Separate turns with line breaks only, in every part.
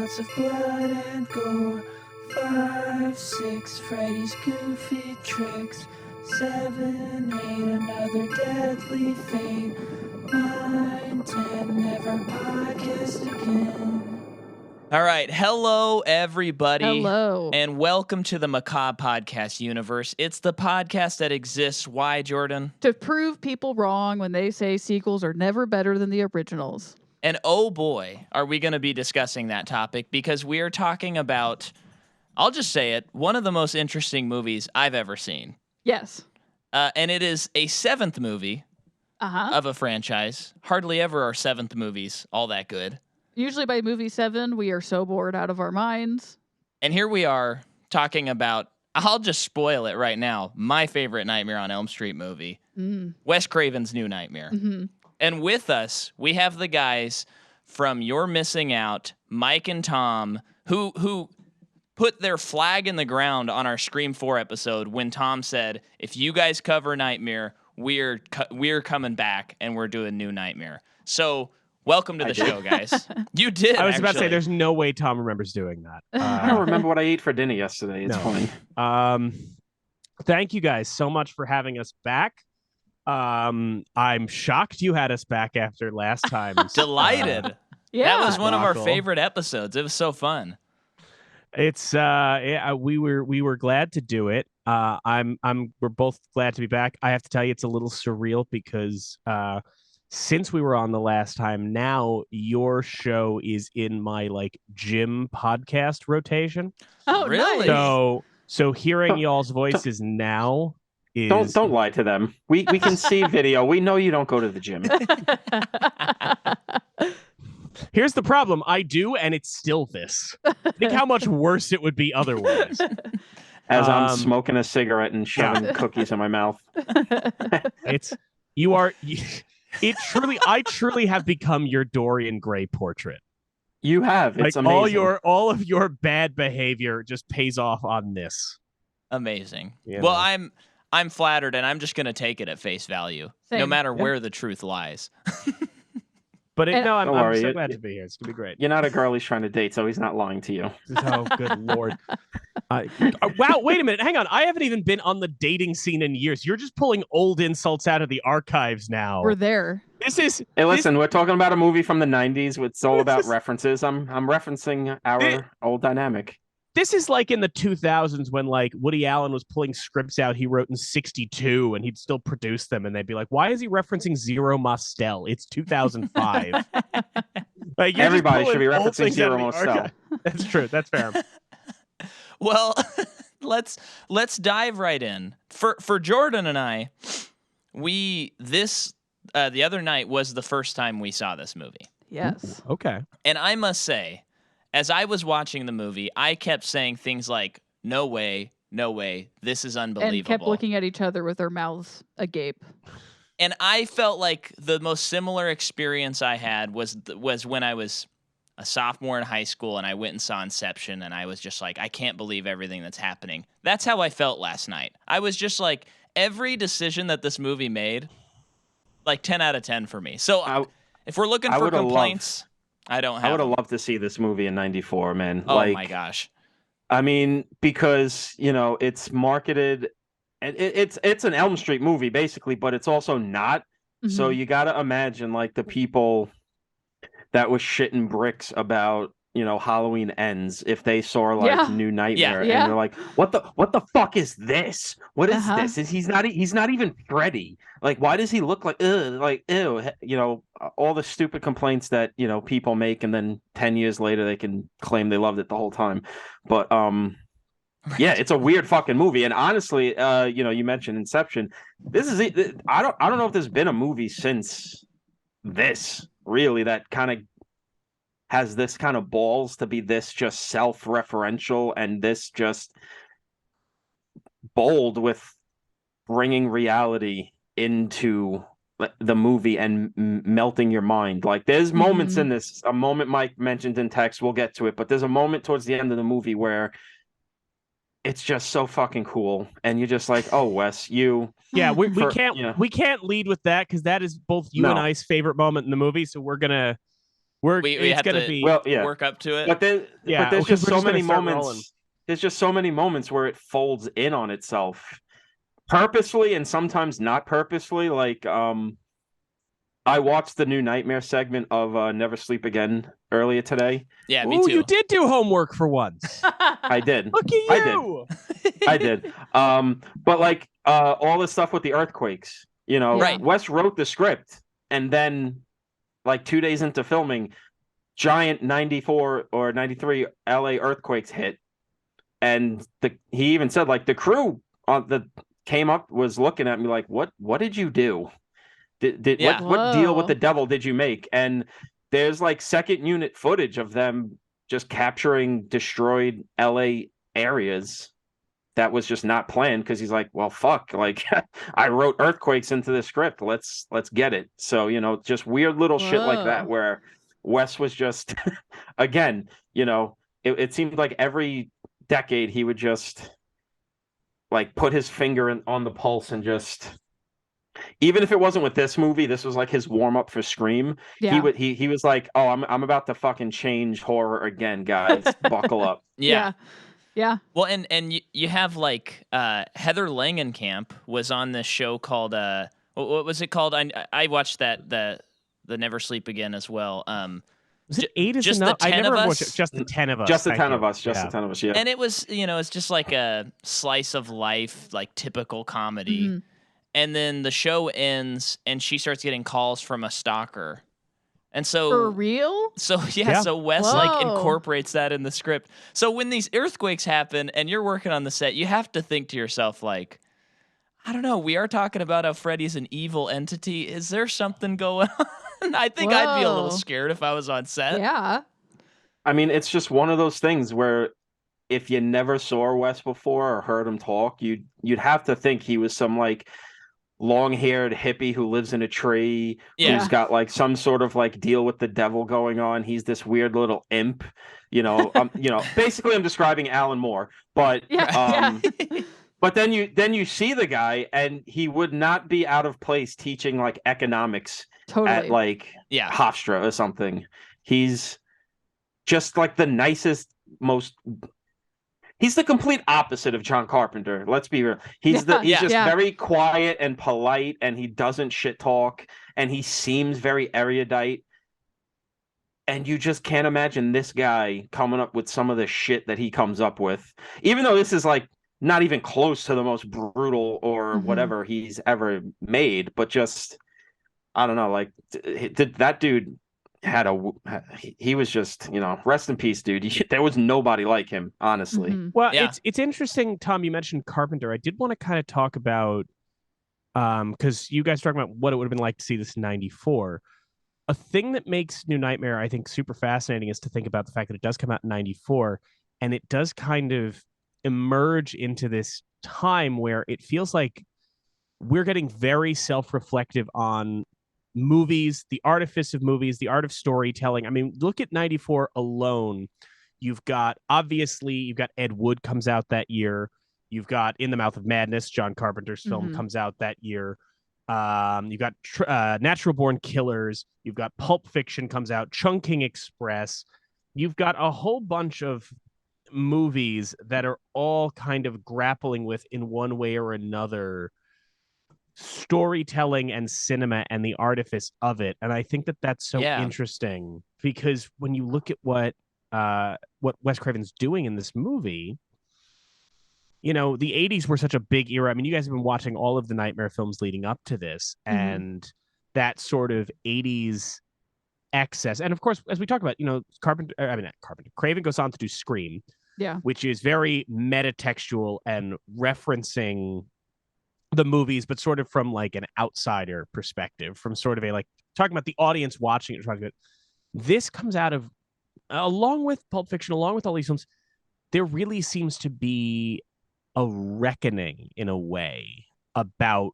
lots of blood and gore. 5, 6, Freddy's goofy tricks. 7, 8, another deadly fate. 9, 10, never podcast again. All right. Hello, everybody.
Hello.
And welcome to the Macabre Podcast universe. It's the podcast that exists. Why, Jordan?
To prove people wrong when they say sequels are never better than the originals.
And oh boy, are we going to be discussing that topic, because we are talking about, I'll just say it, one of the most interesting movies I've ever seen.
Yes.
And it is a 7th movie of a franchise. Hardly ever are 7th movies all that good.
Usually by movie 7, we are so bored out of our minds.
And here we are talking about, I'll just spoil it right now, my favorite Nightmare on Elm Street movie, Wes Craven's New Nightmare.
Mm-hmm.
And with us, we have the guys from You're Missing Out, Mike and Tom, who put their flag in the ground on our Scream 4 episode when Tom said, if you guys cover Nightmare, we're coming back and we're doing New Nightmare. So welcome to the show, guys. You did.
I was about to say, there's no way Tom remembers doing that.
I don't remember what I ate for dinner yesterday. It's funny.
Thank you guys so much for having us back. I'm shocked you had us back after last time.
Delighted.
Yeah.
That was one of our favorite episodes. It was so fun.
It's we were glad to do it. We're both glad to be back. I have to tell you, it's a little surreal because since we were on the last time, now your show is in my gym podcast rotation.
Oh,
really?
Nice.
So hearing y'all's voices now is...
Don't lie to them. We can see video. We know you don't go to the gym.
Here's the problem. I do, and it's still this. Think how much worse it would be otherwise.
As I'm smoking a cigarette and shoving cookies in my mouth. I truly have become your Dorian Gray portrait. You have. It's amazing.
All of your bad behavior just pays off on this.
Amazing.
You
well,
know.
I'm flattered, and I'm just going to take it at face value, no matter where the truth lies.
But I'm
worry,
so glad to be here. It's gonna be great.
You're not a girl he's trying to date, so he's not lying to you.
Oh, good lord! Wow, wait a minute. Hang on. I haven't even been on the dating scene in years. You're just pulling old insults out of the archives now.
We're there.
Hey, listen, we're talking about a movie from the 90s. It's all about references. I'm referencing our old dynamic.
This is like in the 2000s when Woody Allen was pulling scripts out he wrote in 1962 and he'd still produce them, and they'd be like, why is he referencing Zero Mostel? It's 2005.
Everybody should be referencing Zero Mostel.
That's true. That's fair.
Well, let's dive right in. For Jordan and I, the other night was the first time we saw this movie.
Yes.
Ooh, okay.
And I must say, as I was watching the movie, I kept saying things like, no way, this is unbelievable.
And kept looking at each other with their mouths agape.
And I felt like the most similar experience I had was when I was a sophomore in high school and I went and saw Inception, and I was just like, I can't believe everything that's happening. That's how I felt last night. I was just like, every decision that this movie made, 10 out of 10 for me. So if we're looking for complaints... I would have loved
to see this movie in '94, man.
Oh my gosh!
I mean, because it's marketed, and it's an Elm Street movie basically, but it's also not. Mm-hmm. So you got to imagine the people that was shitting bricks about Halloween Ends if they saw New Nightmare and they're like, what the fuck is this? What is this? He's not even Freddy. Why does he look like ew? All the stupid complaints that people make, and then 10 years later they can claim they loved it the whole time. But yeah, it's a weird fucking movie. And honestly, you mentioned Inception. This is it. I don't know if there's been a movie since this really that kind of has this kind of balls to be this just self-referential and this just bold with bringing reality into the movie and melting your mind. There's moments in this, a moment Mike mentioned in text, we'll get to it, but there's a moment towards the end of the movie where it's just so fucking cool, and you're just like, oh, Wes, we
can't lead with that because that is both you and I's favorite moment in the movie, so we're gonna
we
it's
have
gonna
to
be
work up to it.
But there's
because
just
we're
so
just gonna
many
start rolling.
moments. There's just so many moments where it folds in on itself, purposefully and sometimes not purposefully. Like I watched the new Nightmare segment of Never Sleep Again earlier today.
Yeah, me
Ooh,
too.
you did do homework for once.
I did.
Look at you.
I did. But like all the stuff with the earthquakes, you know,
Right.
Wes wrote the script, and then like 2 days into filming, giant 94 or 93 LA earthquakes hit, and he even said like the crew came up was looking at me like, what did you do?
Yeah.
What deal with
Whoa.
the devil did you make? And there's like second unit footage of them just capturing destroyed LA areas that was just not planned, because he's like, well, fuck, like I wrote earthquakes into the script. Let's get it. So, you know, just weird little shit like that
Whoa.
where Wes was just again, you know, it seemed like every decade he would just like put his finger on the pulse and just, even if it wasn't with this movie, this was like his warm up for Scream.
Yeah.
He was like, oh, I'm about to fucking change horror again, guys. Buckle up.
Yeah.
Yeah.
Well, and you have like Heather Langenkamp was on this show called what was it called? I watched that the Never Sleep Again as well.
Was it 8 is
just
enough?
the 10
I never
of
watched
us?
it. Just the 10 of us.
Just the
Thank
10
you.
of us. Just the 10 of us. Yeah.
And it was, you know, it's just like a slice of life, like typical comedy.
Mhm.
And then the show ends and she starts getting calls from a stalker. And so
For real?
So
Yeah.
so Wes like
Whoa.
incorporates that in the script. So when these earthquakes happen and you're working on the set, you have to think to yourself like, I don't know, we are talking about how Freddy's an evil entity. Is there something going on? I think I'd be a little
Whoa.
scared if I was on set.
Yeah.
I mean, it's just one of those things where if you never saw Wes before or heard him talk, you'd have to think he was some like long-haired hippie who lives in a tree,
Yeah.
who's got like some sort of like deal with the devil going on. He's this weird little imp, you know. Basically, I'm describing Alan Moore, but
Yeah. Yeah.
but then you see the guy, and he would not be out of place teaching like economics
Totally.
at like
Yeah.
Hofstra or something. He's just like the nicest, most. He's the complete opposite of John Carpenter. Let's be real. He's
Yeah.
just
Yeah.
very quiet and polite, and he doesn't shit talk, and he seems very erudite. And you just can't imagine this guy coming up with some of the shit that he comes up with, even though this is like not even close to the most brutal or
Mhm.
whatever he's ever made. But just, I don't know, like that dude he was just, you know, rest in peace, dude. There was nobody like him, honestly.
Mhm.
Well,
Yeah.
it's interesting, Tom. You mentioned Carpenter. I did want to kind of talk about, because you guys are talking about what it would have been like to see this in '94. A thing that makes New Nightmare, I think, super fascinating is to think about the fact that it does come out in '94, and it does kind of emerge into this time where it feels like we're getting very self-reflective on movies, the artifice of movies, the art of storytelling. I mean, look at '94 alone. You've got Ed Wood comes out that year. You've got In the Mouth of Madness, John Carpenter's film,
Mhm.
comes out that year. You've got Natural Born Killers. You've got Pulp Fiction comes out. Chungking Express. You've got a whole bunch of movies that are all kind of grappling with, in one way or another, storytelling and cinema and the artifice of it. And I think that that's so
Yeah.
interesting, because when you look at what Wes Craven's doing in this movie, you know, the 80s were such a big era. I mean, you guys have been watching all of the Nightmare films leading up to this, and that sort of 80s excess. And of course, as we talk about, you know, Craven goes on to do Scream,
Yeah.
which is very metatextual and referencing the movies, but sort of from like an outsider perspective, from sort of a like talking about the audience watching it. Talking about this comes out of, along with Pulp Fiction, along with all these films, there really seems to be a reckoning in a way about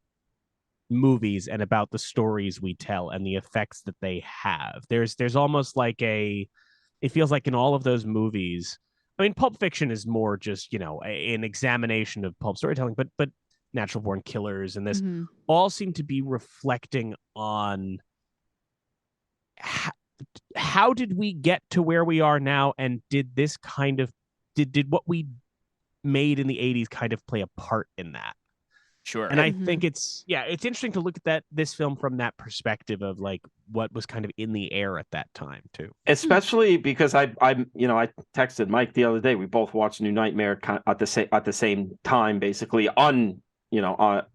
movies and about the stories we tell and the effects that they have. There's almost like it feels like in all of those movies, I mean, Pulp Fiction is more just, you know, an examination of pulp storytelling, but Natural Born Killers and this all seem to be reflecting on how did we get to where we are now, and did this kind of did what we made in the 80s kind of play a part in that?
Sure.
And I think it's interesting to look at this film from that perspective of like what was kind of in the air at that time too.
Especially because I texted Mike the other day. We both watched New Nightmare at the same time, basically on not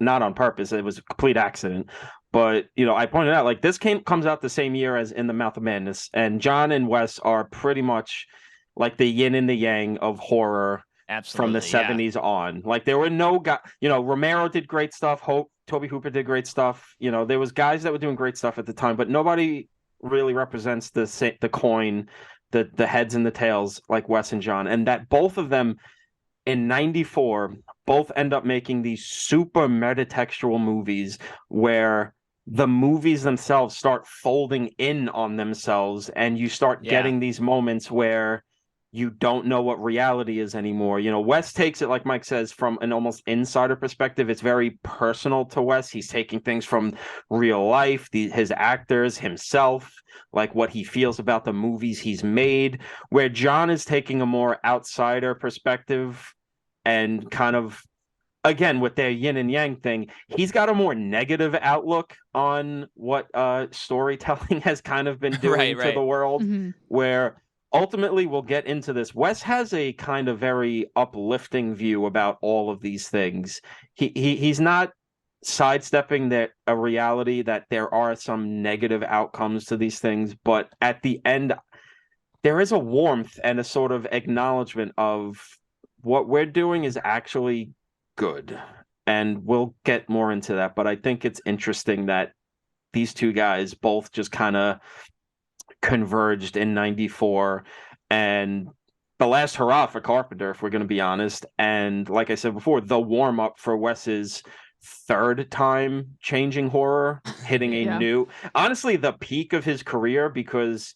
on purpose. It was a complete accident. But I pointed out like this comes out the same year as In the Mouth of Madness, and John and Wes are pretty much like the yin and the yang of horror.
Absolutely,
from the 70s on. Like there were no guys, Romero did great stuff. Toby Hooper did great stuff. There was guys that were doing great stuff at the time, but nobody really represents the coin, the heads and the tails like Wes and John. And that both of them in 94 both end up making these super metatextual movies where the movies themselves start folding in on themselves, and you start getting these moments where you don't know what reality is anymore. Wes takes it, like Mike says, from an almost insider perspective. It's very personal to Wes. He's taking things from real life, his actors, himself, like what he feels about the movies he's made, where John is taking a more outsider perspective and kind of, again, with their yin and yang thing, he's got a more negative outlook on what storytelling has kind of been doing to the world, where ultimately, we'll get into this. Wes has a kind of very uplifting view about all of these things. He's not sidestepping a reality that there are some negative outcomes to these things, but at the end, there is a warmth and a sort of acknowledgement of what we're doing is actually good. And we'll get more into that, but I think it's interesting that these two guys both just kind of converged in 94, and the last hurrah for Carpenter, if we're going to be honest. And like I said before, the warm-up for Wes's third time changing horror, hitting a new, honestly, the peak of his career, because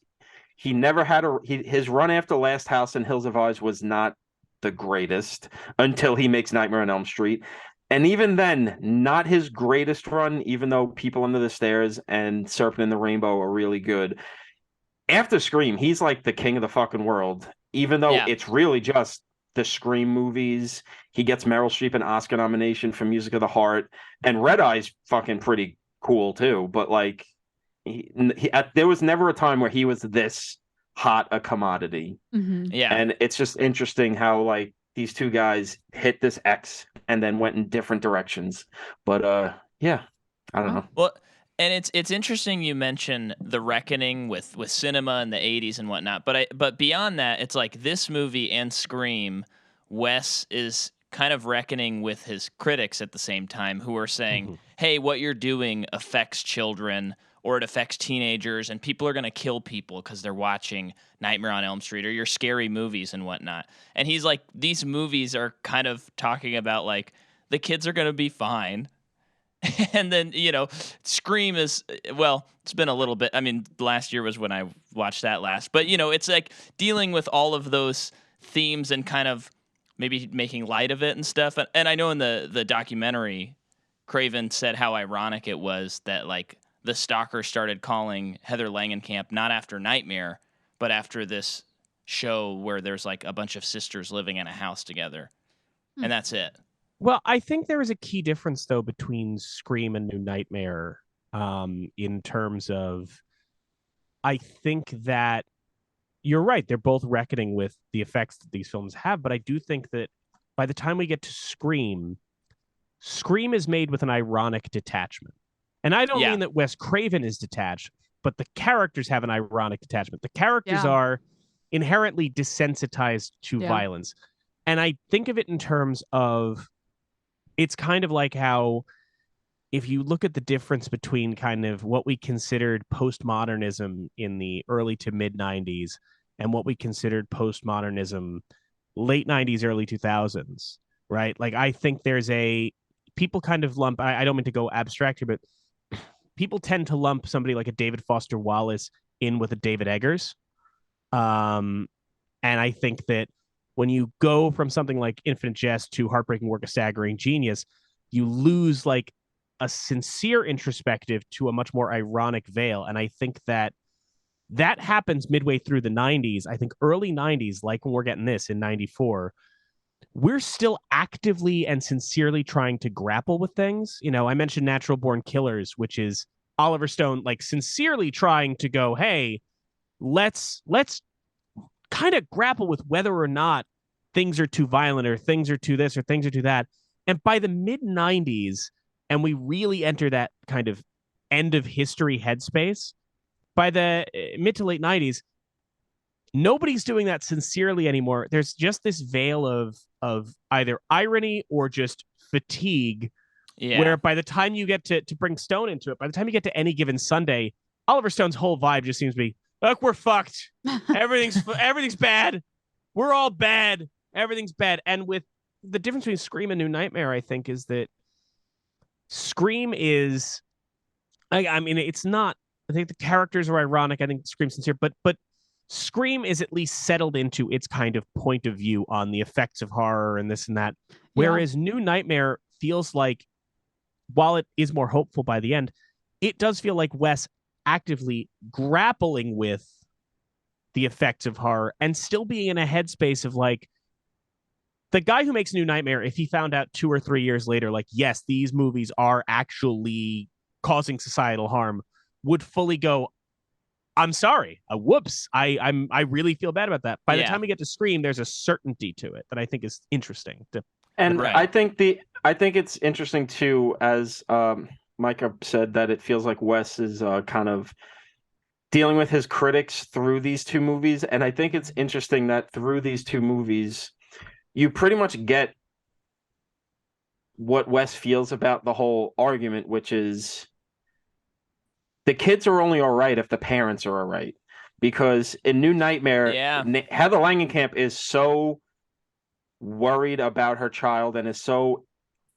he never had his run after Last House and Hills of Eyes was not the greatest until he makes Nightmare on Elm Street. And even then, not his greatest run, even though People Under the Stairs and Serpent in the Rainbow are really good. After Scream, he's like the king of the fucking world, even though it's really just the Scream movies. He gets Meryl Streep an Oscar nomination for Music of the Heart, and Red Eye's fucking pretty cool too. But like, there was never a time where he was this hot a commodity.
Yeah,
and it's just interesting how like these two guys hit this X and then went in different directions. But I don't know.
Well. And it's interesting you mention the reckoning with cinema in the 80s and whatnot, but beyond that, it's like this movie and Scream, Wes is kind of reckoning with his critics at the same time, who are saying, hey, what you're doing affects children, or it affects teenagers, and people are going to kill people because they're watching Nightmare on Elm Street or your scary movies and whatnot. And he's like, these movies are kind of talking about like the kids are going to be fine. And then, Scream is, well, it's been a little bit. I mean, last year was when I watched that last. But, it's like dealing with all of those themes and kind of maybe making light of it and stuff. And I know in the documentary, Craven said how ironic it was that, like, the stalker started calling Heather Langenkamp not after Nightmare, but after this show where there's, like, a bunch of sisters living in a house together. And that's it.
Well, I think there is a key difference, though, between Scream and New Nightmare in terms of, I think that you're right. They're both reckoning with the effects that these films have. But I do think that by the time we get to Scream, Scream is made with an ironic detachment. And I don't mean that Wes Craven is detached, but the characters have an ironic detachment. The characters are inherently desensitized to violence. And I think of it in terms of, it's kind of like how, if you look at the difference between kind of what we considered postmodernism in the early to mid 90s and what we considered postmodernism late 90s, early 2000s, right? Like, I think people kind of lump, I don't mean to go abstract here, but people tend to lump somebody like a David Foster Wallace in with a David Eggers. And I think that when you go from something like Infinite Jest to Heartbreaking Work of Staggering Genius, you lose like a sincere introspective to a much more ironic veil. And I think that that happens midway through the 90s. I think early 90s, like when we're getting this in 94, we're still actively and sincerely trying to grapple with things. You know, I mentioned Natural Born Killers, which is Oliver Stone like sincerely trying to go, hey, let's kind of grapple with whether or not things are too violent or things are too this or things are too that. And by the mid 90s, and we really enter that kind of end of history headspace, by the mid to late 90s, nobody's doing that sincerely anymore. There's just this veil of either irony or just fatigue, where by the time you get to bring Stone into it, by the time you get to Any Given Sunday, Oliver Stone's whole vibe just seems to be, look, we're fucked. Everything's bad. We're all bad. Everything's bad. And with the difference between Scream and New Nightmare, I think, is that Scream is, I mean, it's not, I think the characters are ironic. I think Scream's sincere, but Scream is at least settled into its kind of point of view on the effects of horror and this and that. Whereas New Nightmare feels like, while it is more hopeful by the end, it does feel like Wes actively grappling with the effects of horror and still being in a headspace of like, the guy who makes New Nightmare, if he found out 2 or 3 years later, like, yes, these movies are actually causing societal harm, would fully go, I'm sorry. Whoops. I really feel bad about that. By the time we get to Scream, there's a certainty to it that I think is interesting.
I think it's interesting too, as Micah said, that it feels like Wes is kind of dealing with his critics through these two movies. And I think it's interesting that through these two movies, you pretty much get what Wes feels about the whole argument, which is the kids are only all right if the parents are all right. Because in New Nightmare, Heather Langenkamp is so worried about her child and is so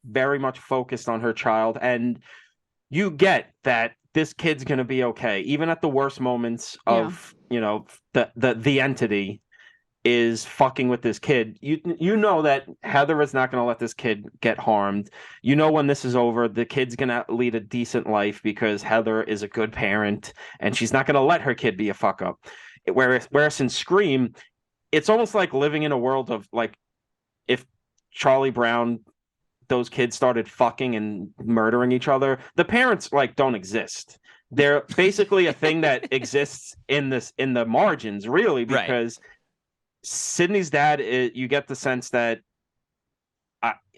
very much focused on her child. And you get that this kid's going to be okay. Even at the worst moments of, you know, the entity is fucking with this kid. You know that Heather is not going to let this kid get harmed. You know, when this is over, the kid's going to lead a decent life because Heather is a good parent and she's not going to let her kid be a fuck up. Whereas in Scream, it's almost like living in a world of like, if Charlie Brown, those kids started fucking and murdering each other, the parents like don't exist. They're basically a thing that exists in the margins, really, because Sydney's dad, you get the sense that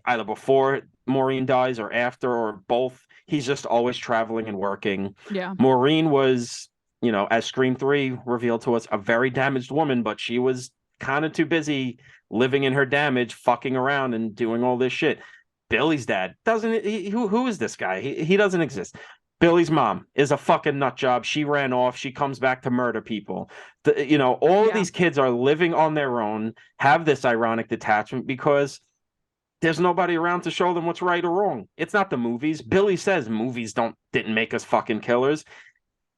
either before Maureen dies or after or both, he's just always traveling and working.
Yeah.
Maureen was, you know, as Scream 3 revealed to us, a very damaged woman, but she was kind of too busy living in her damage, fucking around and doing all this shit. Billy's dad who is this guy? He doesn't exist. Billy's mom is a fucking nut job. She ran off. She comes back to murder people. All of these kids are living on their own, have this ironic detachment because there's nobody around to show them what's right or wrong. It's not the movies. Billy says movies didn't make us fucking killers.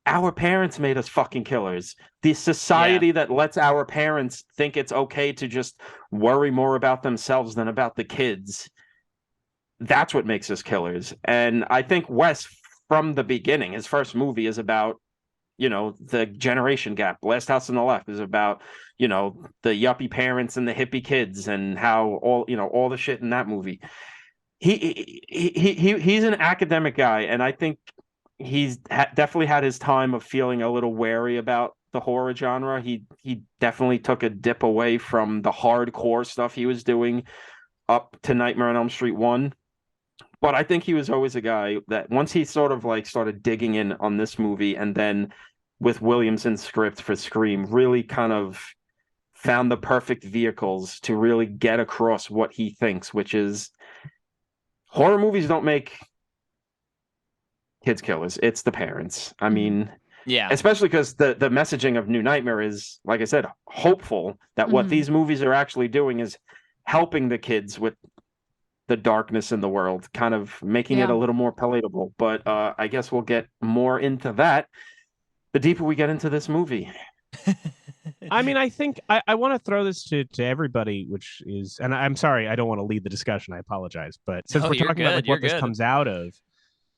Our parents made us fucking killers. The society that lets our parents think it's okay to just worry more about themselves than about the kids, that's what makes us killers. And I think Wes, from the beginning, his first movie is about, you know, the generation gap. Last House on the Left is about, you know, the yuppie parents and the hippie kids and how all the shit in that movie. He's an academic guy, and I think he's definitely had his time of feeling a little wary about the horror genre. He definitely took a dip away from the hardcore stuff he was doing up to Nightmare on Elm Street 1. But I think he was always a guy that once he sort of like started digging in on this movie and then with Williamson's script for Scream, really kind of found the perfect vehicles to really get across what he thinks, which is horror movies don't make kids killers. It's the parents. I mean, especially because the messaging of New Nightmare is, like I said, hopeful that what these movies are actually doing is helping the kids with the darkness in the world, kind of making it a little more palatable. But I guess we'll get more into that the deeper we get into this movie.
I mean, I think I want to throw this to everybody, which is, and I'm sorry, I don't want to lead the discussion. I apologize. But since we're talking about like what this comes out of.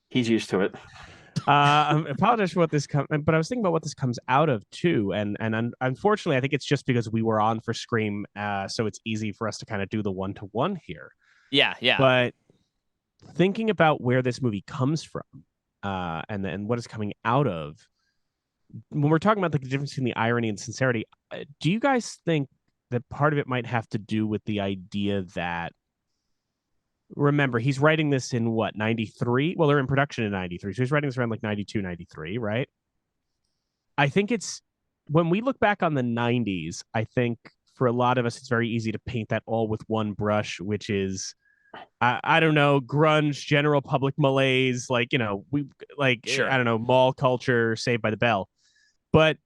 He's used to it.
I apologize for what this comes, but I was thinking about what this comes out of too, and unfortunately, I think it's just because we were on for Scream, so it's easy for us to kind of do the 1-to-1 here.
Yeah.
But thinking about where this movie comes from, and what it's coming out of, when we're talking about the difference between the irony and sincerity, do you guys think that part of it might have to do with the idea that, remember, he's writing this in what, 93? Well, they're in production in 93, so he's writing this around like 92, 93, right? I think it's, when we look back on the 90s, I think for a lot of us, it's very easy to paint that all with one brush, which is, I don't know, grunge, general public malaise, like, we like,
Sure.
I don't know, mall culture, Saved by the Bell. But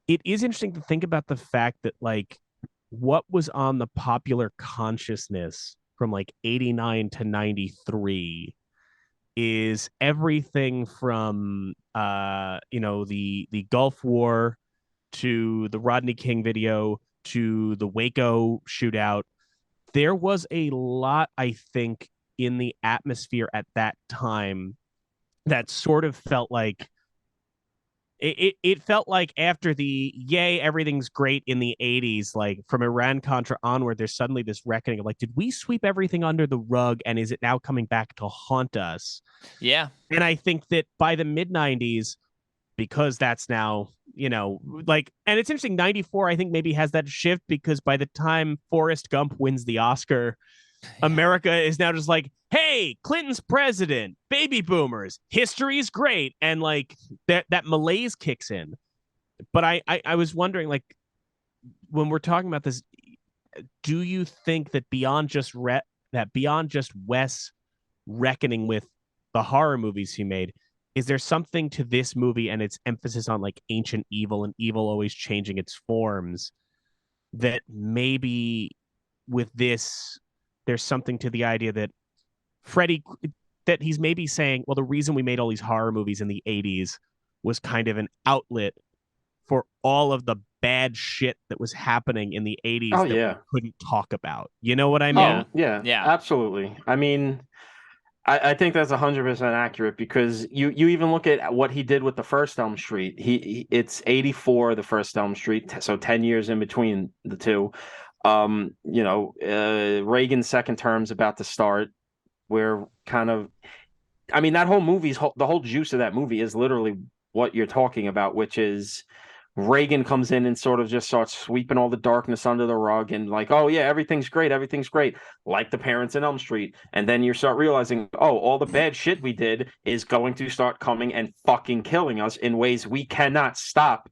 it is interesting to think about the fact that, like, what was on the popular consciousness from like 89 to 93 is everything from the Gulf War to the Rodney King video to the Waco shootout. There was a lot, I think, in the atmosphere at that time that sort of felt like it felt like after the yay, everything's great in the 80s, like from Iran-Contra onward, there's suddenly this reckoning of like, did we sweep everything under the rug and is it now coming back to haunt us?
Yeah.
And I think that by the mid-90s, because that's now, like, and it's interesting, 94, I think maybe has that shift because by the time Forrest Gump wins the Oscar, America is now just like, hey, Clinton's president, baby boomers, history's great. And like that malaise kicks in. But I was wondering, like, when we're talking about this, do you think that beyond just Wes reckoning with the horror movies he made, is there something to this movie and its emphasis on like ancient evil and evil always changing its forms that maybe with this, there's something to the idea that Freddy, that he's maybe saying, well, the reason we made all these horror movies in the 80s was kind of an outlet for all of the bad shit that was happening in the 80s that we couldn't talk about. You know what I mean?
Yeah, absolutely. I mean, I think that's 100% accurate because you even look at what he did with the first Elm Street. It's 84, the first Elm Street, so 10 years in between the two. Reagan's second term's about to start. We're kind of, I mean, that whole movie's the whole juice of that movie is literally what you're talking about, which is Reagan comes in and sort of just starts sweeping all the darkness under the rug and like, oh yeah, everything's great, like the parents in Elm Street. And then you start realizing, oh, all the bad shit we did is going to start coming and fucking killing us in ways we cannot stop.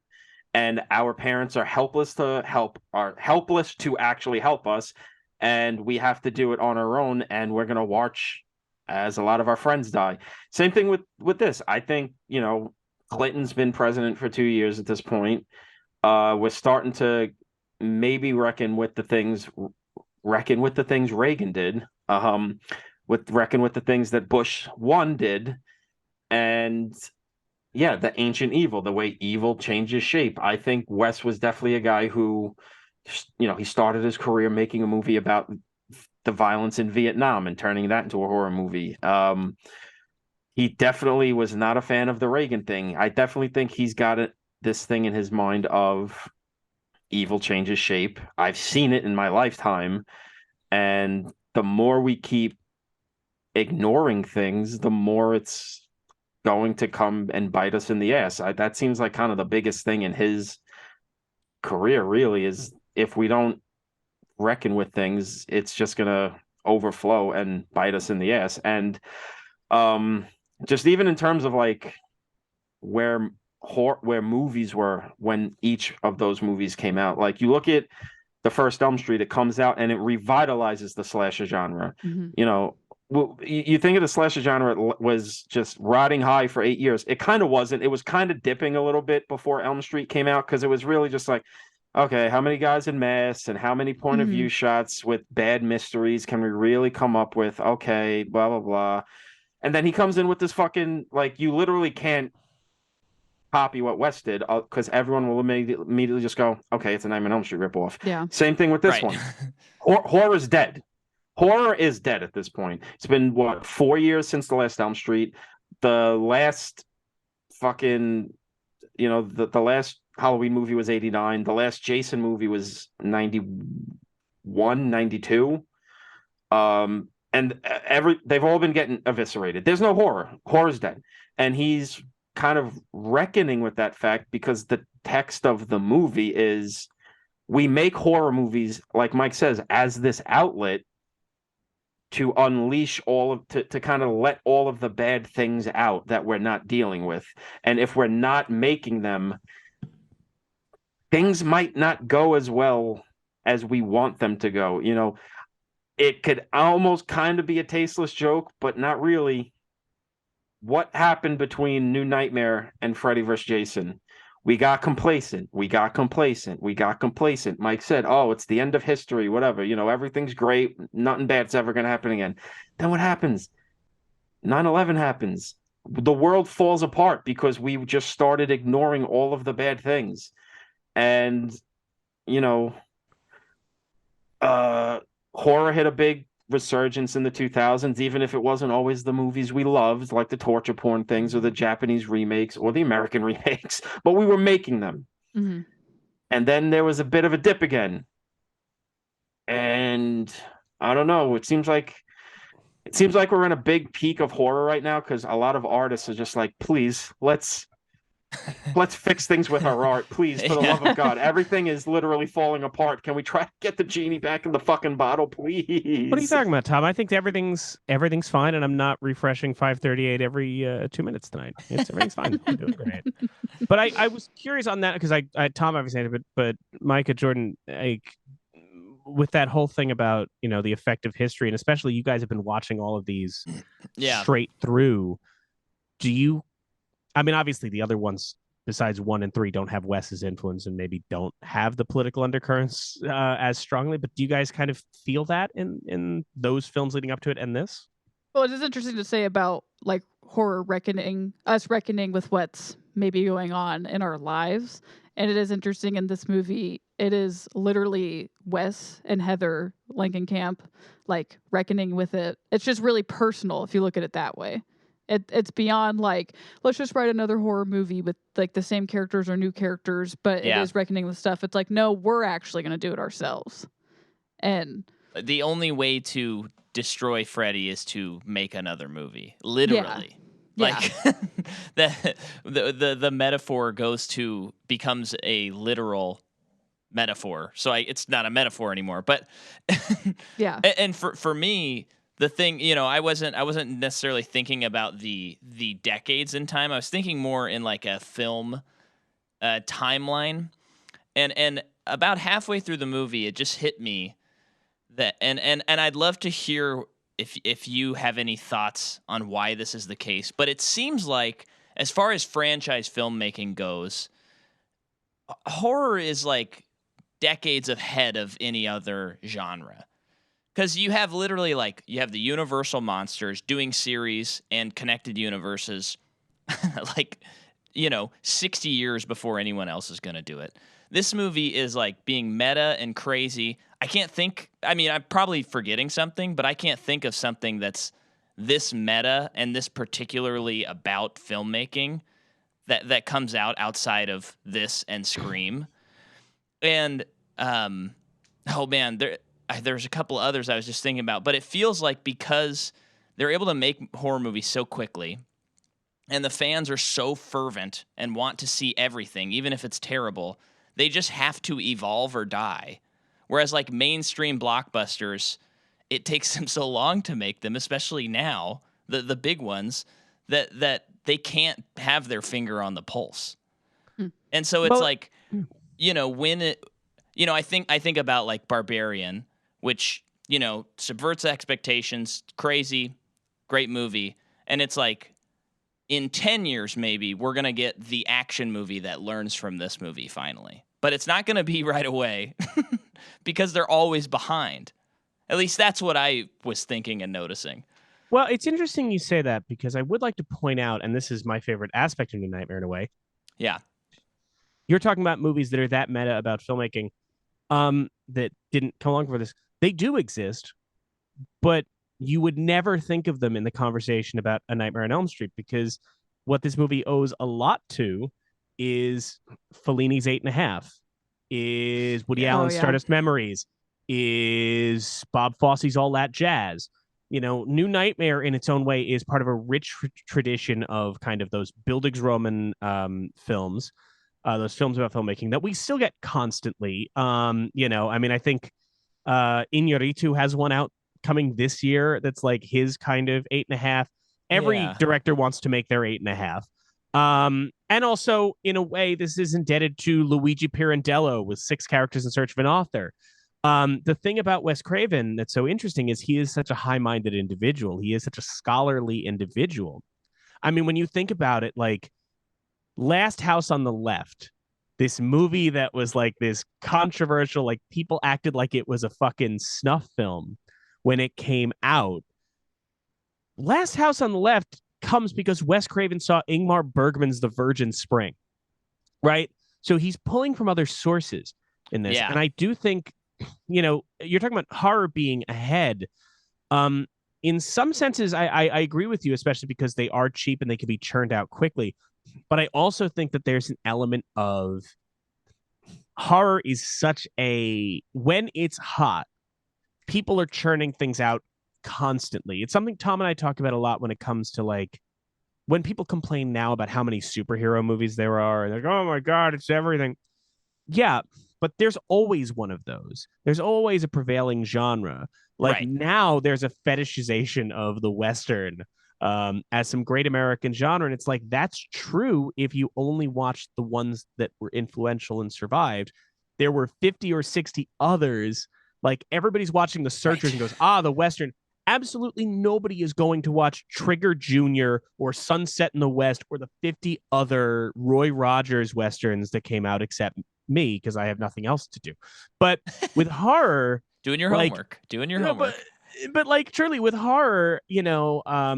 And our parents are helpless to actually help us. And we have to do it on our own. And we're going to watch as a lot of our friends die. Same thing with this. I think, Clinton's been president for 2 years at this point. We're starting to maybe reckon with the things Reagan did, reckon with the things that Bush 1 did. And yeah, the ancient evil, the way evil changes shape. I think Wes was definitely a guy who, he started his career making a movie about the violence in Vietnam and turning that into a horror movie. He definitely was not a fan of the Reagan thing. I definitely think he's got this thing in his mind of evil changes shape. I've seen it in my lifetime. And the more we keep ignoring things, the more it's going to come and bite us in the ass. That seems like kind of the biggest thing in his career, really, is if we don't reckon with things, it's just going to overflow and bite us in the ass. And just even in terms of like where movies were when each of those movies came out, like you look at the first Elm Street, it comes out and it revitalizes the slasher genre.
Mm-hmm.
You think of the slasher genre was just riding high for 8 years. It kind of wasn't. It was kind of dipping a little bit before Elm Street came out because it was really just like, okay, how many guys in masks and how many point of view shots with bad mysteries can we really come up with? Okay, blah, blah, blah. And then he comes in with this fucking, like, you literally can't copy what Wes did because everyone will immediately just go, okay, it's a Nightmare on Elm Street ripoff.
Yeah.
Same thing with this one. Horror's dead. Horror is dead at this point. It's been, 4 years since the last Elm Street. The last fucking, the last Halloween movie was 89. The last Jason movie was 91, 92. And they've all been getting eviscerated. There's no horror. Horror's dead. And he's kind of reckoning with that fact because the text of the movie is, we make horror movies, like Mike says, as this outlet to unleash to kind of let all of the bad things out that we're not dealing with. And if we're not making them, things might not go as well as we want them to go. It could almost kind of be a tasteless joke, but not really. What happened between New Nightmare and Freddy vs. Jason? We got complacent. Mike said, oh, it's the end of history, whatever. Everything's great. Nothing bad's ever going to happen again. Then what happens? 9/11 happens. The world falls apart because we just started ignoring all of the bad things. And, horror hit a big resurgence in the 2000s, even if it wasn't always the movies we loved, like the torture porn things or the Japanese remakes or the American remakes, but we were making them.
Mm-hmm.
And then there was a bit of a dip again. And I don't know, it seems like we're in a big peak of horror right now because a lot of artists are just like, please, let's fix things with our art, please, for the love of God. Everything is literally falling apart. Can we try to get the genie back in the fucking bottle, please?
What are you talking about, Tom? I think everything's fine, and I'm not refreshing 538 every 2 minutes tonight. Everything's fine. I'm doing great. But I was curious on that because I Tom obviously had it, but Micah, Jordan, like, with that whole thing about the effect of history, and especially you guys have been watching all of these straight through. Do you? I mean, obviously, the other ones besides 1 and 3 don't have Wes's influence and maybe don't have the political undercurrents as strongly. But do you guys kind of feel that in those films leading up to it and this?
Well, it is interesting to say about like horror reckoning with what's maybe going on in our lives. And it is interesting in this movie, it is literally Wes and Heather Langenkamp like reckoning with it. It's just really personal if you look at it that way. It's beyond like, let's just write another horror movie with like the same characters or new characters, but it is reckoning with stuff. It's like, no, we're actually going to do it ourselves. And
the only way to destroy Freddy is to make another movie, literally.
Yeah.
Like the metaphor becomes a literal metaphor. So it's not a metaphor anymore, but
yeah.
And for me, the thing, I wasn't necessarily thinking about the decades in time. I was thinking more in like a film timeline, and about halfway through the movie, it just hit me that, and I'd love to hear if you have any thoughts on why this is the case. But it seems like, as far as franchise filmmaking goes, horror is like decades ahead of any other genre. Because you have literally you have the Universal monsters doing series and connected universes 60 years before anyone else is going to do it. This movie is like being meta and crazy. I'm probably forgetting something, but I can't think of something that's this meta and this particularly about filmmaking that comes out outside of this and Scream. And, oh man, there's a couple others I was just thinking about, but it feels like because they're able to make horror movies so quickly and the fans are so fervent and want to see everything, even if it's terrible, they just have to evolve or die. Whereas like mainstream blockbusters, it takes them so long to make them, especially now, the big ones, that they can't have their finger on the pulse. And so it's when it, I think about like Barbarian, which, subverts expectations, crazy, great movie. And it's like, in 10 years, maybe, we're going to get the action movie that learns from this movie finally. But it's not going to be right away because they're always behind. At least that's what I was thinking and noticing.
Well, it's interesting you say that because I would like to point out, and this is my favorite aspect of New Nightmare in a way.
Yeah.
You're talking about movies that are that meta about filmmaking that didn't come along for this. They do exist, but you would never think of them in the conversation about A Nightmare on Elm Street because what this movie owes a lot to is Fellini's 8.5, is Woody Allen's Stardust Memories, is Bob Fosse's All That Jazz. New Nightmare in its own way is part of a rich tradition of kind of those Bildungsroman films, those films about filmmaking that we still get constantly. I think Iñárritu has one out coming this year that's like his kind of 8.5. Every director wants to make their 8.5. And also, in a way, this is indebted to Luigi Pirandello with 6 characters in search of an author. The thing about Wes Craven that's so interesting is he is such a high-minded individual. He is such a scholarly individual. I mean, when you think about it, like Last House on the Left, this movie that was like this controversial, like people acted like it was a fucking snuff film when it came out. Last House on the Left comes because Wes Craven saw Ingmar Bergman's The Virgin Spring, right? So he's pulling from other sources in this. And I do think, you're talking about horror being ahead. In some senses, I agree with you, especially because they are cheap and they can be churned out quickly. But I also think that there's an element of horror is such when it's hot, people are churning things out constantly. It's something Tom and I talk about a lot when it comes to like when people complain now about how many superhero movies there are. And they're like, oh my God, it's everything. Yeah, but there's always one of those. There's always a prevailing genre. Like now there's a fetishization of the Western as some great American genre. And it's like, that's true if you only watched the ones that were influential and survived. There were 50 or 60 others. Like everybody's watching The Searchers and goes, the Western. Absolutely nobody is going to watch Trigger Jr. or Sunset in the West or the 50 other Roy Rogers Westerns that came out except me because I have nothing else to do. But with horror...
Doing your homework.
But like truly with horror, there are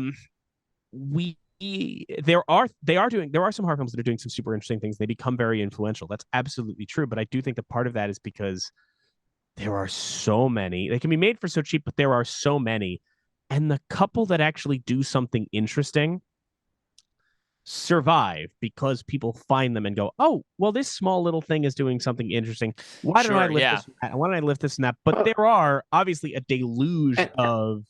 some horror films that are doing some super interesting things. They become very influential. That's absolutely true. But I do think that part of that is because there are so many. They can be made for so cheap, but there are so many. And the couple that actually do something interesting survive because people find them and go, oh, well, this small little thing is doing something interesting. Why don't I lift this and that? Why don't I lift this and that? But there are obviously a deluge of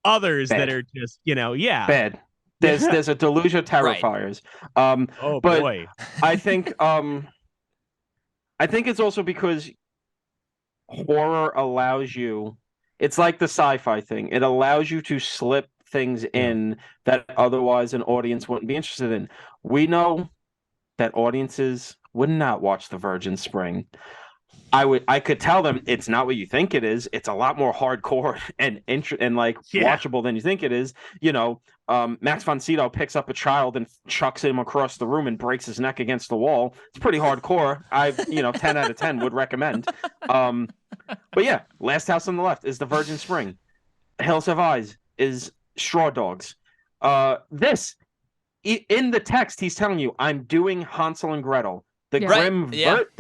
others that are just,
bad. There's a deluge of Terrifiers.
Boy.
I think it's also because horror allows you, it's like the sci-fi thing. It allows you to slip things in that otherwise an audience wouldn't be interested in. We know that audiences would not watch The Virgin Spring. I could tell them it's not what you think it is. It's a lot more hardcore and watchable than you think it is. Max von Sydow picks up a child and chucks him across the room and breaks his neck against the wall. It's pretty hardcore. 10 out of 10 would recommend. But yeah, Last House on the Left is The Virgin Spring. Hills Have Eyes is Straw Dogs. This in the text, he's telling you, I'm doing Hansel and Gretel. The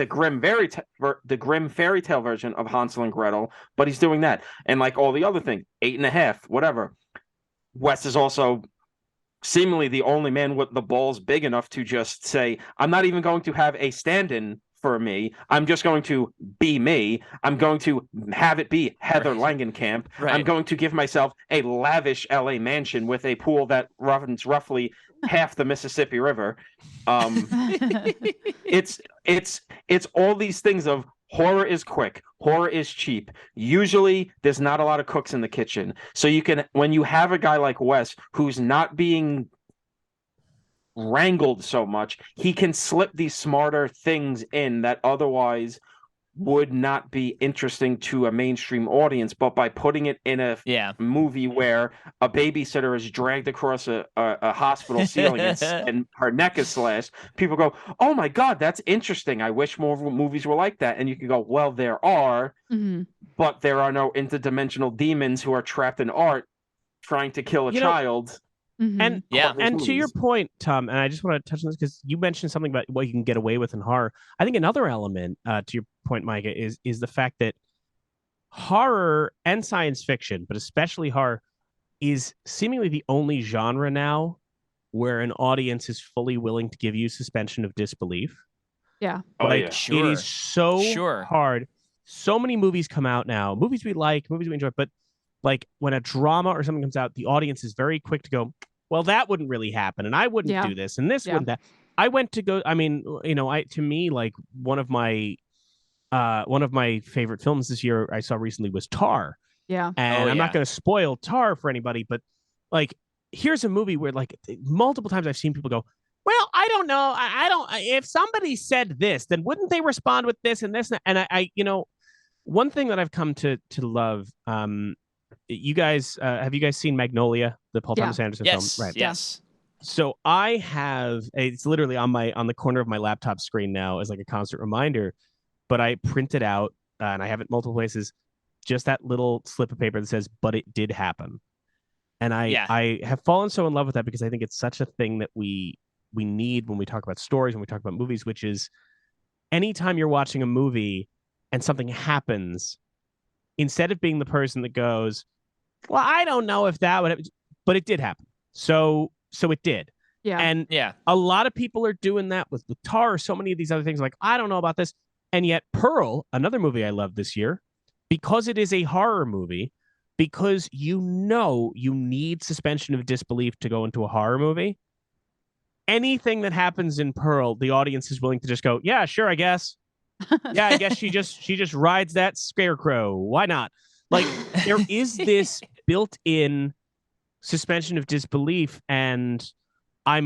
grim fairy tale version of Hansel and Gretel, but he's doing that. And like all the other things, 8.5, whatever. Wes is also seemingly the only man with the balls big enough to just say, I'm not even going to have a stand-in for me. I'm just going to be me. I'm going to have it be Heather Langenkamp. I'm going to give myself a lavish LA mansion with a pool that runs roughly half the Mississippi River. It's all these things of horror is quick, horror is cheap. Usually there's not a lot of cooks in the kitchen. So you can, when you have a guy like Wes who's not being wrangled so much, he can slip these smarter things in that otherwise would not be interesting to a mainstream audience, but by putting it in a movie where a babysitter is dragged across a hospital ceiling and her neck is slashed, people go, oh my God, that's interesting. I wish more movies were like that. And you can go, well, there are, but there are no interdimensional demons who are trapped in art trying to kill a child.
And to your point, Tom, and I just want to touch on this because you mentioned something about what you can get away with in horror. I think another element to your point, Micah, is the fact that horror and science fiction, but especially horror, is seemingly the only genre now where an audience is fully willing to give you suspension of disbelief.
Yeah.
Oh,
Like,
yeah.
Sure.
it is so
Sure.
hard. So many movies come out now, movies we like, movies we enjoy, but like when a drama or something comes out, the audience is very quick to go, well, that wouldn't really happen, and I wouldn't do this, and this wouldn't that. I went to go. I mean, to me, like one of my favorite films this year I saw recently was Tar.
Yeah.
And I'm not going to spoil Tar for anybody, but like, here's a movie where like multiple times I've seen people go, well, I don't know. I don't, if somebody said this, then wouldn't they respond with this and this? And I one thing that I've come to love, you guys, have you guys seen Magnolia, the Paul Thomas Anderson film? Right.
Yes.
So I have, it's literally on the corner of my laptop screen now as like a constant reminder, but I printed out, and I have it multiple places, just that little slip of paper that says, but it did happen. And I have fallen so in love with that because I think it's such a thing that we need when we talk about stories, when we talk about movies, which is anytime you're watching a movie and something happens, instead of being the person that goes, well, I don't know if that would happen, but it did happen. So it did.
Yeah.
And a lot of people are doing that with Tar or so many of these other things. Like, I don't know about this. And yet Pearl, another movie I love this year, because it is a horror movie, because you need suspension of disbelief to go into a horror movie. Anything that happens in Pearl, the audience is willing to just go, yeah, sure, I guess. Yeah, I guess she just rides that scarecrow. Why not? Like, there is this built-in suspension of disbelief, and I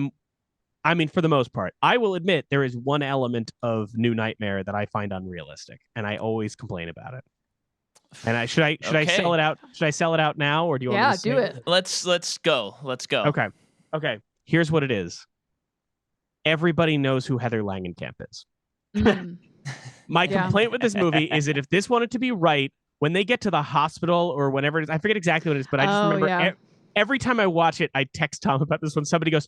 mean, for the most part, I will admit there is one element of New Nightmare that I find unrealistic, and I always complain about it. And should I sell it out? Should I sell it out now, or do you want me to
do it?
Let's go.
Okay. Here's what it is. Everybody knows who Heather Langenkamp is. My complaint with this movie is that if this wanted to be right, when they get to the hospital or whenever it is, I forget exactly what it is, but I just remember every time I watch it, I text Tom about this when somebody goes,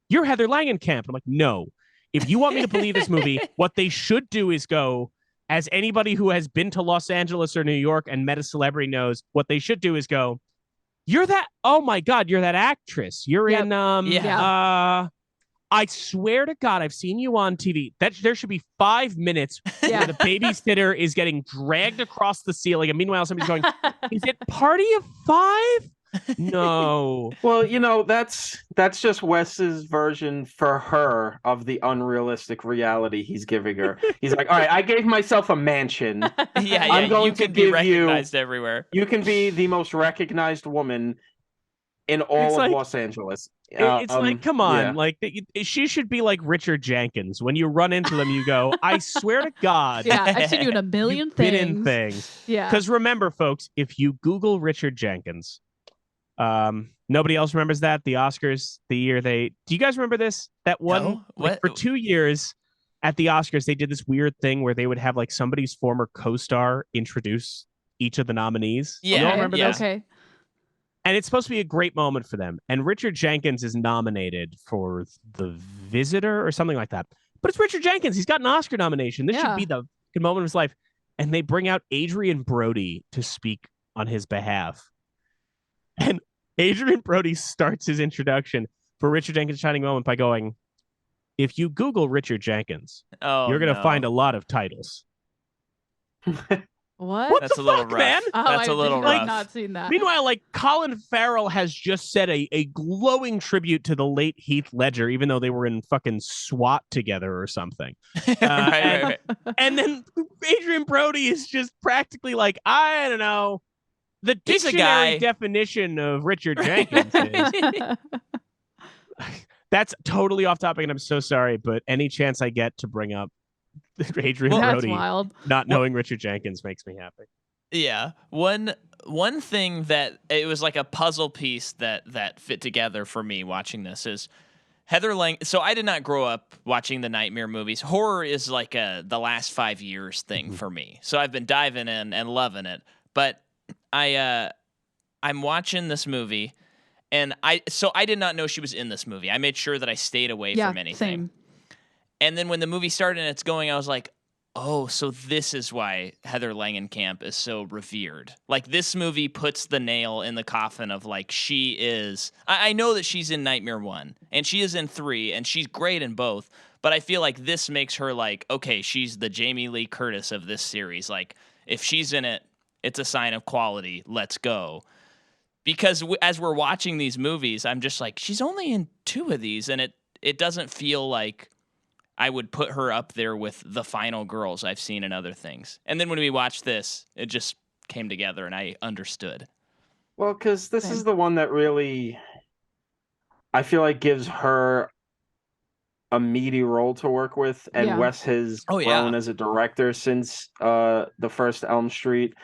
"You're Heather Langenkamp." I'm like, no. If you want me to believe this movie, what they should do is go, as anybody who has been to Los Angeles or New York and met a celebrity knows, what they should do is go, "You're that, oh my God, you're that actress. You're in, I swear to God, I've seen you on TV." There should be 5 minutes where the babysitter is getting dragged across the ceiling, and meanwhile somebody's going, "Is it Party of Five?" No.
Well, that's just Wes's version for her of the unrealistic reality he's giving her. He's like, all right, I gave myself a mansion. I'm going
you
to
can be recognized everywhere.
You can be the most recognized woman in all of Los Angeles.
It's like, come on, like she should be like Richard Jenkins. When you run into them, you go, "I swear to God,
I've seen you in a million things."
Been in things,
yeah.
Because remember, folks, if you Google Richard Jenkins, nobody else remembers that the Oscars, the year do you guys remember this? That one for 2 years at the Oscars, they did this weird thing where they would have like somebody's former co-star introduce each of the nominees.
Yeah,
you all remember this?
Okay.
And it's supposed to be a great moment for them. And Richard Jenkins is nominated for The Visitor or something like that. But it's Richard Jenkins. He's got an Oscar nomination. This should be the moment of his life. And they bring out Adrian Brody to speak on his behalf. And Adrian Brody starts his introduction for Richard Jenkins' shining moment by going, "If you Google Richard Jenkins, you're going to find a lot of titles."
What?
That's
the
a little
fuck,
rough.
man?
That's a little rough.
I've not seen that.
Meanwhile, like Colin Farrell has just said a glowing tribute to the late Heath Ledger, even though they were in fucking SWAT together or something.
Right.
And then Adrian Brody is just practically like, I don't know. The dictionary definition of Richard Jenkins is. That's totally off topic, and I'm so sorry, but any chance I get to bring up Adrian Brody not knowing Richard Jenkins makes me happy.
Yeah. One thing that it was like a puzzle piece that fit together for me watching this is Heather Lang. So I did not grow up watching the Nightmare movies. Horror is like the last 5 years thing for me. So I've been diving in and loving it. But I'm watching this movie, and I did not know she was in this movie. I made sure that I stayed away from anything.
Same.
And then when the movie started and it's going, I was like, oh, so this is why Heather Langenkamp is so revered. Like, this movie puts the nail in the coffin of, like, she is. I know that she's in Nightmare 1, and she is in 3, and she's great in both, but I feel like this makes her, like, okay, she's the Jamie Lee Curtis of this series. Like, if she's in it, it's a sign of quality. Let's go. Because as we're watching these movies, I'm just like, she's only in 2 of these, and it doesn't feel like I would put her up there with the final girls I've seen in other things. And then when we watched this, it just came together and I understood.
Well, because this is the one that really, I feel like, gives her a meaty role to work with, and Wes has grown as a director since the first Elm Street.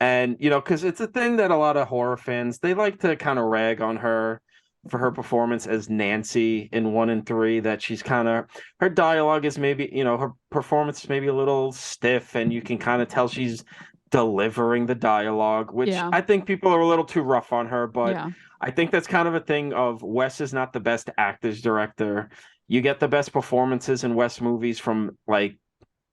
And, you know, because it's a thing that a lot of horror fans, they like to kind of rag on her for her performance as Nancy in 1 and 3, that she's kind of, her dialogue is maybe, you know, her performance is maybe a little stiff, and you can kind of tell she's delivering the dialogue, which I think people are a little too rough on her, but I think that's kind of a thing of Wes is not the best actors director. You get the best performances in Wes movies from, like,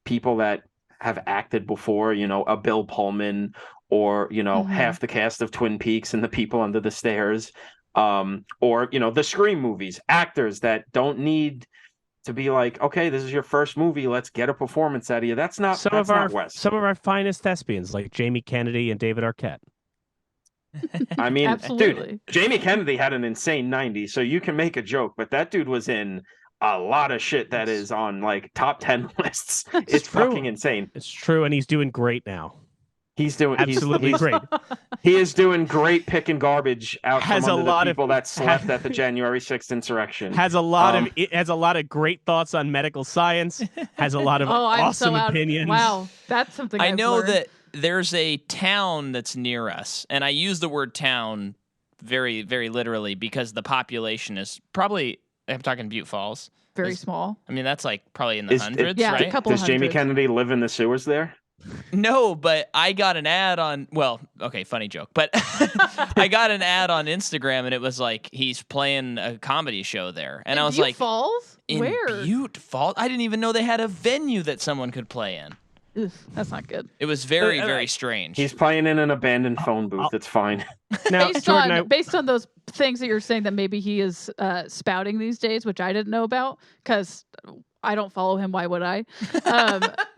people that have acted before, you know, a Bill Pullman, or, you know, half the cast of Twin Peaks and The People Under the Stairs, or, you know, the Scream movies, actors that don't need to be like, okay, this is your first movie, let's get a performance out of you. That's not Wes.
Some of our finest thespians, like Jamie Kennedy and David Arquette.
I mean,
Absolutely.
dude, Jamie Kennedy had an insane 90s, so you can make a joke, but that dude was in a lot of shit that is on, like, top 10 lists. It's fucking insane.
It's true, and he's doing great now.
He's doing
absolutely great.
He is doing great, picking garbage out from under the people that slept at the January 6th insurrection.
Has a lot of great thoughts on medical science. Has a lot of awesome opinions.
Wow, that's something
I know
learned.
that there's a town that's near us, and I use the word town very, very literally because the population is probably, I'm talking Butte Falls.
Very small.
I mean, that's like probably in the hundreds, right?
A couple
Does Jamie
hundreds.
Kennedy live in the sewers there?
No, but I got an ad on, well, okay, funny joke, but I got an ad on Instagram, and it was like, he's playing a comedy show there. And I was
Butte
like,
Falls?
in
Where?
Butte Falls? I didn't even know they had a venue that someone could play in.
Oof, that's not good.
It was very, very strange.
He's playing in an abandoned phone booth. It's fine.
Now,
Based on those things that you're saying that maybe he is spouting these days, which I didn't know about because I don't follow him. Why would I?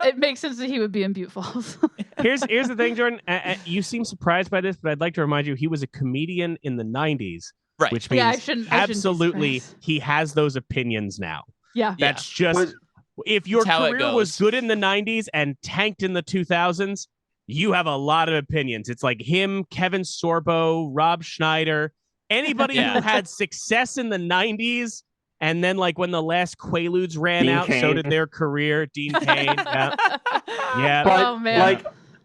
It makes sense that he would be in Butte Falls.
Here's the thing, Jordan. You seem surprised by this, but I'd like to remind you he was a comedian in the 90s,
right?
Which means
I shouldn't
absolutely he has those opinions now.
Yeah,
that's just. If your career was good in the 90s and tanked in the 2000s, you have a lot of opinions. It's like him, Kevin Sorbo, Rob Schneider, anybody who had success in the 90s, and then, like, when the last Quaaludes ran out, so did their career. Dean Cain, yeah.
But,
oh man,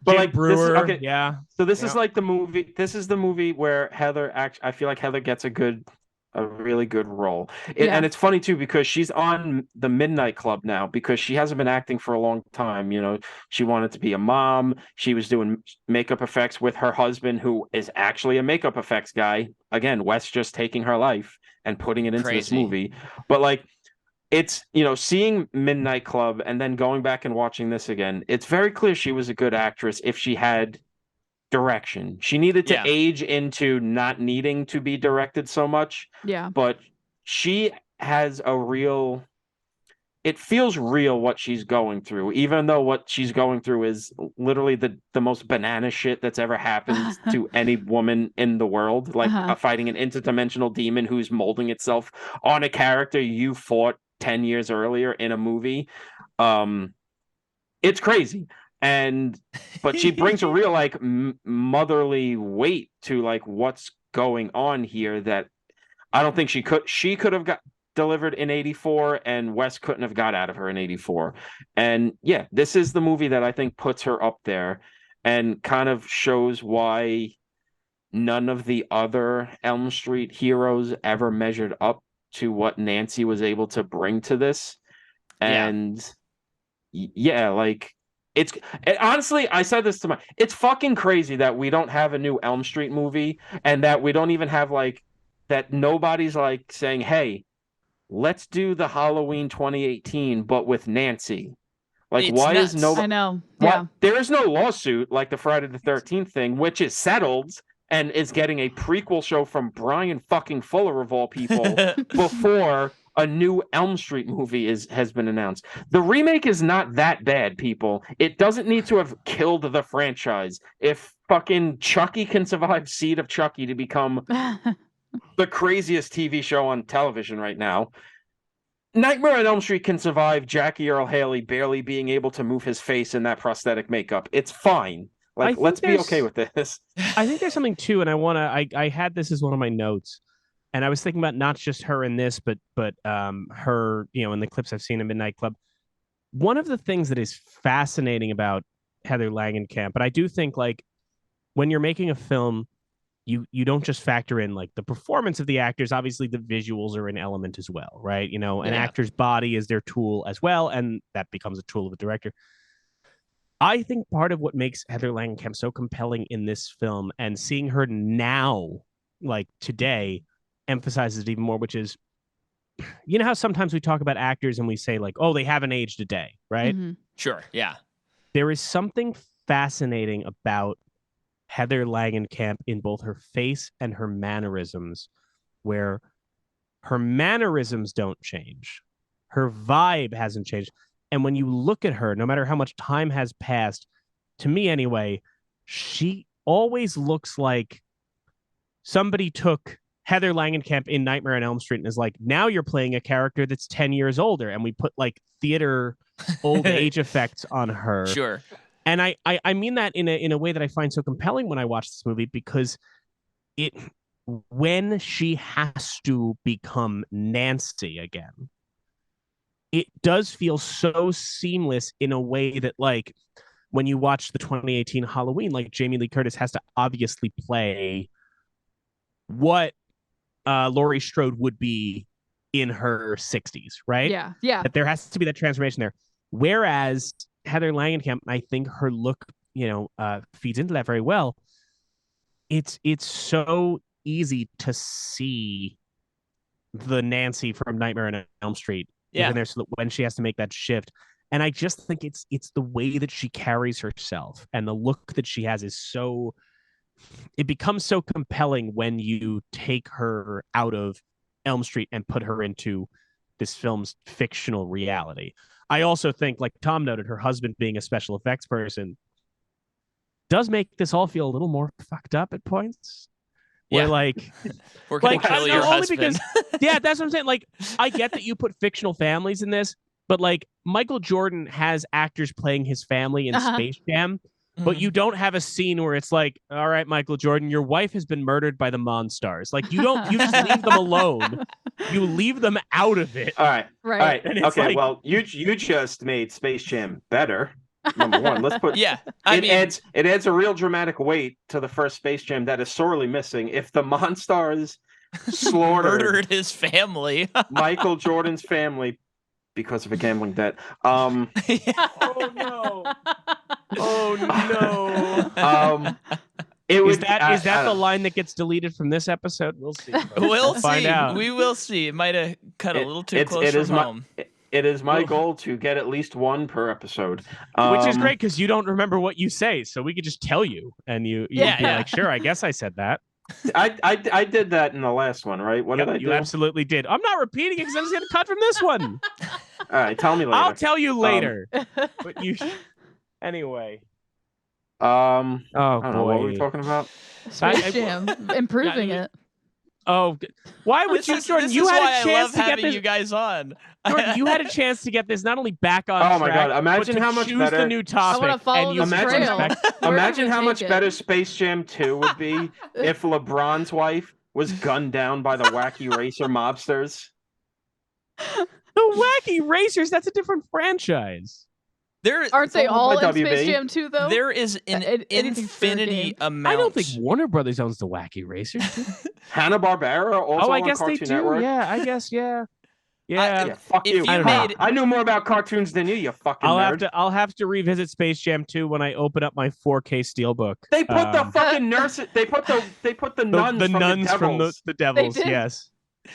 Jim Brewer,
this is, So this is like the movie. This is the movie where Heather I feel like Heather gets a really good role. And it's funny too because she's on the Midnight Club now because she hasn't been acting for a long time. You know, she wanted to be a mom. She was doing makeup effects with her husband, who is actually a makeup effects guy. Again, Wes just taking her life and putting it into this movie. But, like, it's, you know, seeing Midnight Club and then going back and watching this again, it's very clear she was a good actress if she had direction. She needed to age into not needing to be directed so much.
Yeah.
But she has it feels real what she's going through, even though what she's going through is literally the most banana shit that's ever happened to any woman in the world. Like fighting an interdimensional demon who's molding itself on a character you fought 10 years earlier in a movie. It's crazy. But she brings a real, like, motherly weight to, like, what's going on here that I don't think she could have got delivered in 84, and Wes couldn't have got out of her in 84. And yeah, this is the movie that I think puts her up there and kind of shows why none of the other Elm Street heroes ever measured up to what Nancy was able to bring to this. And like, honestly, I said this to it's fucking crazy that we don't have a new Elm Street movie and that we don't even have, like, that nobody's, like, saying, hey, let's do the Halloween 2018, but with Nancy. Like,
It's
why
nuts.
is nobody?
I know.
Why,
Yeah.
there is no lawsuit like the Friday the 13th thing, which is settled and is getting a prequel show from Brian fucking Fuller of all people before a new Elm Street movie has been announced. The remake is not that bad, people. It doesn't need to have killed the franchise. If fucking Chucky can survive Seed of Chucky to become the craziest TV show on television right now, Nightmare on Elm Street can survive Jackie Earle Haley barely being able to move his face in that prosthetic makeup. It's fine. Like, let's be okay with this.
I think there's something too, and I had this as one of my notes, and I was thinking about not just her in this, but her, in the clips I've seen in Midnight Club. One of the things that is fascinating about Heather Langenkamp, but I do think, like, when you're making a film, you don't just factor in like the performance of the actors. Obviously, the visuals are an element as well, right? An actor's body is their tool as well, and that becomes a tool of a director. I think part of what makes Heather Langenkamp so compelling in this film, and seeing her now, like today, emphasizes it even more, which is, how sometimes we talk about actors and we say like, oh, they haven't aged a day, right?
Mm-hmm.
Sure, yeah.
There is something fascinating about Heather Langenkamp in both her face and her mannerisms, where her mannerisms don't change. Her vibe hasn't changed. And when you look at her, no matter how much time has passed, to me anyway, she always looks like somebody took Heather Langenkamp in Nightmare on Elm Street and is like, now you're playing a character that's 10 years older. And we put like theater old age effects on her.
Sure.
And I mean that in a way that I find so compelling when I watch this movie, because when she has to become Nancy again, it does feel so seamless in a way that, like, when you watch the 2018 Halloween, like, Jamie Lee Curtis has to obviously play what Laurie Strode would be in her 60s, right?
Yeah, yeah.
That there has to be that transformation there. Whereas Heather Langenkamp, I think her look, feeds into that very well. It's so easy to see the Nancy from Nightmare on Elm Street in there, so that when she has to make that shift. And I just think it's the way that she carries herself and the look that she has is so, it becomes so compelling when you take her out of Elm Street and put her into this film's fictional reality. I also think, like Tom noted, her husband being a special effects person does make this all feel a little more fucked up at points.
Yeah.
Where, like,
we're gonna kill your husband.
Because, yeah, that's what I'm saying. Like, I get that you put fictional families in this, but like Michael Jordan has actors playing his family in Space Jam, but you don't have a scene where it's like, all right, Michael Jordan, your wife has been murdered by the Monstars. Like, you just leave them alone. You leave them out of it.
All right.
And
Okay.
like,
well, you just made Space Jam better. Number one, let's put it adds a real dramatic weight to the first Space Jam that is sorely missing. If the Monstars
murdered his family,
Michael Jordan's family, because of a gambling debt.
Oh no! Oh no! Is that the line that gets deleted from this episode? We'll see.
We'll
find out.
We will see. It might have cut a little too close from home.
It is my goal to get at least one per episode,
which is great because you don't remember what you say, so we could just tell you, and you'd be like, "Sure, I guess I said that."
I did that in the last one, right? What did I do?
You absolutely did. I'm not repeating it because I'm just going to cut from this one.
All right, tell me later.
I'll tell you later. But you anyway.
I don't know, what were we talking about?
Space Jam, improving it.
Oh, why would you, Jordan? You had a chance to get this.
You guys on.
Jordan, you had a chance to get this not only back on.
Oh my god! Imagine how much better
the new topic.
I want to follow this trail.
Imagine how much better Space Jam 2 would be if LeBron's wife was gunned down by the Wacky Racer mobsters.
The Wacky Racers? That's a different franchise.
Aren't they all in
WB.
Space Jam 2, though?
There is an infinity amount.
I don't think Warner Brothers owns the Wacky Racers.
Hanna-Barbera also on Cartoon Network?
Yeah, I guess, yeah.
Fuck you. I knew more about cartoons than you fucking nerd.
I'll have to revisit Space Jam 2 when I open up my 4K Steelbook.
They put the fucking nurses. They put the nuns
from
the Devils.
The Devils. Yes.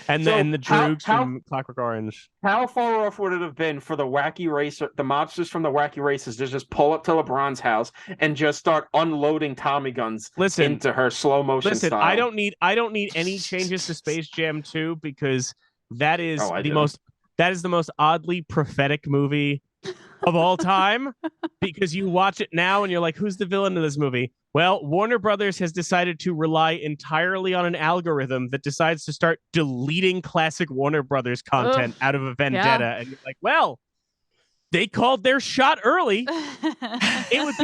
And
So
the Droogs from Clockwork Orange.
How far off would it have been for the wacky racer, the mobsters from the wacky races, to just pull up to LeBron's house and just start unloading Tommy guns into her slow motion style?
I don't need any changes to Space Jam 2 because that is the most oddly prophetic movie of all time, because you watch it now and you're like, who's the villain of this movie? Well, Warner Brothers has decided to rely entirely on an algorithm that decides to start deleting classic Warner Brothers content out of a vendetta. Yeah. And you're like, well, they called their shot early. It would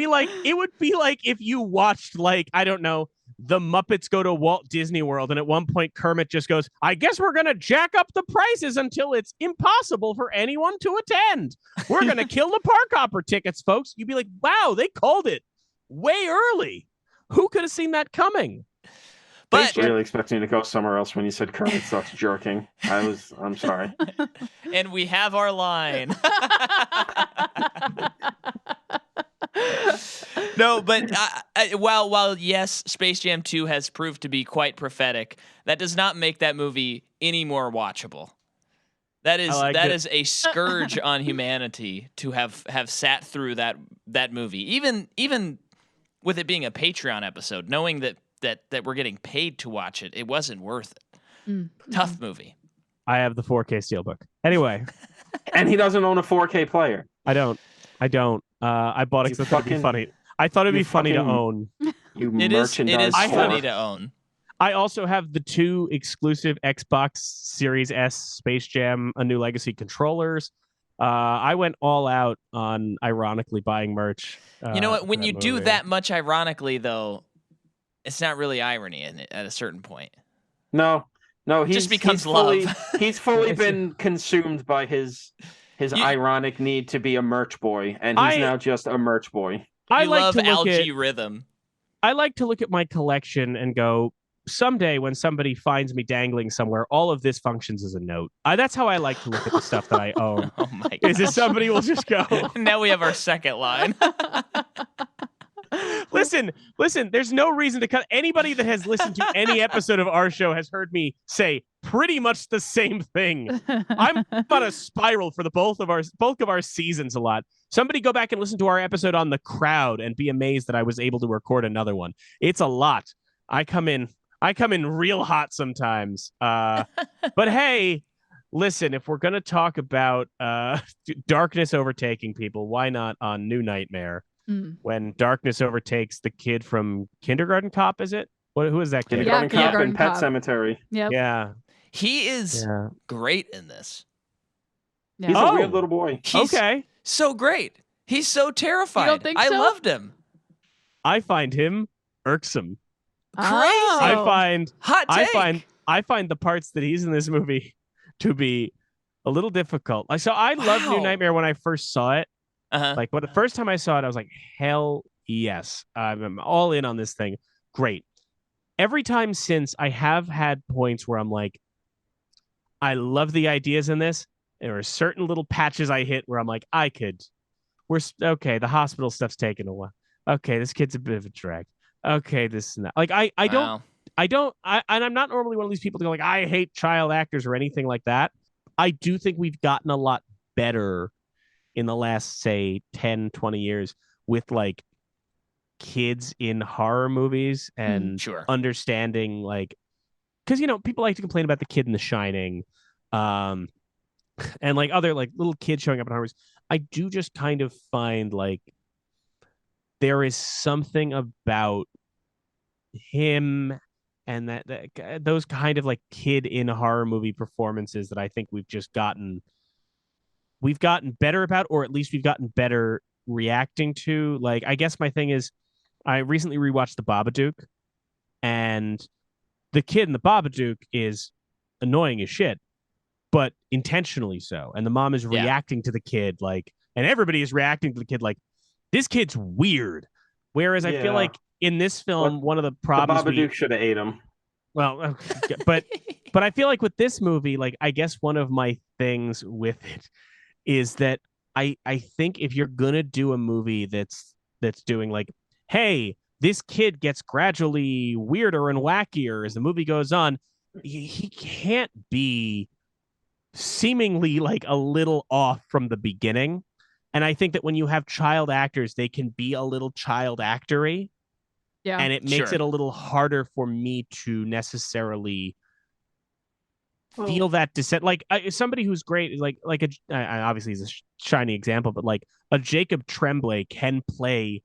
be like if you watched, like, I don't know, the Muppets Go to Walt Disney World, and at one point Kermit just goes, I guess we're going to jack up the prices until it's impossible for anyone to attend. We're going to kill the park hopper tickets, folks. You'd be like, wow, they called it way early. Who could have seen that coming?
But I was really expecting to go somewhere else when you said Kermit starts jerking. I'm sorry.
And we have our line. No, but while yes, Space Jam 2 has proved to be quite prophetic, that does not make that movie any more watchable. That is a scourge on humanity to have sat through that movie. Even with it being a Patreon episode, knowing that we're getting paid to watch it, it wasn't worth it. Mm-hmm. Tough movie.
I have the 4K steelbook. Anyway.
And he doesn't own a 4K player.
I don't. I bought it because I thought it'd be funny. I thought it'd be funny to own.
It is funny to own.
I also have the 2 exclusive Xbox Series S Space Jam A New Legacy controllers. I went all out on ironically buying merch.
You know what? When you do that much ironically, though, it's not really irony in it at a certain point.
No,
it just becomes love.
He's fully been consumed by his ironic need to be a merch boy, and he's now just a merch boy.
I love algae rhythm.
I like to look at my collection and go, someday when somebody finds me dangling somewhere, all of this functions as a note. That's how I like to look at the stuff that I own.
Oh my God.
Is that somebody will just go.
Now we have our second line.
Listen, there's no reason to cut. Anybody that has listened to any episode of our show has heard me say pretty much the same thing. I'm on a spiral for the bulk of our seasons a lot. Somebody go back and listen to our episode on The Crowd and be amazed that I was able to record another one. It's a lot. I come in real hot sometimes. But hey, listen, if we're going to talk about darkness overtaking people, why not on New Nightmare? When darkness overtakes the kid from Kindergarten Cop, is it? Who is that kid?
Kindergarten Cop and Pet Sematary.
Yep.
Yeah.
He is great in this.
Yeah.
He's a weird little boy.
He's so great. He's so terrified.
You don't think so?
I loved him.
I find him irksome.
Crazy.
Hot take. I find the parts that he's in this movie to be a little difficult. So I loved New Nightmare when I first saw it. Like, but the first time I saw it, I was like, hell yes. I'm all in on this thing. Great. Every time since, I have had points where I'm like, I love the ideas in this. There are certain little patches I hit where I'm like, the hospital stuff's taking a while. Okay, this kid's a bit of a drag. Okay, this and that. Like, and I'm not normally one of these people to go like, I hate child actors or anything like that. I do think we've gotten a lot better in the last, say, 10, 20 years with like kids in horror movies and understanding, like, because, people like to complain about the kid in The Shining and like other like little kids showing up in horror movies. I do just kind of find like there is something about him and that those kind of like kid in horror movie performances that I think we've gotten better about, or at least we've gotten better reacting to. Like, I guess my thing is, I recently rewatched The Babadook, and the kid in The Babadook is annoying as shit, but intentionally so. And the mom is reacting to the kid like, and everybody is reacting to the kid like, this kid's weird. Whereas I feel like in this film, one of the problems,
the Babadook should have ate him.
Well, but I feel like with this movie, like, I guess one of my things with it is that I think if you're gonna do a movie that's doing like, hey, this kid gets gradually weirder and wackier as the movie goes on, he can't be seemingly like a little off from the beginning. And I think that when you have child actors, they can be a little child actory.
Yeah.
And it makes
Sure.
it a little harder for me to necessarily feel that descent. Like somebody who's great, like obviously he's a shiny example, but like a Jacob Tremblay can play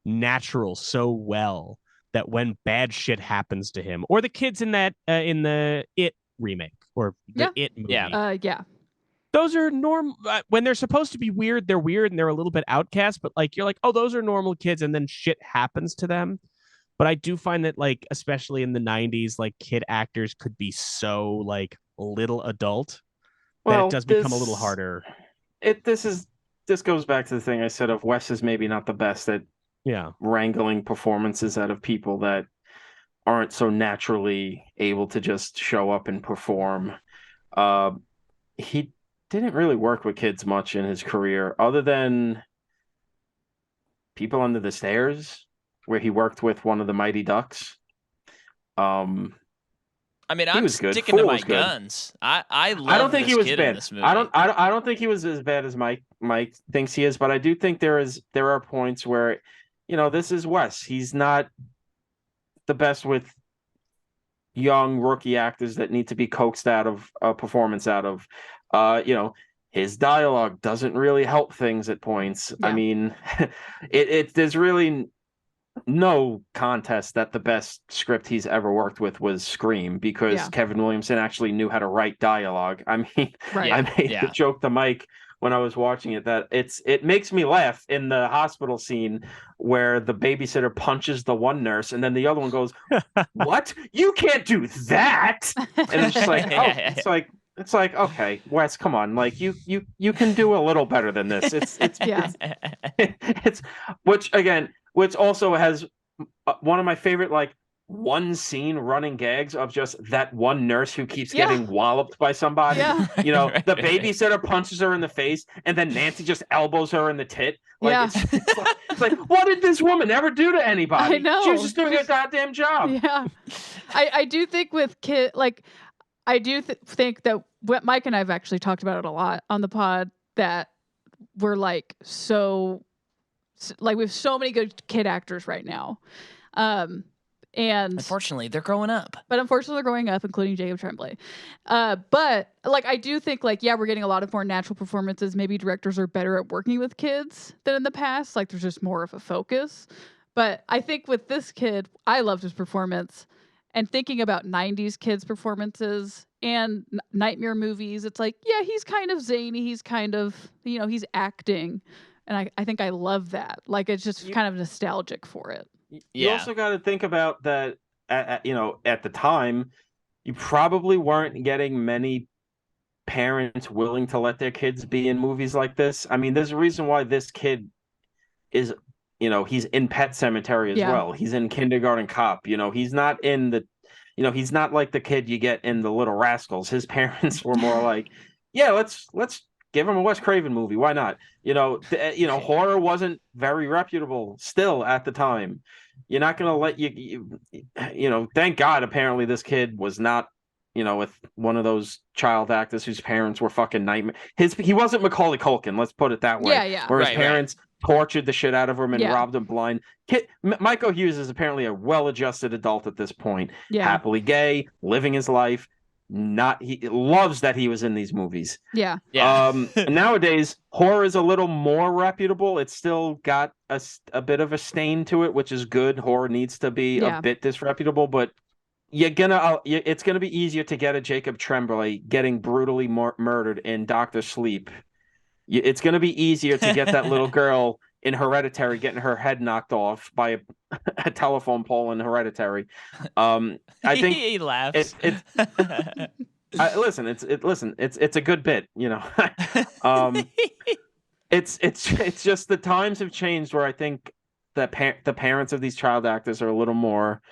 natural so well that when bad shit happens to him, or the kids in that in the It remake or the It movie,
yeah.
Those are normal when they're supposed to be weird. They're weird and they're a little bit outcast, but like you're like, oh, those are normal kids, and then shit happens to them. But I do find that, like, especially in the 90s, like kid actors could be so like little adult that it does become a little harder.
This goes back to the thing I said of Wes is maybe not the best at wrangling performances out of people that aren't so naturally able to just show up and perform. He didn't really work with kids much in his career, other than People Under the Stairs, where he worked with one of the Mighty Ducks.
I mean, I'm sticking to my guns. I don't think he was bad in this movie.
I don't think he was as bad as Mike thinks he is, but I do think there are points where, this is Wes. He's not the best with young rookie actors that need to be coaxed out of a performance out of. His dialogue doesn't really help things at points. Yeah. I mean, there's really no contest that the best script he's ever worked with was Scream, because Kevin Williamson actually knew how to write dialogue. I mean, I made the joke to Mike when I was watching it that it makes me laugh in the hospital scene where the babysitter punches the one nurse and then the other one goes, "What? You can't do that!" And it's just like, it's like, okay, Wes, come on, like you can do a little better than this. It's which also has one of my favorite like one scene running gags of just that one nurse who keeps getting walloped by somebody. The babysitter punches her in the face and then Nancy just elbows her in the tit. Like, it's like, what did this woman ever do to anybody?
I know.
She was just doing a goddamn job.
Yeah. I do think with I do think that what Mike and I have actually talked about it a lot on the pod, that we're like we have so many good kid actors right now. And
unfortunately they're growing up,
including Jacob Tremblay. But like, I do think like, we're getting a lot of more natural performances. Maybe directors are better at working with kids than in the past. Like there's just more of a focus. But I think with this kid, I loved his performance. And thinking about 90s kids' performances and nightmare movies, it's like, he's kind of zany. He's kind of, he's acting. And I think I love that. Like, it's just kind of nostalgic for it.
You also got to think about that, at the time, you probably weren't getting many parents willing to let their kids be in movies like this. I mean, there's a reason why this kid is... he's in Pet Sematary as well. He's in Kindergarten Cop. He's not in the, he's not like the kid you get in the Little Rascals. His parents were more like, let's give him a Wes Craven movie. Why not? Horror wasn't very reputable still at the time. You're not going to let thank God, apparently this kid was not, with one of those child actors whose parents were fucking nightmare. He wasn't Macaulay Culkin, let's put it that way. Where his parents tortured the shit out of him and robbed him blind. Michael Hughes is apparently a well-adjusted adult at this point. Happily gay, living his life. He loves that he was in these movies. Nowadays, horror is a little more reputable. It's still got a bit of a stain to it, which is good. Horror needs to be a bit disreputable, but it's gonna be easier to get a Jacob Tremblay getting brutally murdered in Dr. Sleep. It's gonna be easier to get that little girl in Hereditary getting her head knocked off by a telephone pole in Hereditary. I think
he laughs.
Listen, it's a good bit, it's just the times have changed where I think that the parents of these child actors are a little more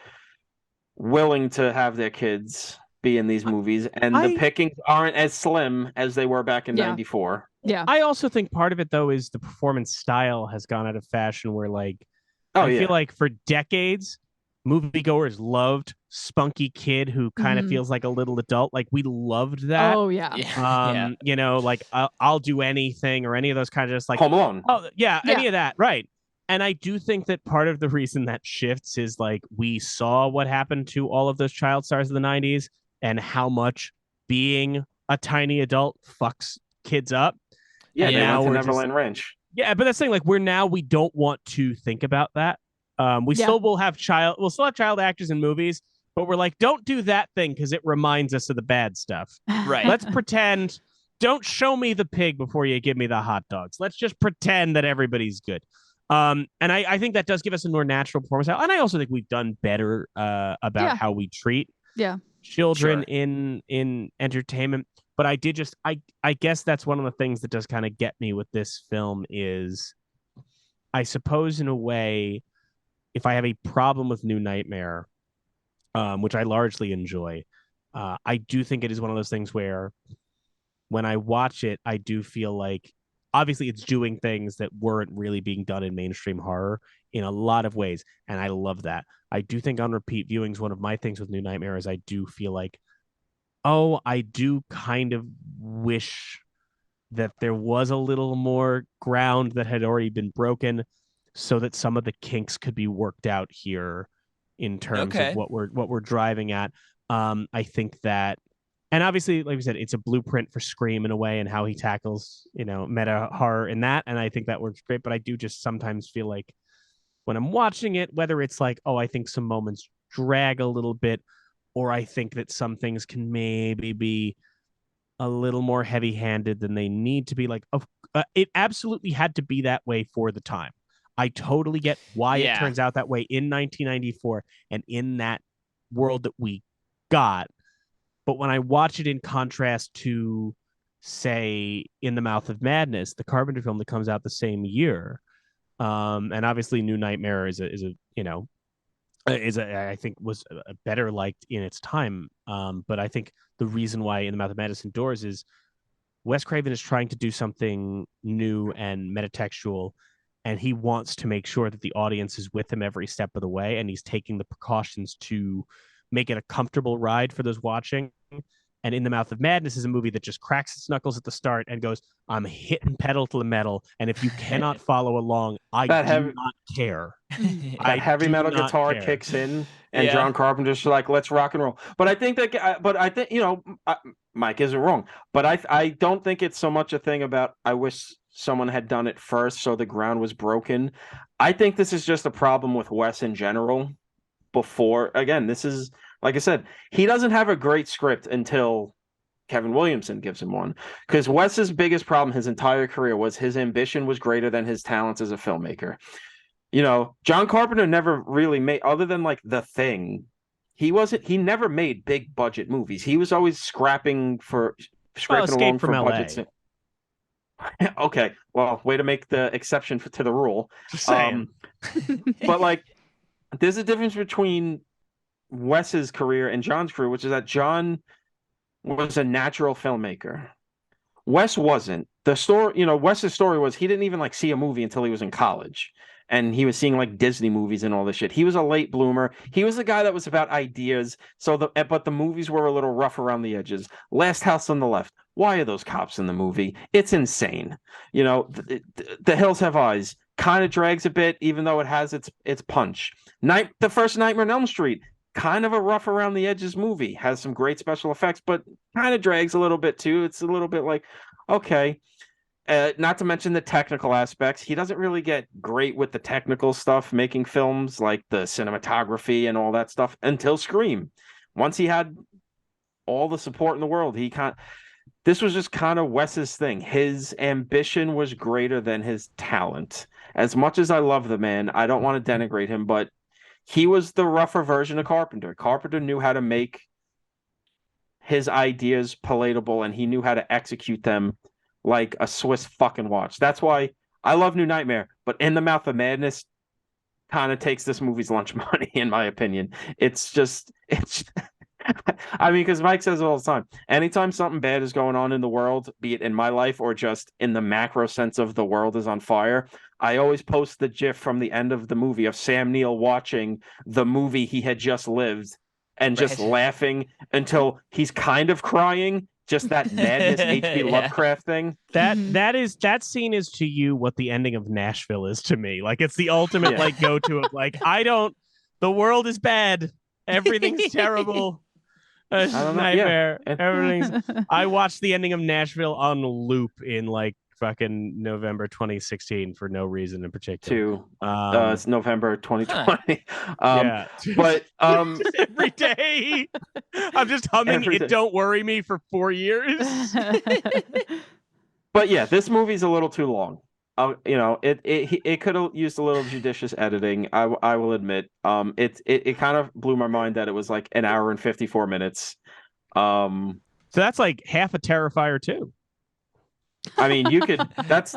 willing to have their kids be in these movies, and the pickings aren't as slim as they were back in 94.
Yeah.
I also think part of it, though, is the performance style has gone out of fashion where, like, I feel like for decades, moviegoers loved spunky kid who kind of
Mhm.
feels like a little adult. Like we loved that.
Oh yeah.
Yeah.
You know, like I'll do anything or any of those kind of just like,
Home Alone.
oh yeah,
Yeah.
any of that, right? And I do think that part of the reason that shifts is like we saw what happened to all of those child stars of the '90s and how much being a tiny adult fucks kids up.
Yeah,
And
they
now
went to
we're
Neverland Ranch.
yeah, but that's the thing. Like we don't want to think about that. We
Yeah.
still will have we'll still have child actors in movies, but we're like, don't do that thing because it reminds us of the bad stuff.
Right.
Let's pretend. Don't show me the pig before you give me the hot dogs. Let's just pretend that everybody's good. And I think that does give us a more natural performance. And I also think we've done better about how we treat children in entertainment. But I did just I guess that's one of the things that does kind of get me with this film is I suppose in a way, if I have a problem with New Nightmare, which I largely enjoy, I do think it is one of those things where when I watch it, I do feel like obviously it's doing things that weren't really being done in mainstream horror in a lot of ways. And I love that. I do think on repeat viewings, one of my things with New Nightmare is I do feel like, oh, I do kind of wish that there was a little more ground that had already been broken so that some of the kinks could be worked out here in terms of what we're driving at. I think that, and obviously, like we said, it's a blueprint for Scream in a way and how he tackles, you know, meta horror in that. And I think that works great. But I do just sometimes feel like when I'm watching it, whether it's like, oh, I think some moments drag a little bit, or I think that some things can maybe be a little more heavy-handed than they need to be. Like, it absolutely had to be that way for the time. I totally get why it turns out that way in 1994 and in that world that we got. But when I watch it in contrast to, say, In the Mouth of Madness, the Carpenter film that comes out the same year, and obviously New Nightmare is a you know I think was a better liked in its time. But I think the reason why In the Mouth of Madness endures is Wes Craven is trying to do something new and metatextual, and he wants to make sure that the audience is with him every step of the way, and he's taking the precautions to make it a comfortable ride for those watching. And In the Mouth of Madness is a movie that just cracks its knuckles at the start and goes, I'm hitting pedal to the metal. And if you cannot follow along, I do not care.
That heavy metal guitar kicks in, and John Carpenter's like, let's rock and roll. But I think you know, Mike isn't wrong. But I don't think it's so much a thing about, I wish someone had done it first so the ground was broken. I think this is just a problem with Wes in general. Before, again, this is, like I said, he doesn't have a great script until Kevin Williamson gives him one. Because Wes's biggest problem his entire career was his ambition was greater than his talents as a filmmaker. You know, John Carpenter never really made, other than like The Thing, he never made big budget movies. He was always scraping along for budgets. Okay, well, way to make the exception to the rule.
Just saying.
But like, there's a difference between Wes's career and John's career, which is that John was a natural filmmaker. Wes wasn't. The story, you know, Wes's story was he didn't even like see a movie until he was in college. And he was seeing like Disney movies and all this shit. He was a late bloomer. He was the guy that was about ideas. But the movies were a little rough around the edges. Last House on the Left. Why are those cops in the movie? It's insane. You know, The Hills Have Eyes kind of drags a bit, even though it has its punch. The first Nightmare on Elm Street, kind of a rough around the edges movie. Has some great special effects, but kind of drags a little bit too. It's a little bit like, okay. Not to mention the technical aspects. He doesn't really get great with the technical stuff, making films like the cinematography and all that stuff until Scream. Once he had all the support in the world, this was just kind of Wes's thing. His ambition was greater than his talent. As much as I love the man, I don't want to denigrate him, but he was the rougher version of Carpenter. Carpenter knew how to make his ideas palatable, and he knew how to execute them like a Swiss fucking watch. That's why I love New Nightmare, but In the Mouth of Madness kind of takes this movie's lunch money, in my opinion. It's I mean, because Mike says it all the time. Anytime something bad is going on in the world, be it in my life or just in the macro sense of the world is on fire, I always post the GIF from the end of the movie of Sam Neill watching the movie he had just lived and just laughing until he's kind of crying. Just that madness H.P. Lovecraft thing.
That scene is to you what the ending of Nashville is to me. Like, it's the ultimate like go-to of like, the world is bad. Everything's terrible. It's a nightmare.
Yeah.
Everything's. I watched the ending of Nashville on loop in like fucking November 2016 for no reason in particular.
It's November 2020.
Yeah,
but
every day I'm just humming "It Don't Worry Me" for 4 years.
But yeah, this movie's a little too long. It could have used a little judicious editing. I will admit. It kind of blew my mind that it was like an hour and 54 minutes.
So that's like half a Terrifier 2.
I mean, you could. That's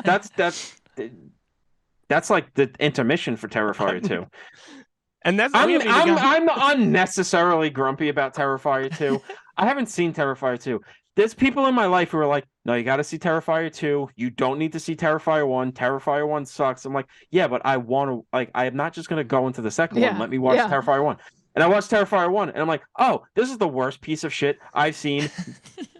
like the intermission for Terrifier 2.
And that's
I'm unnecessarily grumpy about Terrifier 2. I haven't seen Terrifier 2. There's people in my life who are like, no, you got to see Terrifier 2. You don't need to see Terrifier 1. Terrifier 1 sucks. I'm like, yeah, but I want to, like, I am not just going to go into the second one. Let me watch Terrifier 1. And I watched Terrifier 1, and I'm like, oh, this is the worst piece of shit I've seen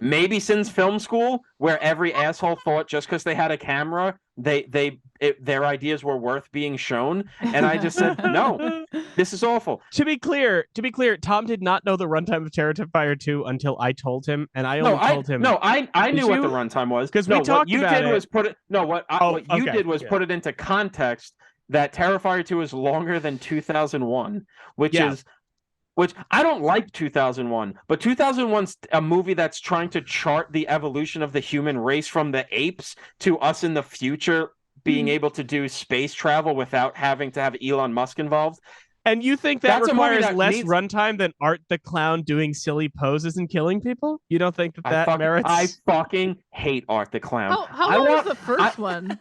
maybe since film school, where every asshole thought just because they had a camera, their ideas were worth being shown. And I just said, no, this is awful.
To be clear, Tom did not know the runtime of Terrifier 2 until I told him, and I only told him.
No, I knew what the runtime was.
Because we talked about it.
What you did was put it into context that Terrifier 2 is longer than 2001, which I don't like 2001, but 2001's a movie that's trying to chart the evolution of the human race from the apes to us in the future being able to do space travel without having to have Elon Musk involved.
And you think that requires less runtime than Art the Clown doing silly poses and killing people? You don't think that merits?
I fucking hate Art the Clown.
How long is the first one?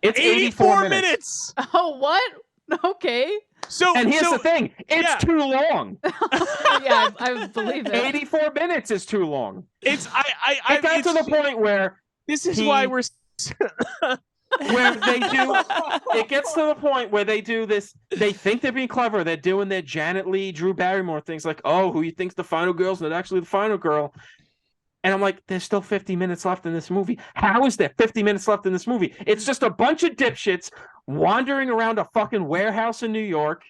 It's 84 minutes.
Oh, what? Okay.
And here's the thing. It's too long.
Yeah, I believe it.
84 minutes is too long.
It
got to the point where
this is why we're
where they do it gets to the point where they do this. They think they're being clever. They're doing their Janet Leigh, Drew Barrymore things like, oh, who you think's the final girl's not actually the final girl. And I'm like, there's still 50 minutes left in this movie. How is there 50 minutes left in this movie? It's just a bunch of dipshits wandering around a fucking warehouse in New York,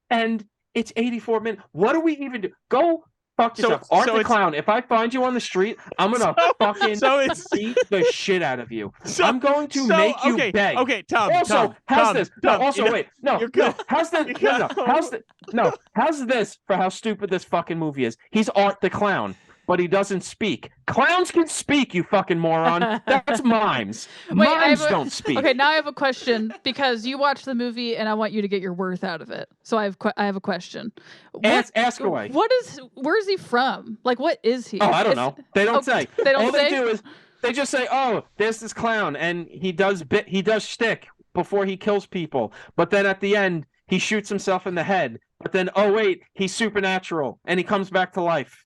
and it's 84 minutes. What do we even do? Go fuck yourself. Art the Clown, if I find you on the street, I'm going to fucking beat the shit out of you. I'm going to make you beg.
Okay, Tom.
Also, how's this? No, also, wait. No, how's this? No, how's this for how stupid this fucking movie is? He's Art the Clown, but he doesn't speak. Clowns can speak, you fucking moron. That's mimes. Mimes don't speak.
Okay, now I have a question, because you watched the movie and I want you to get your worth out of it. So I have a question.
Ask away.
Where's he from? Like, what is he?
Oh, I don't know. They don't say.
All
they do is they just say, oh, there's this clown, and he does shtick before he kills people. But then at the end, he shoots himself in the head. But then, oh wait, he's supernatural, and he comes back to life.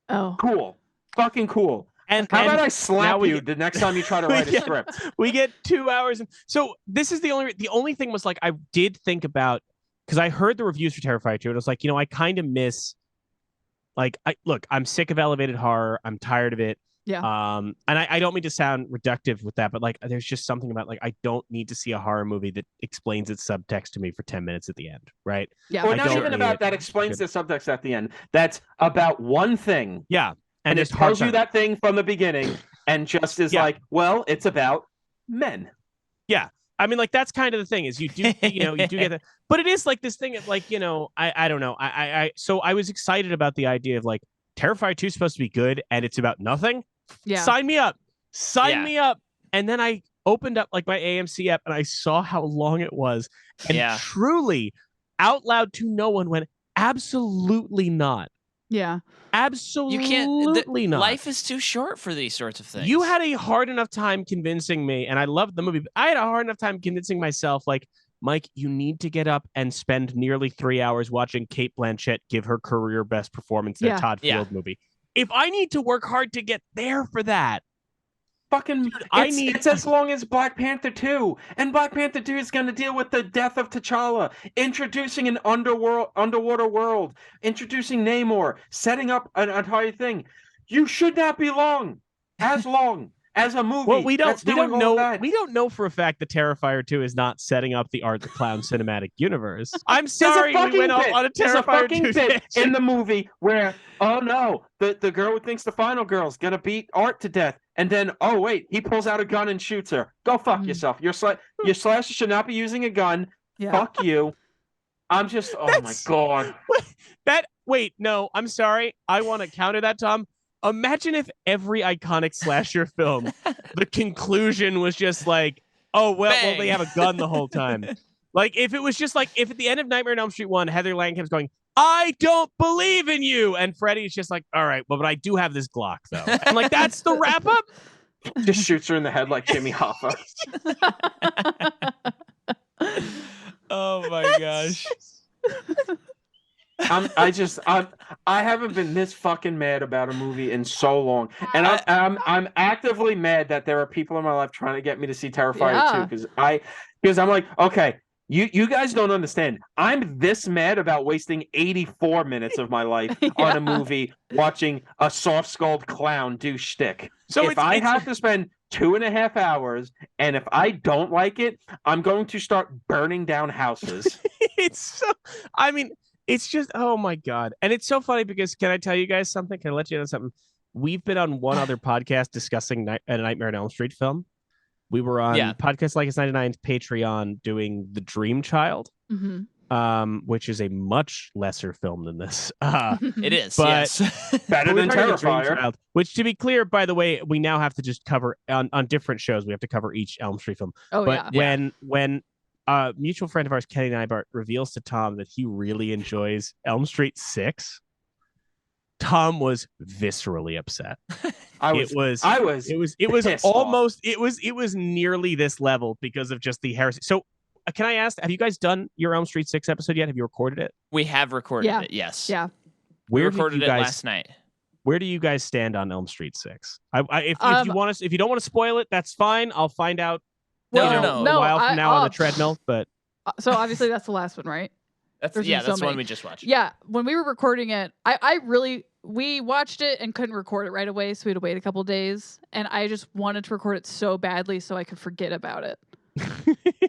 Oh,
cool. Fucking cool. And how about I slap you the next time you try to write a script?
We get 2 hours. So this is the only thing was like, I did think about, because I heard the reviews for Terrifier 2, and I was like, I kind of miss, like, I'm sick of elevated horror. I'm tired of it.
Yeah.
And I don't mean to sound reductive with that, but like, there's just something about, like, I don't need to see a horror movie that explains its subtext to me for 10 minutes at the end, right?
Yeah.
Or not even about that explains the subtext at the end. That's about one thing.
Yeah.
And it tells you that thing from the beginning, and just is like, well, it's about men.
Yeah. I mean, like, that's kind of the thing, is you do get that, but it is like this thing of like, I don't know. So I was excited about the idea of like, Terrifier 2 is supposed to be good and it's about nothing.
Yeah.
Sign me up. Me up. And then I opened up like my AMC app and I saw how long it was. And truly, out loud to no one, went, absolutely not.
Yeah.
Absolutely not.
Life is too short for these sorts of things.
You had a hard enough time convincing me, and I loved the movie, but I had a hard enough time convincing myself, like, Mike, you need to get up and spend nearly 3 hours watching Cate Blanchett give her career best performance in a Todd Field movie. If I need to work hard to get there for that,
Fucking, it's as long as Black Panther 2, and Black Panther 2 is going to deal with the death of T'Challa, introducing an underwater world, introducing Namor, setting up an entire thing. You should not be long as a movie.
Well, we don't
know.
We don't know for a fact that Terrifier 2 is not setting up the Art the Clown cinematic universe. I'm sorry, we went off on a Terrifier 2
bit in the movie where, oh no, the girl who thinks the final girl's gonna beat Art to death, and then, oh wait, he pulls out a gun and shoots her. Go fuck yourself. Your slasher should not be using a gun. Yeah. Fuck you. I'm just, my god.
Wait, no, I'm sorry. I want to counter that, Tom. Imagine if every iconic slasher film, the conclusion was just like, oh, well, they have a gun the whole time. Like, if it was just like, if at the end of Nightmare on Elm Street 1, Heather Langham's going, I don't believe in you. And Freddy's just like, all right, well, but I do have this Glock, though. And like, that's the wrap up.
Just shoots her in the head like Jimmy Hoffa.
Oh, my gosh.
I haven't been this fucking mad about a movie in so long, and I'm actively mad that there are people in my life trying to get me to see Terrifier 2 because I'm like, okay, you guys don't understand. I'm this mad about wasting 84 minutes of my life on a movie watching a soft-skulled clown do shtick. So if I have to spend 2.5 hours, and if I don't like it, I'm going to start burning down houses.
It's just, oh my God. And it's so funny because, can I tell you guys something? Can I let you know something? We've been on one other podcast discussing a Nightmare on Elm Street film. We were on Podcast Like It's 99's Patreon doing The Dream Child, which is a much lesser film than this.
It is,
but
yes.
Better than Terrifier.
Which, to be clear, by the way, we now have to just cover, on different shows, we have to cover each Elm Street film.
Oh,
but when a mutual friend of ours, Kenny Nybart, reveals to Tom that he really enjoys Elm Street 6, Tom was viscerally upset. It was nearly this level because of just the heresy. So can I ask, have you guys done your Elm Street 6 episode yet? Have you recorded it?
We have recorded it, yes.
Yeah.
We recorded it last night.
Where do you guys stand on Elm Street 6? If you don't want to spoil it, that's fine. I'll find out
No.
a while from now on the treadmill, but
so obviously that's the last one, right?
That's the one we just watched.
Yeah, when we were recording it, we watched it and couldn't record it right away, so we had to wait a couple days, and I just wanted to record it so badly so I could forget about it.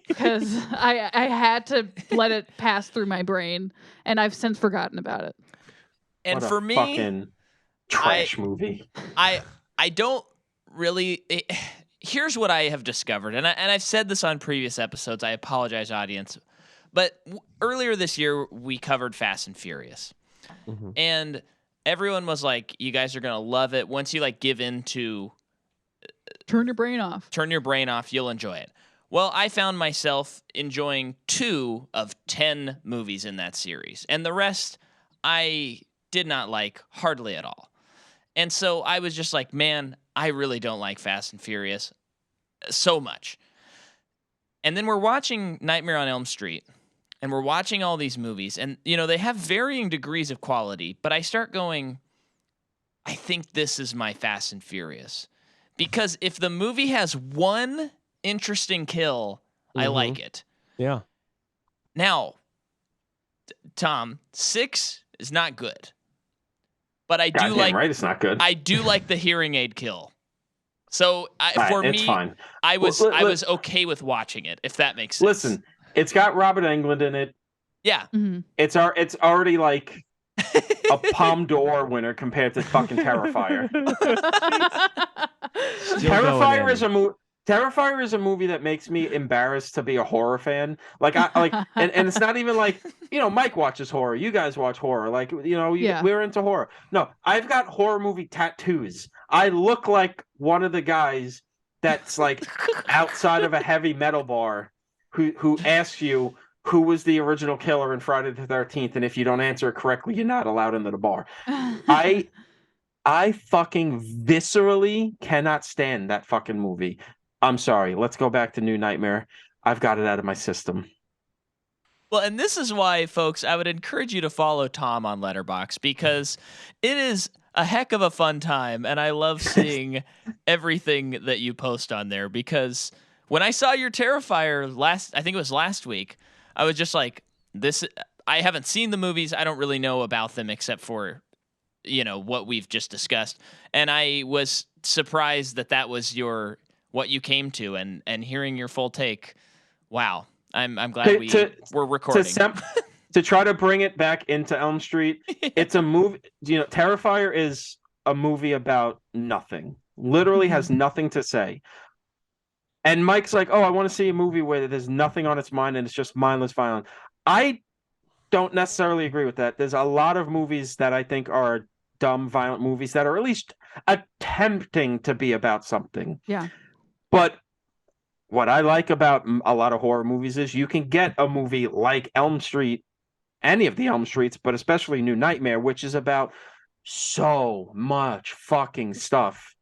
Because I had to let it pass through my brain, and I've since forgotten about it.
And
what
for
a
me,
fucking trash movie.
I don't really. Here's what I have discovered, and I've said this on previous episodes. I apologize, audience, but earlier this year we covered Fast and Furious, and everyone was like, "You guys are gonna love it once you like give in to
turn your brain off.
Turn your brain off. You'll enjoy it." Well, I found myself enjoying 2 of 10 movies in that series, and the rest I did not like hardly at all. And so I was just like, man, I really don't like Fast and Furious so much. And then we're watching Nightmare on Elm Street, and we're watching all these movies, and, they have varying degrees of quality, but I start going, I think this is my Fast and Furious. Because if the movie has one interesting kill, I like it.
Yeah.
Now, Tom, 6 is not good. But I do like,
right? It's not good.
I do like the hearing aid kill. So for me,
fine.
I was okay with watching it, if that makes sense.
Listen, it's got Robert Englund in it.
Yeah,
it's already like a Palme d'Or winner compared to fucking Terrifier. Terrifier is a movie that makes me embarrassed to be a horror fan. And it's not even like, Mike watches horror. You guys watch horror. Like, we're into horror. No, I've got horror movie tattoos. I look like one of the guys that's like outside of a heavy metal bar who asks you who was the original killer in Friday the 13th. And if you don't answer it correctly, you're not allowed into the bar. I fucking viscerally cannot stand that fucking movie. I'm sorry. Let's go back to New Nightmare. I've got it out of my system.
Well, and this is why, folks, I would encourage you to follow Tom on Letterboxd, because it is a heck of a fun time, and I love seeing everything that you post on there, because when I saw your Terrifier I think it was last week, I was just like, this. I haven't seen the movies. I don't really know about them except for, what we've just discussed. And I was surprised that was what you came to, and hearing your full take. Wow. I'm glad we're recording.
To try to bring it back into Elm Street, it's a movie. Terrifier is a movie about nothing. Literally has nothing to say. And Mike's like, "Oh, I want to see a movie where there's nothing on its mind and it's just mindless violence." I don't necessarily agree with that. There's a lot of movies that I think are dumb, violent movies that are at least attempting to be about something.
Yeah.
But what I like about a lot of horror movies is you can get a movie like Elm Street, any of the Elm Streets, but especially New Nightmare, which is about so much fucking stuff,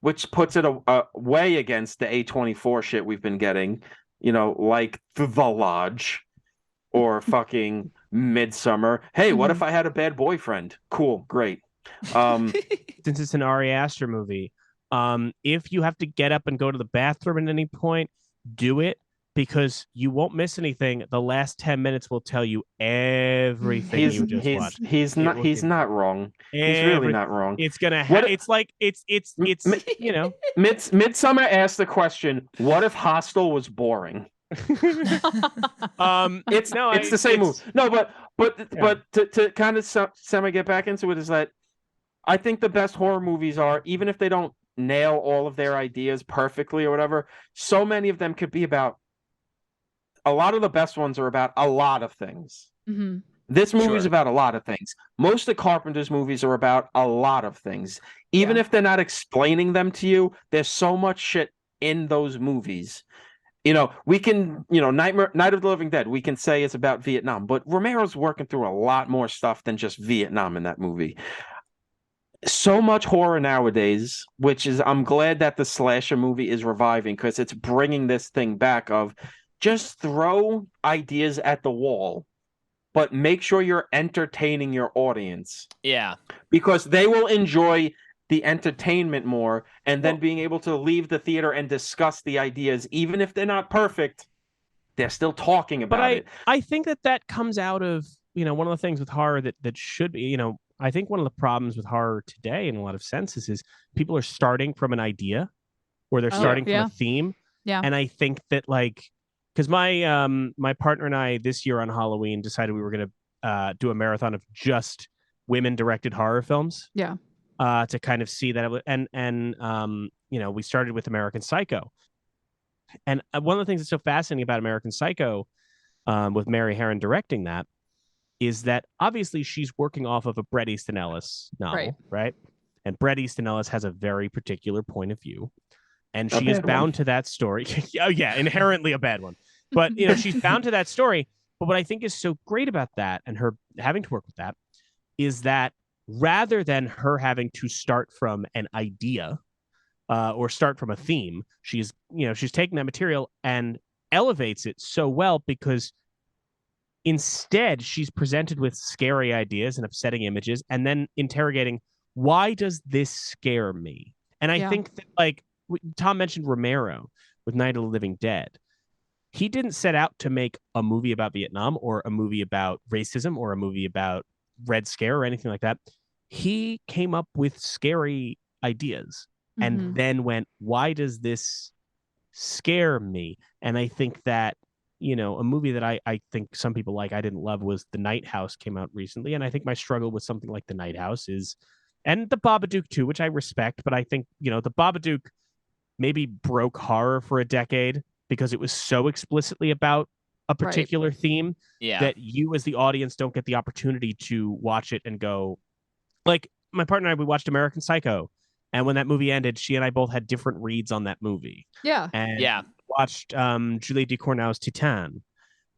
which puts it way against the A24 shit we've been getting, like The Lodge or fucking Midsummer. Hey, what if I had a bad boyfriend? Cool, great.
Since it's an Ari Aster movie, if you have to get up and go to the bathroom at any point, do it, because you won't miss anything. The last 10 minutes will tell you everything you just watched.
He's not wrong. He's really not wrong.
It's gonna happen. It's
Midsummer asked the question, what if Hostel was boring? It's the same movie. No, but to kind of semi get back into it is that I think the best horror movies are, even if they don't nail all of their ideas perfectly or whatever, so many of them could be about, a lot of the best ones are about a lot of things.
Mm-hmm.
This movie is about a lot of things. Most of Carpenter's movies are about a lot of things. Even if they're not explaining them to you, there's so much shit in those movies. We can, Night of the Living Dead, we can say it's about Vietnam, but Romero's working through a lot more stuff than just Vietnam in that movie. So much horror nowadays, which is, I'm glad that the slasher movie is reviving, because it's bringing this thing back of just throw ideas at the wall, but make sure you're entertaining your audience.
Yeah.
Because they will enjoy the entertainment more, and then being able to leave the theater and discuss the ideas, even if they're not perfect, they're still talking about it.
I think that comes out of, one of the things with horror that should be, I think one of the problems with horror today in a lot of senses is people are starting from an idea, or they're starting from a theme.
Yeah.
And I think that, because my partner and I this year on Halloween decided we were going to do a marathon of just women directed horror films.
Yeah.
To kind of see that, we started with American Psycho, and one of the things that's so fascinating about American Psycho, with Mary Herron directing that, is that obviously she's working off of a Bret Easton Ellis novel, right? And Bret Easton Ellis has a very particular point of view, and she is bound to that story. Oh yeah, inherently a bad one, but she's bound to that story. But what I think is so great about that, and her having to work with that, is that rather than her having to start from an idea or start from a theme, she's taking that material and elevates it so well, because instead she's presented with scary ideas and upsetting images, and then interrogating, why does this scare me? And I think that, Tom mentioned Romero with Night of the Living Dead. He didn't set out to make a movie about Vietnam or a movie about racism or a movie about Red Scare or anything like that. He came up with scary ideas and then went, why does this scare me? And I think that, a movie that I think some people like, I didn't love, was The Night House, came out recently. And I think my struggle with something like The Night House is, and The Babadook too, which I respect, but I think, The Babadook maybe broke horror for a decade because it was so explicitly about a particular theme that you as the audience don't get the opportunity to watch it and go, like my partner and I, we watched American Psycho, and when that movie ended, she and I both had different reads on that movie.
Yeah.
And watched Julie Ducournau's Titan,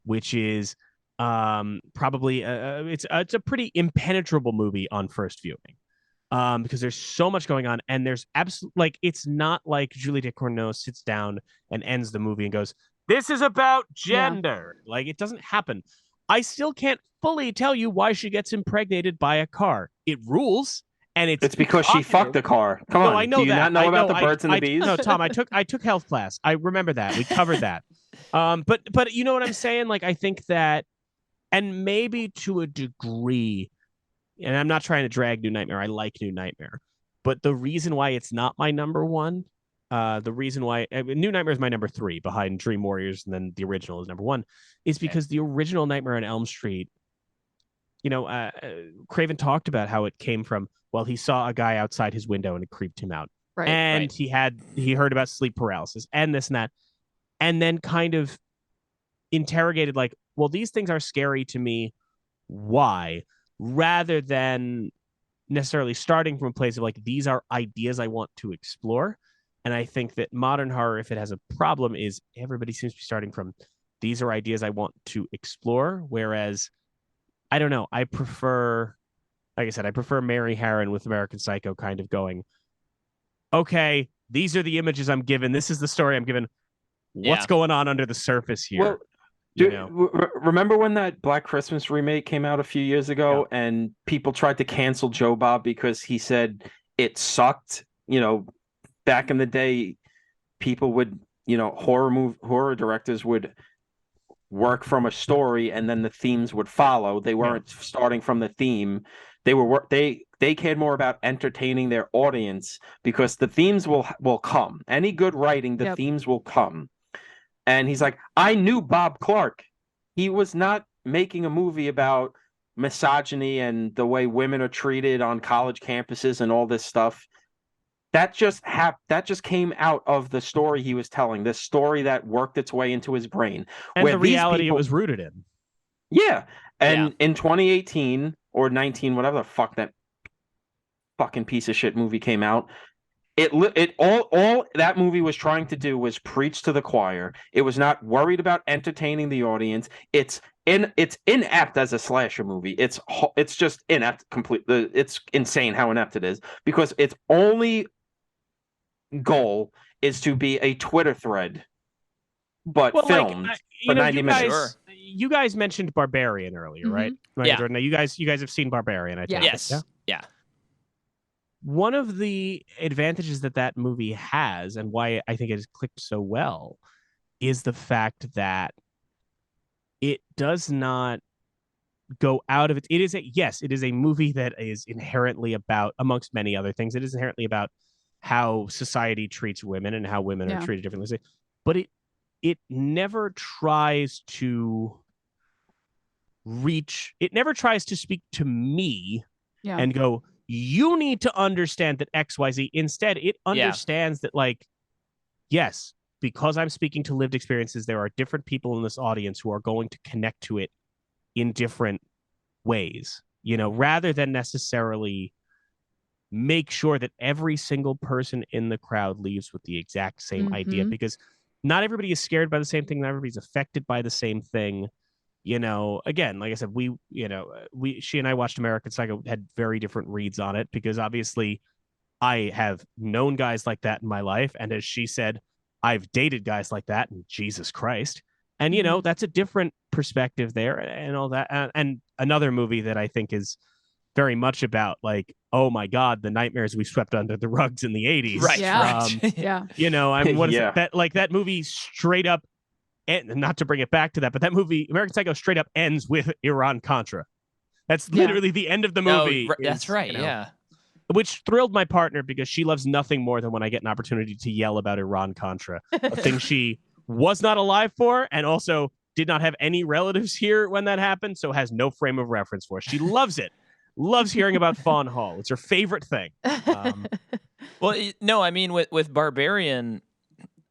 which is probably it's a pretty impenetrable movie on first viewing, because there's so much going on, and there's absolutely, it's not like Julie Ducournau sits down and ends the movie and goes, this is about gender. It doesn't happen. I still can't fully tell you why she gets impregnated by a car. It rules, And
it's because she fucked the car. Come on.
I know
Do you
that.
not know
I
about
know,
the birds and the bees?
No, Tom, I took health class. I remember that. We covered that. But you know what I'm saying? Like, I think that, and maybe to a degree, and I'm not trying to drag New Nightmare. I like New Nightmare. But the reason why it's not my number one, the reason why New Nightmare is my number 3 behind Dream Warriors, and then the original is number 1, is because the original Nightmare on Elm Street, Craven talked about how it came from, well, he saw a guy outside his window and it creeped him out.
Right.
And he heard about sleep paralysis and this and that. And then kind of interrogated, like, well, these things are scary to me. Why? Rather than necessarily starting from a place of like, these are ideas I want to explore. And I think that modern horror, if it has a problem, is everybody seems to be starting from, these are ideas I want to explore. Whereas, I don't know, I prefer, like I said, I prefer Mary Harron with American Psycho kind of going, okay, these are the images I'm given. This is the story I'm given. What's going on under the surface here?
Well, remember when that Black Christmas remake came out a few years ago, and people tried to cancel Joe Bob because he said it sucked? Back in the day, people would, horror directors would work from a story, and then the themes would follow. They weren't starting from the theme. They cared more about entertaining their audience, because the themes will come. Any good writing, the themes will come. And he's like, I knew Bob Clark. He was not making a movie about misogyny and the way women are treated on college campuses and all this stuff. That just came out of the story he was telling, this story that worked its way into his brain.
And the reality it was rooted in.
Yeah. And in 2018 or 19, whatever the fuck that fucking piece of shit movie came out, all that movie was trying to do was preach to the choir. It was not worried about entertaining the audience. It's inept as a slasher movie. It's just inept completely. It's insane how inept it is, because its only goal is to be a Twitter thread, but filmed for 90 minutes.
You guys mentioned Barbarian earlier, right? Now you guys have seen Barbarian, I think.
Yes. Yeah.
One of the advantages that movie has, and why I think it has clicked so well, is the fact that it does not go out of it. It is a movie that is inherently about, amongst many other things, it is inherently about how society treats women and how women are treated differently. But it never tries to speak to me and go, you need to understand that XYZ. Instead, it understands that, like, yes, because I'm speaking to lived experiences, there are different people in this audience who are going to connect to it in different ways, rather than necessarily make sure that every single person in the crowd leaves with the exact same idea, because not everybody is scared by the same thing. Not everybody's affected by the same thing. Again, like I said, she and I watched American Psycho, had very different reads on it, because obviously I have known guys like that in my life. And as she said, I've dated guys like that, and Jesus Christ. And, that's a different perspective there and all that. And another movie that I think is very much about, like, oh my God, the nightmares we swept under the rugs in the 80s.
Right.
What is it? That movie straight up, and not to bring it back to that, but that movie, American Psycho, straight up ends with Iran-Contra. That's literally the end of the movie.
That's right,
Which thrilled my partner, because she loves nothing more than when I get an opportunity to yell about Iran-Contra, a thing she was not alive for, and also did not have any relatives here when that happened, so has no frame of reference for. She loves it. Loves hearing about Fawn Hall. It's her favorite thing.
Well, no, I mean, with Barbarian,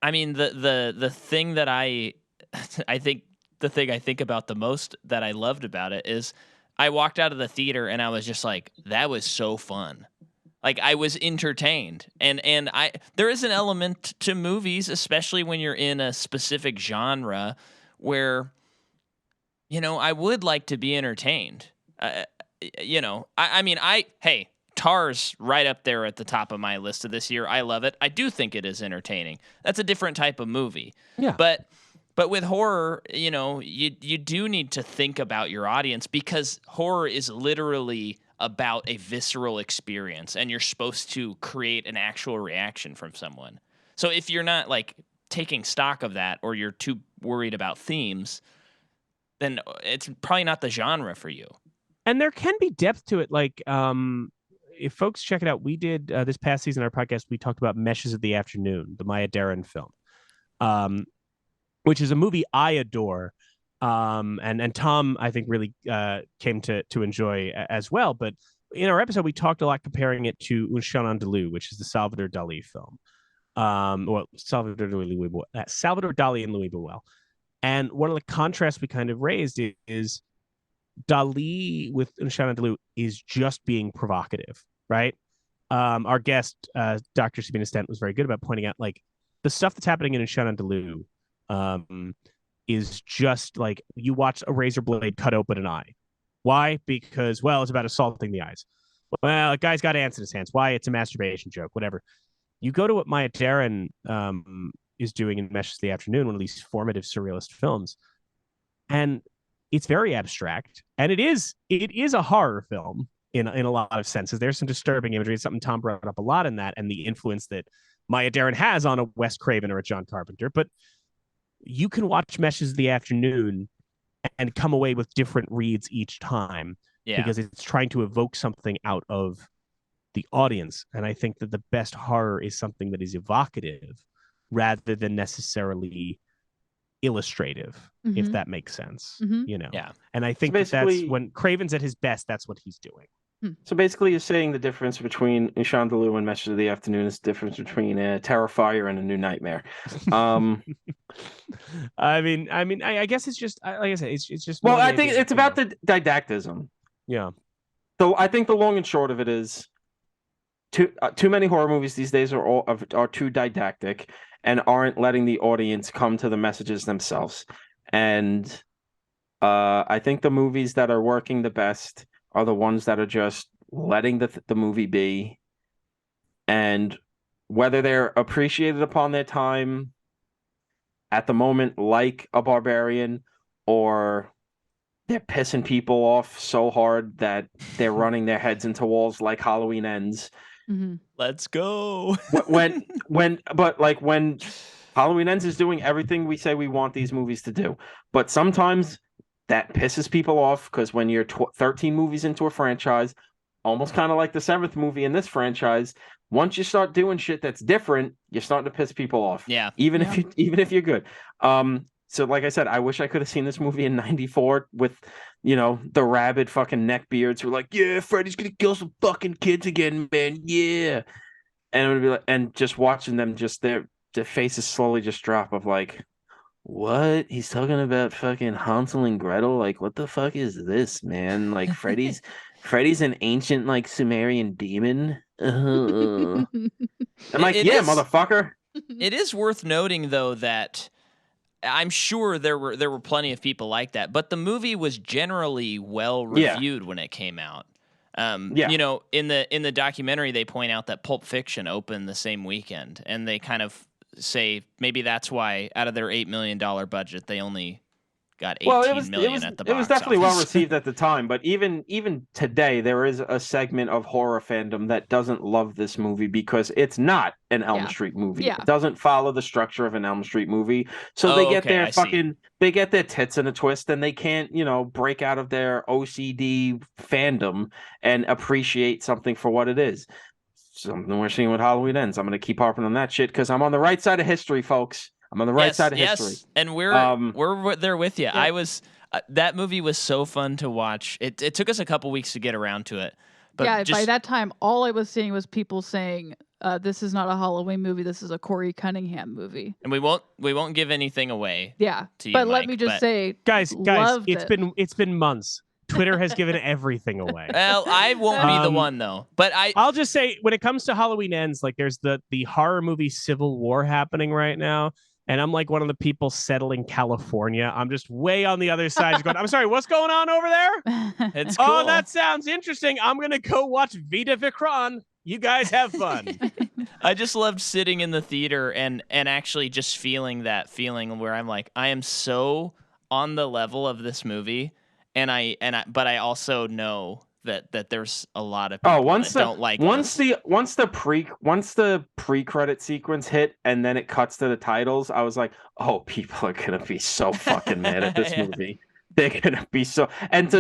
I mean, the thing that I think about the most that I loved about it is I walked out of the theater and I was just like, that was so fun. Like, I was entertained. And there is an element to movies, especially when you're in a specific genre, where, I would like to be entertained. Hey, Tar's right up there at the top of my list of this year. I love it. I do think it is entertaining. That's a different type of movie.
Yeah.
But with horror, you do need to think about your audience, because horror is literally about a visceral experience, and you're supposed to create an actual reaction from someone. So if you're not like taking stock of that, or you're too worried about themes, then it's probably not the genre for you.
And there can be depth to it. Like, if folks check it out, we did this past season, our podcast, we talked about Meshes of the Afternoon, the Maya Deren film, which is a movie I adore. And Tom, I think, really came to enjoy as well. But in our episode, we talked a lot comparing it to Un Chien Andalou, which is the Salvador Dali film. Salvador Dali and Louis Buñuel. And one of the contrasts we kind of raised is Dali with Un Chien Andalou is just being provocative, right? Our guest, Dr. Sabina Stent, was very good about pointing out, like, the stuff that's happening in Un Chien Andalou is just like you watch a razor blade cut open an eye. Why? Because, well, it's about assaulting the eyes. Well, a guy's got ants in his hands. Why? It's a masturbation joke, whatever. You go to what Maya Deren is doing in Meshes of the Afternoon, one of these formative surrealist films, and it's very abstract, and it is a horror film in a lot of senses. There's some disturbing imagery. It's something Tom brought up a lot in that, and the influence that Maya Deren has on a Wes Craven or a John Carpenter. But you can watch Meshes of the Afternoon and come away with different reads each time, because it's trying to evoke something out of the audience. And I think that the best horror is something that is evocative rather than necessarily illustrative, if that makes sense. You know?
Yeah.
And I think that's when Craven's at his best, that's what he's doing.
So basically, you're saying the difference between Un Chien Andalou and Meshes of the Afternoon is the difference between a Terrifier and a New Nightmare.
I guess it's just, like I said, it's just.
Well, I think it's about the didactism.
Yeah.
So I think the long and short of it is, too many horror movies these days are too didactic and aren't letting the audience come to the messages themselves. And I think the movies that are working the best are the ones that are just letting the movie be, and whether they're appreciated upon their time at the moment, like A Barbarian, or they're pissing people off so hard that they're running their heads into walls, like Halloween Ends.
Let's go.
when Halloween Ends is doing everything we say we want these movies to do, but sometimes that pisses people off, because when you're 13 movies into a franchise, almost kind of like the 7th movie in this franchise, once you start doing shit that's different, you're starting to piss people off.
Yeah.
Even if you're good. So like I said, I wish I could have seen this movie in '94 with, the rabid fucking neckbeards who are like, yeah, Freddy's gonna kill some fucking kids again, man. Yeah. And it would be like, and just watching them, just their faces slowly just drop of like, what? He's talking about fucking Hansel and Gretel? Like, what the fuck is this, man? Like, Freddy's an ancient, like, Sumerian demon? I'm like, motherfucker.
It is worth noting, though, that I'm sure there were plenty of people like that, but the movie was generally well reviewed when it came out. In the documentary, they point out that Pulp Fiction opened the same weekend, and they kind of say maybe that's why out of their $8 million budget they only got 18 million at the box
It was definitely
office.
well received at the time, but even today there is a segment of horror fandom that doesn't love this movie because it's not an Elm Street movie. It doesn't follow the structure of an Elm Street movie. So they get they get their tits in a twist, and they can't, break out of their OCD fandom and appreciate something for what it is. Something we're seeing with Halloween Ends. I'm going to keep harping on that shit because I'm on the right side of history, folks. I'm on the right side of history.
And we're there with you.
Yeah.
I was that movie was so fun to watch. It took us a couple weeks to get around to it. But
by that time, all I was seeing was people saying, "This is not a Halloween movie. This is a Corey Cunningham movie."
And we won't give anything away.
Yeah,
to you,
but let
Mike,
me just say,
guys, it's been months. Twitter has given everything away.
Well, I won't be the one though. But
I'll just say, when it comes to Halloween Ends, like there's the horror movie Civil War happening right now. And I'm like one of the people settling California. I'm just way on the other side. Just going, I'm sorry, what's going on over there?
It's cool.
Oh, that sounds interesting. I'm going to go watch Vita Vicron. You guys have fun.
I just loved sitting in the theater and actually just feeling that feeling where I'm like, I am so on the level of this movie. But I also know that there's a lot of people that don't like this.
Once the pre-credit sequence hit and then it cuts to the titles, I was like, oh, people are gonna be so fucking mad at this
Yeah.
movie. They're gonna be so and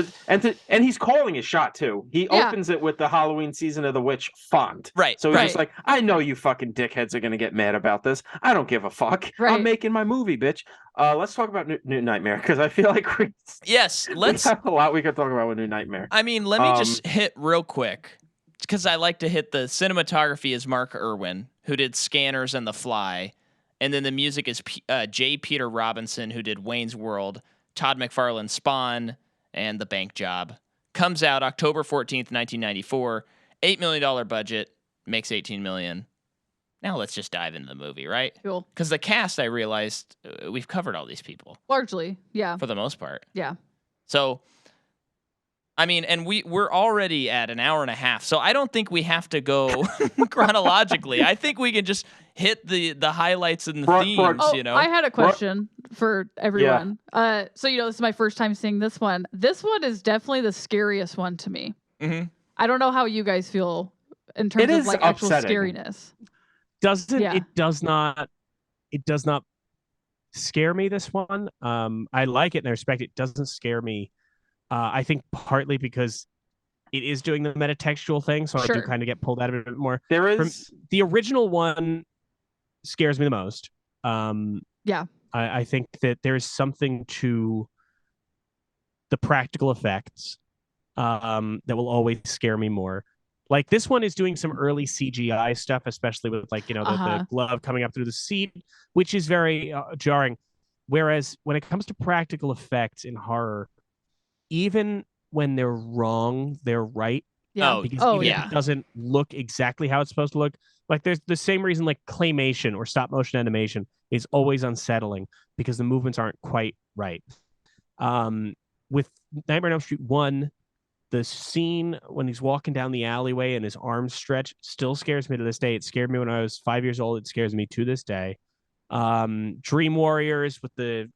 he's calling his shot too. He opens it with the Halloween Season of the Witch font.
Right.
So he's just like, I know you fucking dickheads are gonna get mad about this. I don't give a fuck.
Right.
I'm making my movie, bitch. Let's talk about New Nightmare because I feel like we have a lot we could talk about with New Nightmare.
I mean, let me just hit real quick because I like to hit the cinematography is Mark Irwin, who did Scanners and The Fly, and then the music is J. Peter Robinson, who did Wayne's World, Todd McFarlane's Spawn, and The Bank Job. Comes out October 14th, 1994. $8 million budget, makes $18 million. Now let's just dive into the movie, right?
Cool.
Because the cast, I realized we've covered all these people.
Largely, yeah.
For the most part.
Yeah.
So, I mean, and we're already at an hour and a half, so I don't think we have to go chronologically. I think we can just hit the highlights and the themes, you know?
I had a question for everyone. Yeah. So, this is my first time seeing this one. This one is definitely the scariest one to me.
Mm-hmm.
I don't know how you guys feel in terms of like actual scariness.
It does not scare me, this one. I like it and I respect it. It doesn't scare me. I think partly because it is doing the metatextual thing, so I do kind of get pulled out of it a bit more. The original one scares me the most. I think that there's something to the practical effects that will always scare me more. Like, this one is doing some early CGI stuff, especially with the glove coming up through the seat, which is very jarring. Whereas when it comes to practical effects in horror, even when they're wrong, they're right.
Yeah.
Because it doesn't look exactly how it's supposed to look. Like, there's the same reason like claymation or stop motion animation is always unsettling because the movements aren't quite right. With Nightmare on Elm Street 1, the scene when he's walking down the alleyway and his arms stretch still scares me to this day. It scared me when I was 5 years old. It scares me to this day. Dream Warriors with the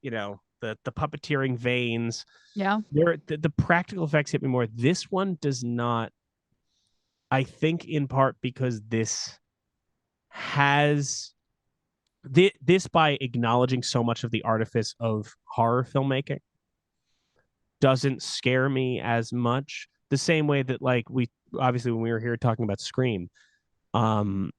puppeteering veins.
Yeah.
The practical effects hit me more. This one does not. I think in part because this has this by acknowledging so much of the artifice of horror filmmaking doesn't scare me as much. The same way that like we obviously when we were here talking about Scream, I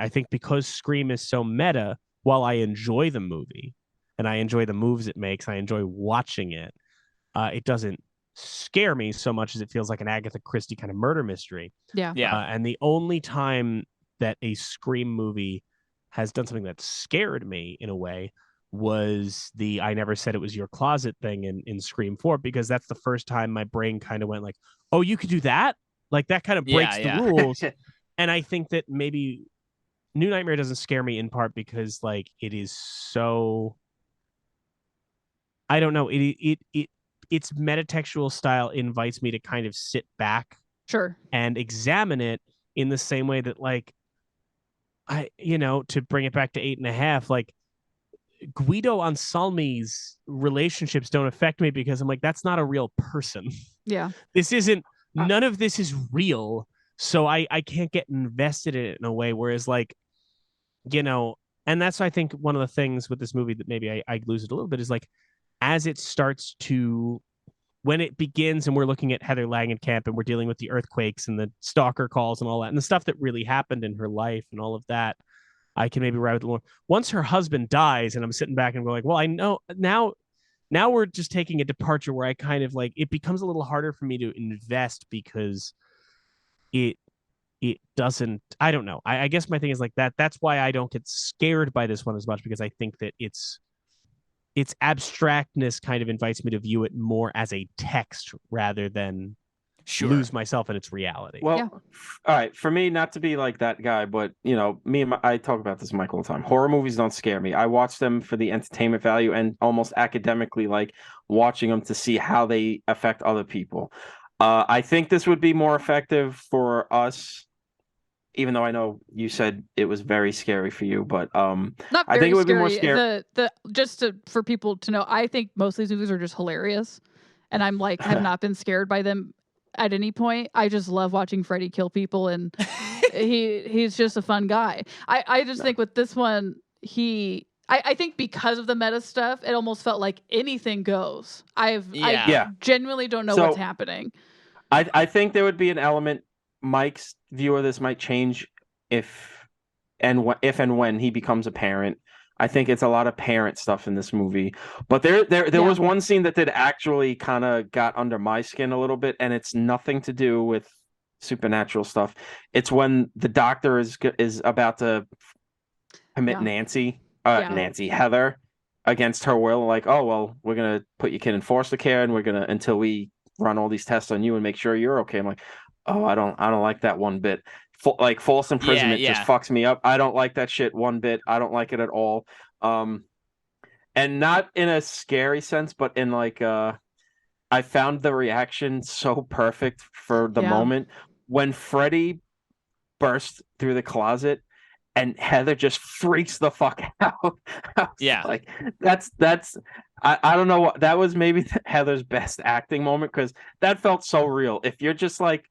think because Scream is so meta, while I enjoy the movie and I enjoy the moves it makes, I enjoy watching it, it doesn't scare me so much as it feels like an Agatha Christie kind of murder mystery.
Yeah.
And the only time that a Scream movie has done something that scared me in a way was the I never said it was your closet thing in Scream 4, because that's the first time my brain kind of went like, oh, you could do that? Like, that kind of breaks the rules. And I think that maybe New Nightmare doesn't scare me in part because like it is so, I don't know, its metatextual style invites me to kind of sit back and examine it in the same way that like to bring it back to 8.5, like Guido Anselmi's relationships don't affect me because I'm like, that's not a real person.
Yeah.
None of this is real. So I can't get invested in it in a way. Whereas like, and that's, I think, one of the things with this movie that maybe I lose it a little bit is like, as it starts to, when it begins and we're looking at Heather Langenkamp and we're dealing with the earthquakes and the stalker calls and all that and the stuff that really happened in her life and all of that, I can maybe ride with the Lord. Once her husband dies and I'm sitting back and go like, well, I know now we're just taking a departure where I kind of like, it becomes a little harder for me to invest because it doesn't, I don't know. I guess my thing is like that. That's why I don't get scared by this one as much, because I think that its abstractness kind of invites me to view it more as a text rather than lose myself in its reality.
Well, all right. For me, not to be like that guy, but I talk about this, Mike, all the time. Horror movies don't scare me. I watch them for the entertainment value and almost academically, like watching them to see how they affect other people. I think this would be more effective for us, even though I know you said it was very scary for you, but
not very
I think it would
scary.
be more scary.
For people to know, I think most of these movies are just hilarious, and I'm like, have not been scared by them at any point. I just love watching Freddy kill people, and he's just a fun guy. I just think with this one, I think because of the meta stuff, it almost felt like anything goes. I genuinely don't know what's happening.
I think there would be an element. Mike's view of this might change if and when he becomes a parent. I think it's a lot of parent stuff in this movie. But there was one scene that did actually kind of got under my skin a little bit, and it's nothing to do with supernatural stuff. It's when the doctor is about to commit Heather against her will. Like, oh well, we're gonna put your kid in foster care, and we're gonna until we run all these tests on you and make sure you're okay. I'm like, oh, I don't like that one bit. Like false imprisonment just fucks me up. I don't like that shit one bit. I don't like it at all. And not in a scary sense, but in like I found the reaction so perfect for the moment when Freddy burst through the closet and Heather just freaks the fuck out. Like that's I don't know what that was. Maybe Heather's best acting moment, because that felt so real. If you're just like,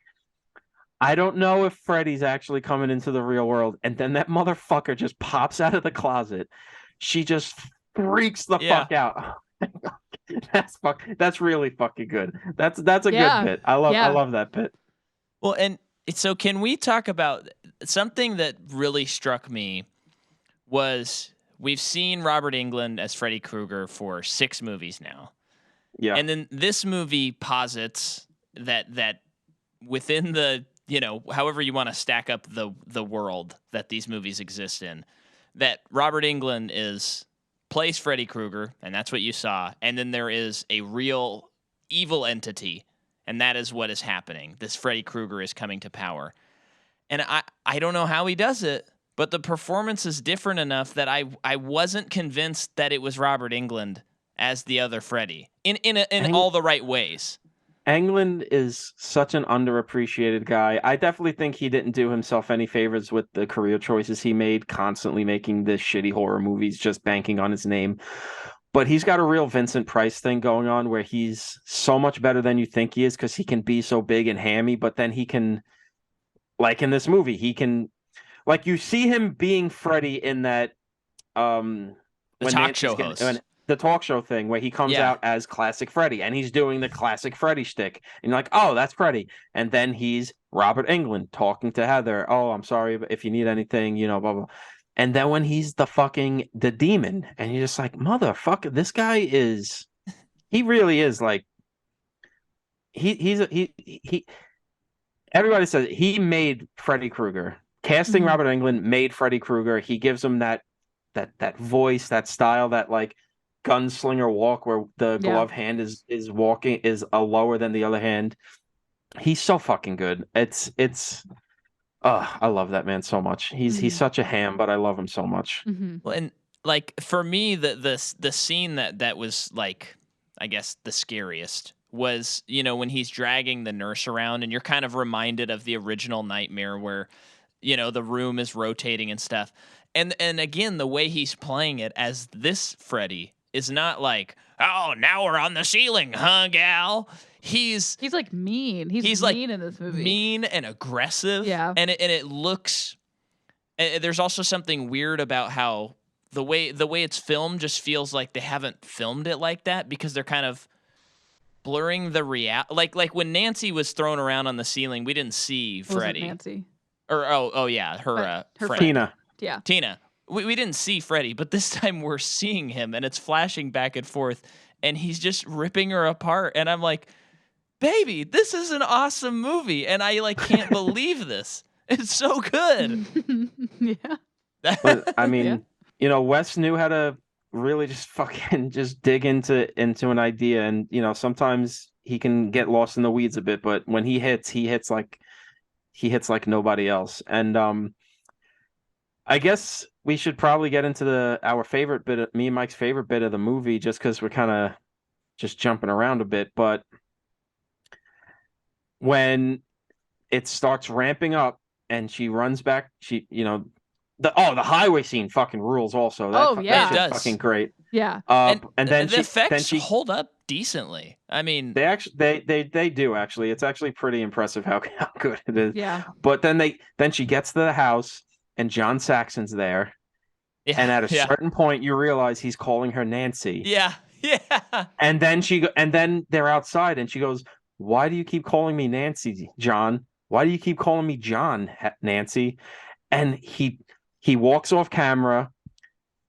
I don't know if Freddy's actually coming into the real world, and then that motherfucker just pops out of the closet, she just freaks the fuck out. That's really fucking good. That's a good bit. I love that bit.
Well, and so can we talk about something that really struck me was we've seen Robert Englund as Freddy Krueger for 6 movies now. Yeah. And then this movie posits that within the, however you want to stack up the world that these movies exist in, that Robert Englund plays Freddy Krueger, and that's what you saw. And then there is a real evil entity, and that is what is happening. This Freddy Krueger is coming to power. And I don't know how he does it, but the performance is different enough that I wasn't convinced that it was Robert Englund as the other Freddy in all the right ways.
Englund is such an underappreciated guy. I definitely think he didn't do himself any favors with the career choices he made, constantly making this shitty horror movies, just banking on his name. But he's got a real Vincent Price thing going on where he's so much better than you think he is, because he can be so big and hammy, but then he can, like in this movie, he can, like you see him being Freddy in that
the talk show host.
The talk show thing where he comes out as classic Freddy, and he's doing the classic Freddy shtick. And you're like, oh, that's Freddy. And then he's Robert Englund talking to Heather. Oh, I'm sorry if you need anything, blah, blah. And then when he's the demon, and you're just like, motherfucker, this guy he really is like, he everybody says he made Freddy Krueger. Casting Robert Englund made Freddy Krueger. He gives him that voice, that style, that like gunslinger walk where the glove hand is lower than the other hand. He's so fucking good. I love that man so much. He's such a ham, but I love him so much.
Well, and like for me, the scene that was like, I guess the scariest was, when he's dragging the nurse around, and you're kind of reminded of the original Nightmare where, the room is rotating and stuff. And again, the way he's playing it as this Freddy is not like, oh, now we're on the ceiling, huh, gal? He's
like mean. He's like mean in this movie.
Mean and aggressive.
Yeah.
And it looks. There's also something weird about how the way it's filmed just feels like they haven't filmed it like that, because they're kind of blurring the like when Nancy was thrown around on the ceiling, we didn't see Freddy.
Nancy.
Or her friend.
Tina.
Yeah.
Tina. We didn't see Freddy, but this time we're seeing him, and it's flashing back and forth, and he's just ripping her apart. And I'm like, baby, this is an awesome movie, and I like can't believe this. It's so good.
Yeah.
But, I mean, Wes knew how to really just fucking just dig into an idea, and sometimes he can get lost in the weeds a bit, but when he hits like nobody else. And I guess we should probably get into our favorite bit of me and Mike's favorite bit of the movie, just because we're kind of just jumping around a bit. But when it starts ramping up and she runs back, the highway scene fucking rules also. That
it does.
Fucking great.
Yeah.
And then the effects hold up decently. I mean,
they do actually. It's actually pretty impressive how good it is.
Yeah.
But then she gets to the house and John Saxon's there,
yeah,
and at a
yeah,
certain point you realize he's calling her Nancy.
yeah, yeah.
And then they're outside and she goes, "Why do you keep calling me Nancy, John? Why do you keep calling me John, Nancy?" And he walks off camera.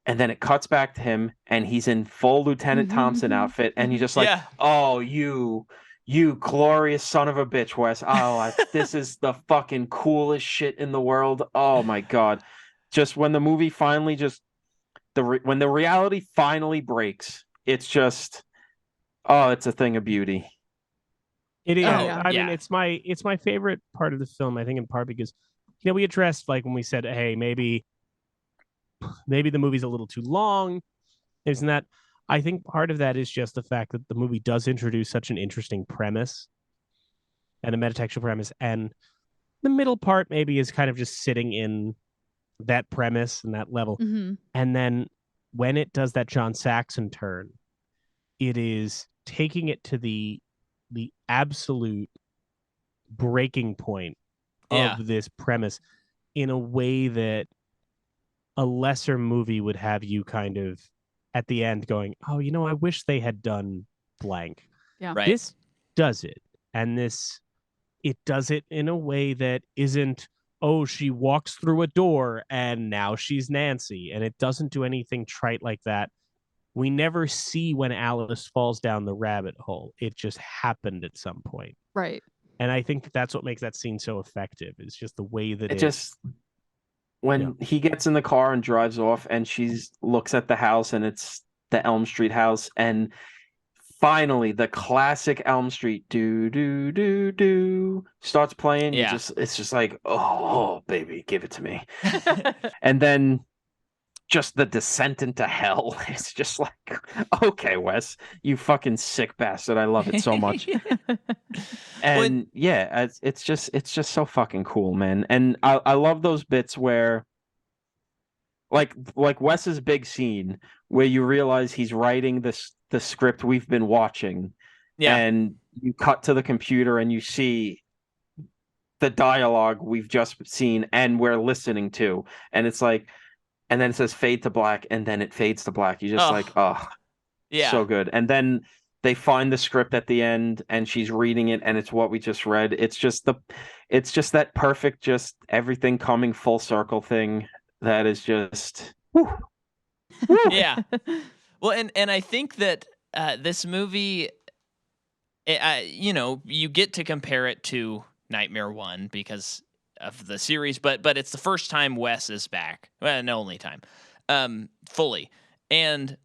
And then it cuts back to him, and he's in full Lieutenant Thompson outfit, and you're just like,
Yeah.
"Oh, you glorious son of a bitch, Wes! Oh, this is the fucking coolest shit in the world! Oh my god!" Just when the movie finally when the reality finally breaks, it's just, oh, it's a thing of beauty.
It is.
Oh,
yeah.
I mean,
yeah.
it's my favorite part of the film. I think in part because we addressed like when we said, hey, maybe the movie's a little too long. Isn't that? I think part of that is just the fact that the movie does introduce such an interesting premise and a metatextual premise, and the middle part maybe is kind of just sitting in that premise and that level.
Mm-hmm.
And then when it does that John Saxon turn, it is taking it to the absolute breaking point
Yeah.
of this premise in a way that a lesser movie would have you kind of at the end going, "Oh, I wish they had done blank."
Yeah.
Right.
This does it, and it does it in a way that isn't, "Oh, she walks through a door and now she's Nancy," and it doesn't do anything trite like that. We never see when Alice falls down the rabbit hole. It just happened at some point.
Right.
And I think that's what makes that scene so effective. It's just the way that
It just when he gets in the car and drives off, and she looks at the house, and it's the Elm Street house, and finally the classic Elm Street do do do do starts playing.
Yeah.
It's just like, oh baby, give it to me. And then just the descent into hell. It's just like, okay, Wes, you fucking sick bastard. I love it so much. And yeah, it's just so fucking cool, man. And I love those bits where like Wes's big scene where you realize he's writing the script we've been watching,
Yeah.
and you cut to the computer and you see the dialogue we've just seen and we're listening to, and it's like, and then it says fade to black, and then it fades to black. You're just like, oh,
Yeah.
so good. And then they find the script at the end, and she's reading it, and it's what we just read. It's just that perfect, just everything coming full circle thing that is just, whew. Whew.
Yeah. Well, and I think that this movie, you get to compare it to Nightmare 1 because of the series, but it's the first time Wes is back. Well, and only time, fully. And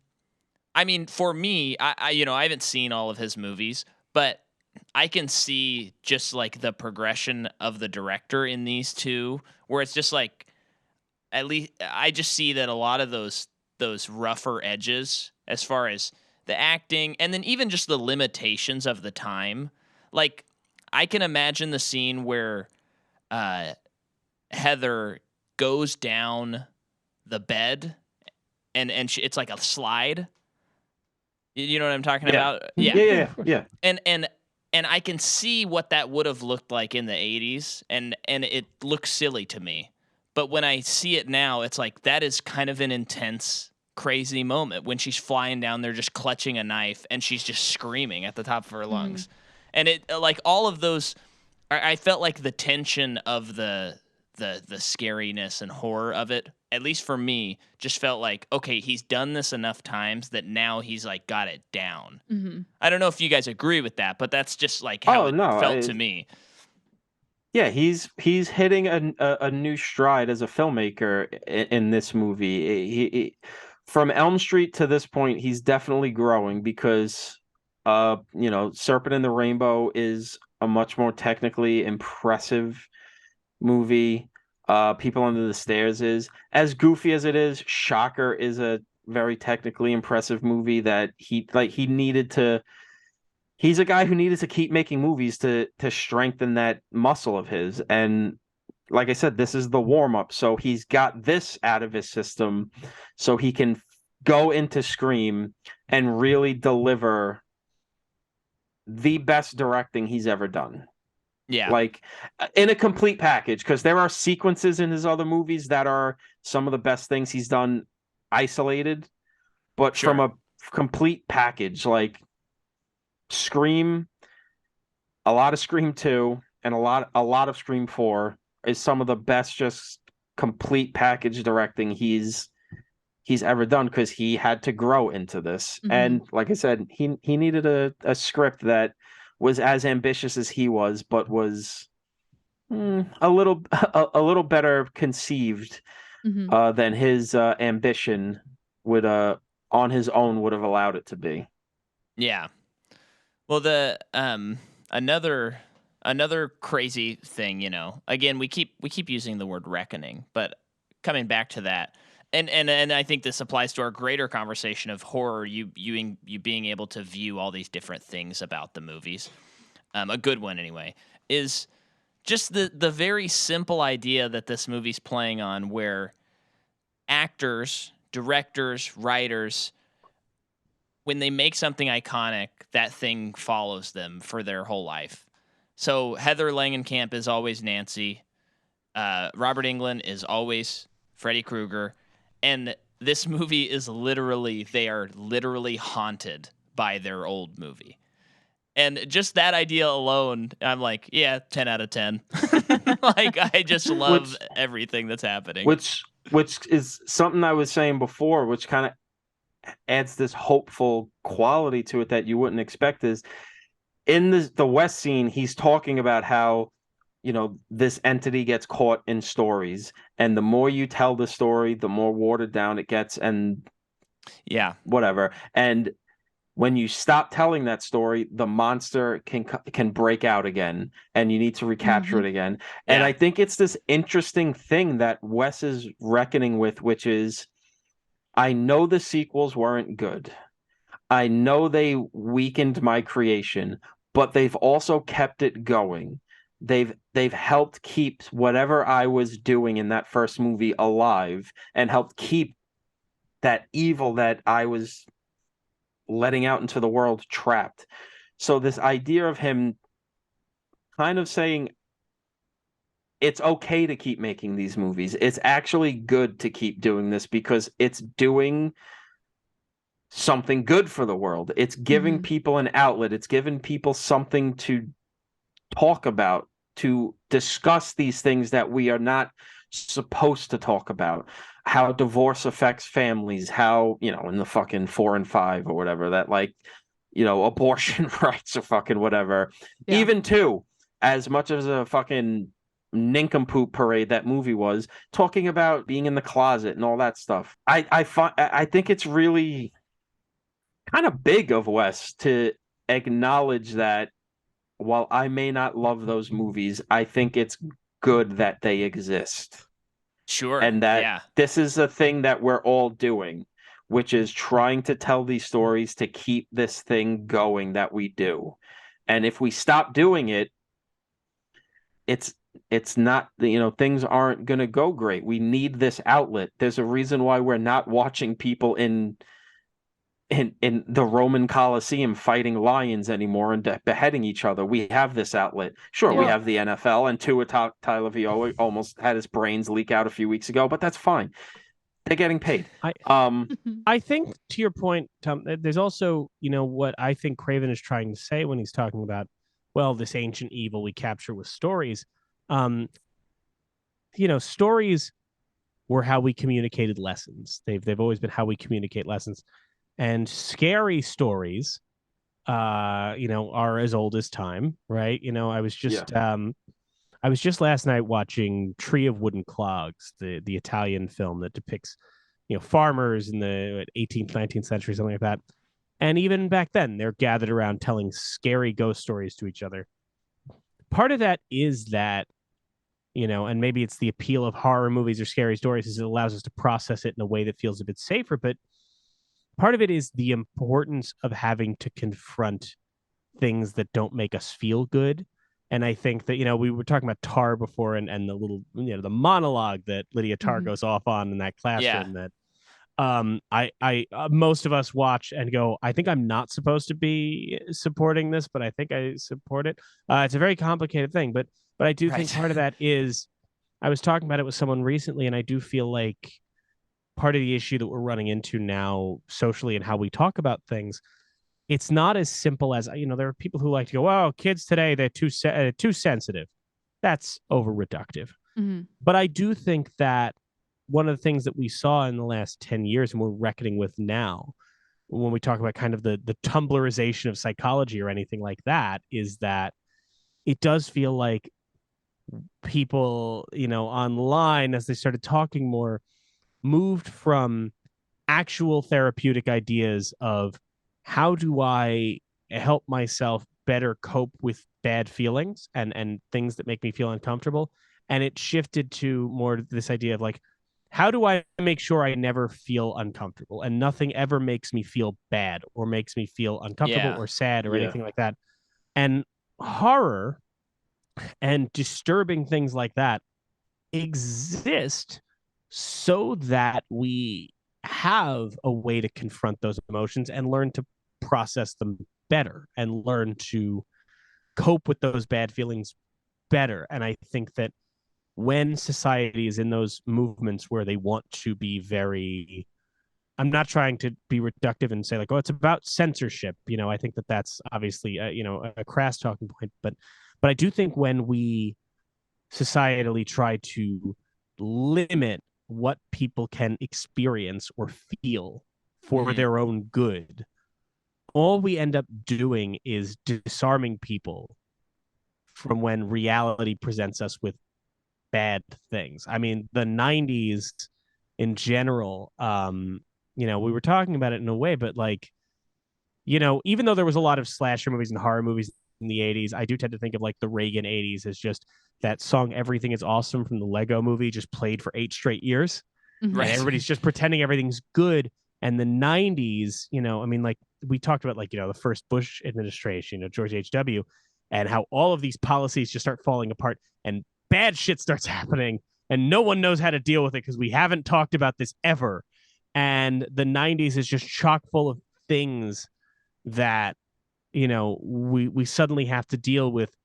I mean, for me, I haven't seen all of his movies, but I can see just like the progression of the director in these two, where it's just like, at least I just see that a lot of those rougher edges as far as the acting, and then even just the limitations of the time. Like, I can imagine the scene where Heather goes down the bed and it's like a slide. You know what I'm talking about?
Yeah.
And I can see what that would have looked like in the 80s, and it looks silly to me. But when I see it now, it's like that is kind of an intense, crazy moment when she's flying down there just clutching a knife and she's just screaming at the top of her lungs. And it, like, all of those, I felt like the tension of the scariness and horror of it, at least for me, just felt like, okay, he's done this enough times that now he's like got it down.
Mm-hmm.
I don't know if you guys agree with that, but that's just like how felt to me.
Yeah, he's hitting a new stride as a filmmaker in this movie. He from Elm Street to this point, he's definitely growing because, Serpent and the Rainbow is a much more technically impressive movie. People Under the Stairs is, as goofy as it is, Shocker is a very technically impressive movie that he needed to. He's a guy who needed to keep making movies to strengthen that muscle of his. And like I said, this is the warm up. So he's got this out of his system so he can go into Scream and really deliver the best directing he's ever done.
Yeah.
Like in a complete package, because there are sequences in his other movies that are some of the best things he's done isolated, but
Sure.
from a complete package, like Scream, a lot of Scream 2 and a lot of Scream 4 is some of the best just complete package directing he's ever done, because he had to grow into this. And like I said, he needed a script that was as ambitious as he was, but was a little better conceived than his ambition would on his own would have allowed it to be.
Yeah. Well, the another crazy thing, you know. Again, we keep using the word reckoning, but coming back to that, and I think this applies to our greater conversation of horror. You being able to view all these different things about the movies. A good one anyway is just the very simple idea that this movie's playing on, where actors, directors, writers, when they make something iconic, that thing follows them for their whole life. So Heather Langenkamp is always Nancy. Robert Englund is always Freddy Krueger. And this movie is they are literally haunted by their old movie. And just that idea alone, I'm like, yeah, 10 out of 10. Like, I just love everything that's happening.
Which is something I was saying before, which kind of adds this hopeful quality to it that you wouldn't expect. Is in the West scene, he's talking about how, you know, this entity gets caught in stories, and the more you tell the story, the more watered down it gets, and
yeah,
whatever. And when you stop telling that story, the monster can break out again, and you need to recapture it again.
Yeah.
And I think it's this interesting thing that Wes is reckoning with, which is, I know the sequels weren't good. I know they weakened my creation, but they've also kept it going. They've helped keep whatever I was doing in that first movie alive, and helped keep that evil that I was letting out into the world trapped. So this idea of him kind of saying it's okay to keep making these movies. It's actually good to keep doing this because it's doing something good for the world. It's giving people an outlet. It's giving people something to talk about, to discuss these things that we are not supposed to talk about. How divorce affects families, how, you know, in the fucking 4 and 5 or whatever, that, like, you know, abortion rights or fucking whatever. Yeah. Even 2, as much as a fucking nincompoop parade that movie was, talking about being in the closet and all that stuff. I think it's really kind of big of Wes to acknowledge that while I may not love those movies, I think it's good that they exist.
Sure.
And that this is a thing that we're all doing, which is trying to tell these stories to keep this thing going that we do. And if we stop doing it, it's not, you know, things aren't going to go great. We need this outlet. There's a reason why we're not watching people in the Roman Colosseum fighting lions anymore and beheading each other. We have this outlet. Sure, we have the NFL, and Tua Tagovailoa almost had his brains leak out a few weeks ago, but that's fine. They're getting paid.
I think, to your point, Tom, there's also, you know, what I think Craven is trying to say when he's talking about, well, this ancient evil we capture with stories. You know, stories were how we communicated lessons. They've always been how we communicate lessons. And scary stories, you know, are as old as time, right? You know, I was just last night watching Tree of Wooden Clogs, the Italian film that depicts, you know, farmers in the 18th, 19th century, something like that. And even back then, they're gathered around telling scary ghost stories to each other. Part of that is that, you know, and maybe it's the appeal of horror movies or scary stories, is it allows us to process it in a way that feels a bit safer, but part of it is the importance of having to confront things that don't make us feel good. And I think that, you know, we were talking about Tar before, and the little, you know, the monologue that Lydia Tarr goes off on in that classroom, that I most of us watch and go, I think I'm not supposed to be supporting this, but I think I support it. It's a very complicated thing, but I do think part of that is, I was talking about it with someone recently, and I do feel like part of the issue that we're running into now socially and how we talk about things, it's not as simple as, there are people who like to go, oh, kids today, they're too sensitive. That's over reductive.
Mm-hmm.
But I do think that one of the things that we saw in the last 10 years and we're reckoning with now, when we talk about kind of the Tumblrization of psychology or anything like that, is that it does feel like people, online, as they started talking more, moved from actual therapeutic ideas of how do I help myself better cope with bad feelings and things that make me feel uncomfortable. And it shifted to more this idea of like, how do I make sure I never feel uncomfortable and nothing ever makes me feel bad or makes me feel uncomfortable or sad or anything like that. And horror and disturbing things like that exist so that we have a way to confront those emotions and learn to process them better and learn to cope with those bad feelings better. And I think that when society is in those movements where they want to be very, I'm not trying to be reductive and say like, oh, it's about censorship. I think that that's obviously a crass talking point, but I do think when we societally try to limit what people can experience or feel for their own good, all we end up doing is disarming people from when reality presents us with bad things. I mean, the 90s in general, we were talking about it in a way, but like, even though there was a lot of slasher movies and horror movies in the 80s, I do tend to think of like the Reagan 80s as just that song Everything Is Awesome from the Lego movie just played for 8 straight years.
Mm-hmm.
Right.
And everybody's just pretending everything's good. And the 90s, like we talked about, like, the first Bush administration, George H.W., and how all of these policies just start falling apart and bad shit starts happening and no one knows how to deal with it because we haven't talked about this ever. And the 90s is just chock full of things that, we suddenly have to deal with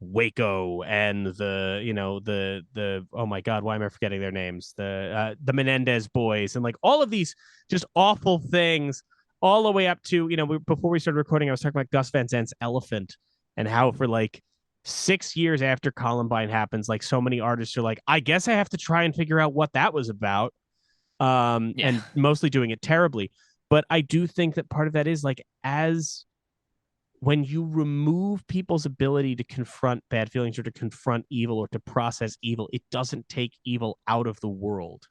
Waco and the oh my god, why am I forgetting their names? The Menendez boys and like all of these just awful things, all the way up to before we started recording, I was talking about Gus Van Sant's Elephant and how for like 6 years after Columbine happens, like so many artists are like, I guess I have to try and figure out what that was about, and mostly doing it terribly. But I do think that part of that is like, as when you remove people's ability to confront bad feelings or to confront evil or to process evil, it doesn't take evil out of the world.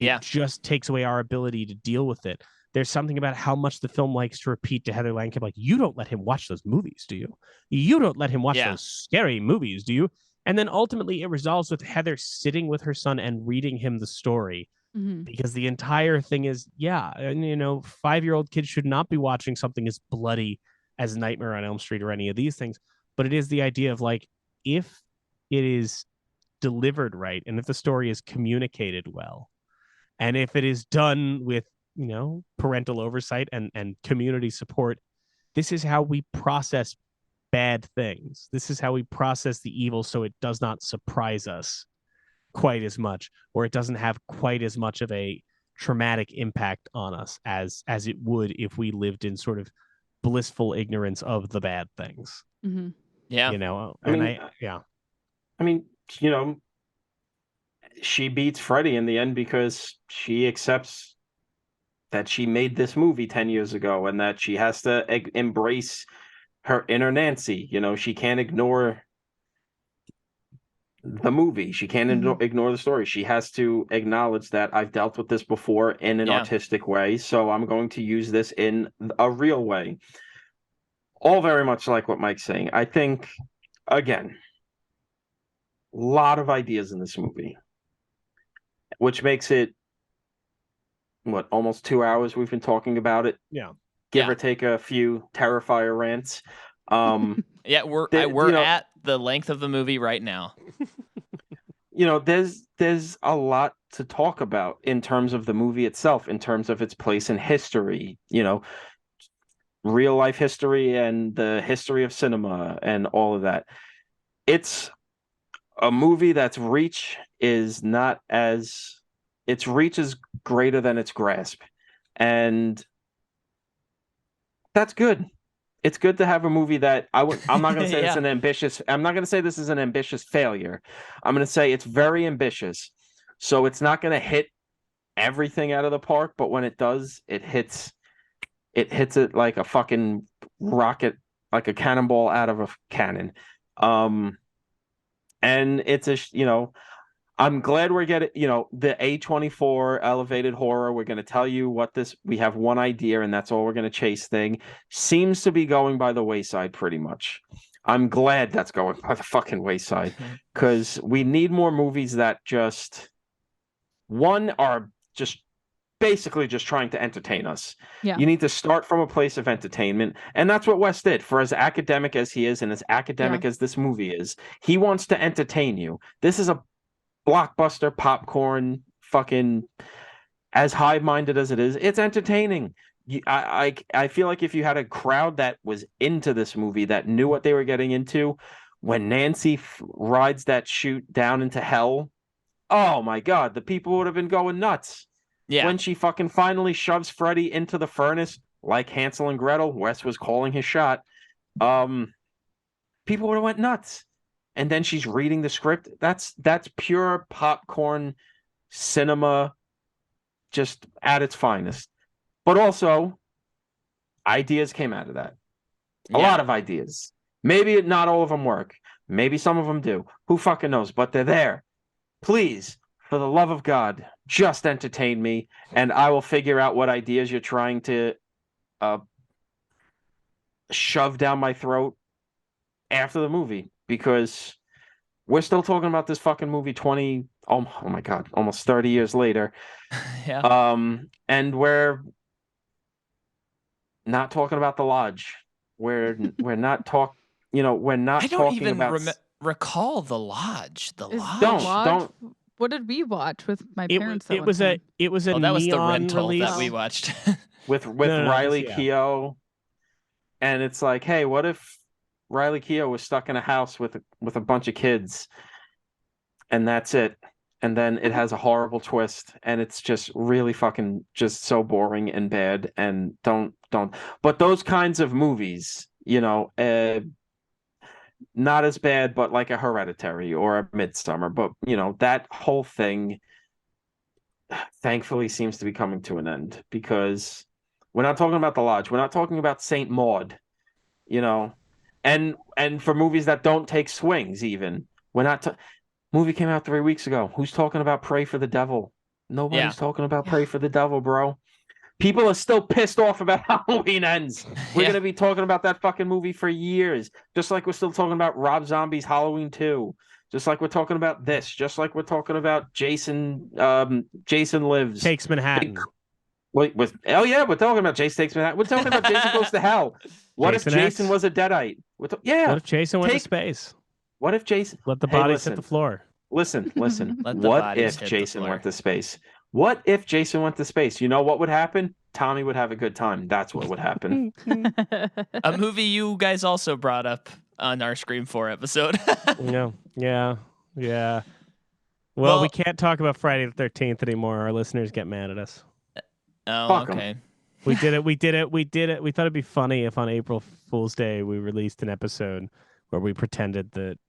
It just takes away our ability to deal with it. There's something about how much the film likes to repeat to Heather Langenkamp, like, you don't let him watch those movies, do you? You don't let him watch those scary movies, do you? And then ultimately it resolves with Heather sitting with her son and reading him the story.
Mm-hmm.
Because the entire thing is, 5-year-old kids should not be watching something as bloody as Nightmare on Elm Street or any of these things. But it is the idea of like, if it is delivered right, and if the story is communicated well, and if it is done with, parental oversight and community support, this is how we process bad things. This is how we process the evil so it does not surprise us quite as much, or it doesn't have quite as much of a traumatic impact on us as it would if we lived in sort of blissful ignorance of the bad things.
Mm-hmm.
Yeah.
I mean, she beats Freddy in the end because she accepts that she made this movie 10 years ago and that she has to embrace her inner Nancy. She can't ignore the movie. She can't ignore the story. She has to acknowledge that I've dealt with this before in an artistic way, so I'm going to use this in a real way. All very much like what Mike's saying. I think, again, a lot of ideas in this movie, which makes it, almost 2 hours we've been talking about it.
Yeah.
Give or take a few Terrifier rants.
We're at the length of the movie right now.
There's a lot to talk about in terms of the movie itself, in terms of its place in history, real life history and the history of cinema and all of that. It's a movie that's reach is greater than its grasp. And that's good. It's good to have a movie that I'm not going to say I'm not going to say this is an ambitious failure. I'm going to say it's very ambitious. So it's not going to hit everything out of the park, but when it does, it hits it like a fucking rocket, like a cannonball out of a cannon. And it's I'm glad we're getting, the A24 elevated horror. We're going to tell you we have one idea and that's all we're going to chase thing. Seems to be going by the wayside pretty much. I'm glad that's going by the fucking wayside because we need more movies that are just basically just trying to entertain us.
Yeah.
You need to start from a place of entertainment. And that's what Wes did. For as academic as he is and as academic as this movie is, he wants to entertain you. This is a blockbuster popcorn, fucking as high-minded as it is, it's entertaining. I feel like if you had a crowd that was into this movie, that knew what they were getting into, when Nancy rides that chute down into hell, oh my God, the people would have been going nuts.
Yeah.
When she fucking finally shoves Freddy into the furnace, like Hansel and Gretel, Wes was calling his shot. People would have went nuts. And then she's reading the script. That's pure popcorn cinema, just at its finest. But also, ideas came out of that. A lot of ideas. Maybe not all of them work. Maybe some of them do. Who fucking knows? But they're there. Please, for the love of God, just entertain me, and I will figure out what ideas you're trying to shove down my throat after the movie. Because we're still talking about this fucking movie oh my God, almost 30 years later.
Yeah.
And we're not talking about The Lodge. We're not talking, we're not
I don't
talking
even
about...
recall The Lodge. The
Is
Lodge.
The Lodge? What did we watch with my parents?
It was a
that was the
neon
rental
release
that we watched.
with Riley Keough. And it's like, hey, what if Riley Keough was stuck in a house with a bunch of kids, and that's it, and then it has a horrible twist, and it's just really fucking just so boring and bad, and don't. But those kinds of movies, not as bad, but like a Hereditary or a Midsummer, but that whole thing, thankfully, seems to be coming to an end because we're not talking about The Lodge, we're not talking about Saint Maud, And for movies that don't take swings, even we're not. Movie came out 3 weeks ago. Who's talking about Pray for the Devil? Nobody's talking about Pray for the Devil, bro. People are still pissed off about Halloween Ends. We're gonna be talking about that fucking movie for years, just like we're still talking about Rob Zombie's Halloween 2. Just like we're talking about this. Just like we're talking about Jason Lives.
Takes Manhattan.
We're talking about Jason Takes Manhattan. We're talking about Jason Goes to Hell. What if Jason was a Deadite? What
if Jason went to space?
What if Jason...
Let the bodies hit the floor.
Listen. What if Jason went to space? What if Jason went to space? You know what would happen? Tommy would have a good time. That's what would happen.
A movie you guys also brought up on our Scream 4 episode.
Yeah. Well, we can't talk about Friday the 13th anymore. Our listeners get mad at us.
Oh,
Fuck
okay.
'em.
We did it. We thought it'd be funny if on April Fool's Day we released an episode where we pretended that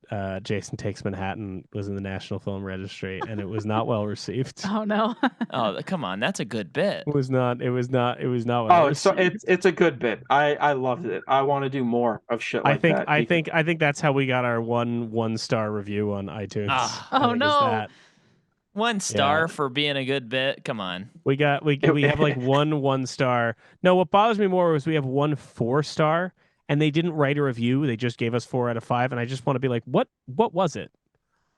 Jason Takes Manhattan was in the National Film Registry, and it was not well received.
Oh no!
Oh, come on, that's a good bit.
It was not well received.
It's a good bit. I loved it. I want to do more of shit like that.
I think that's how we got our one star review on iTunes.
Oh no!
1 star for being a good bit. Come on.
We have like one star. No, what bothers me more was we have 1 4-star, and they didn't write a review. They just gave us 4 out of 5, and I just want to be like, what was it?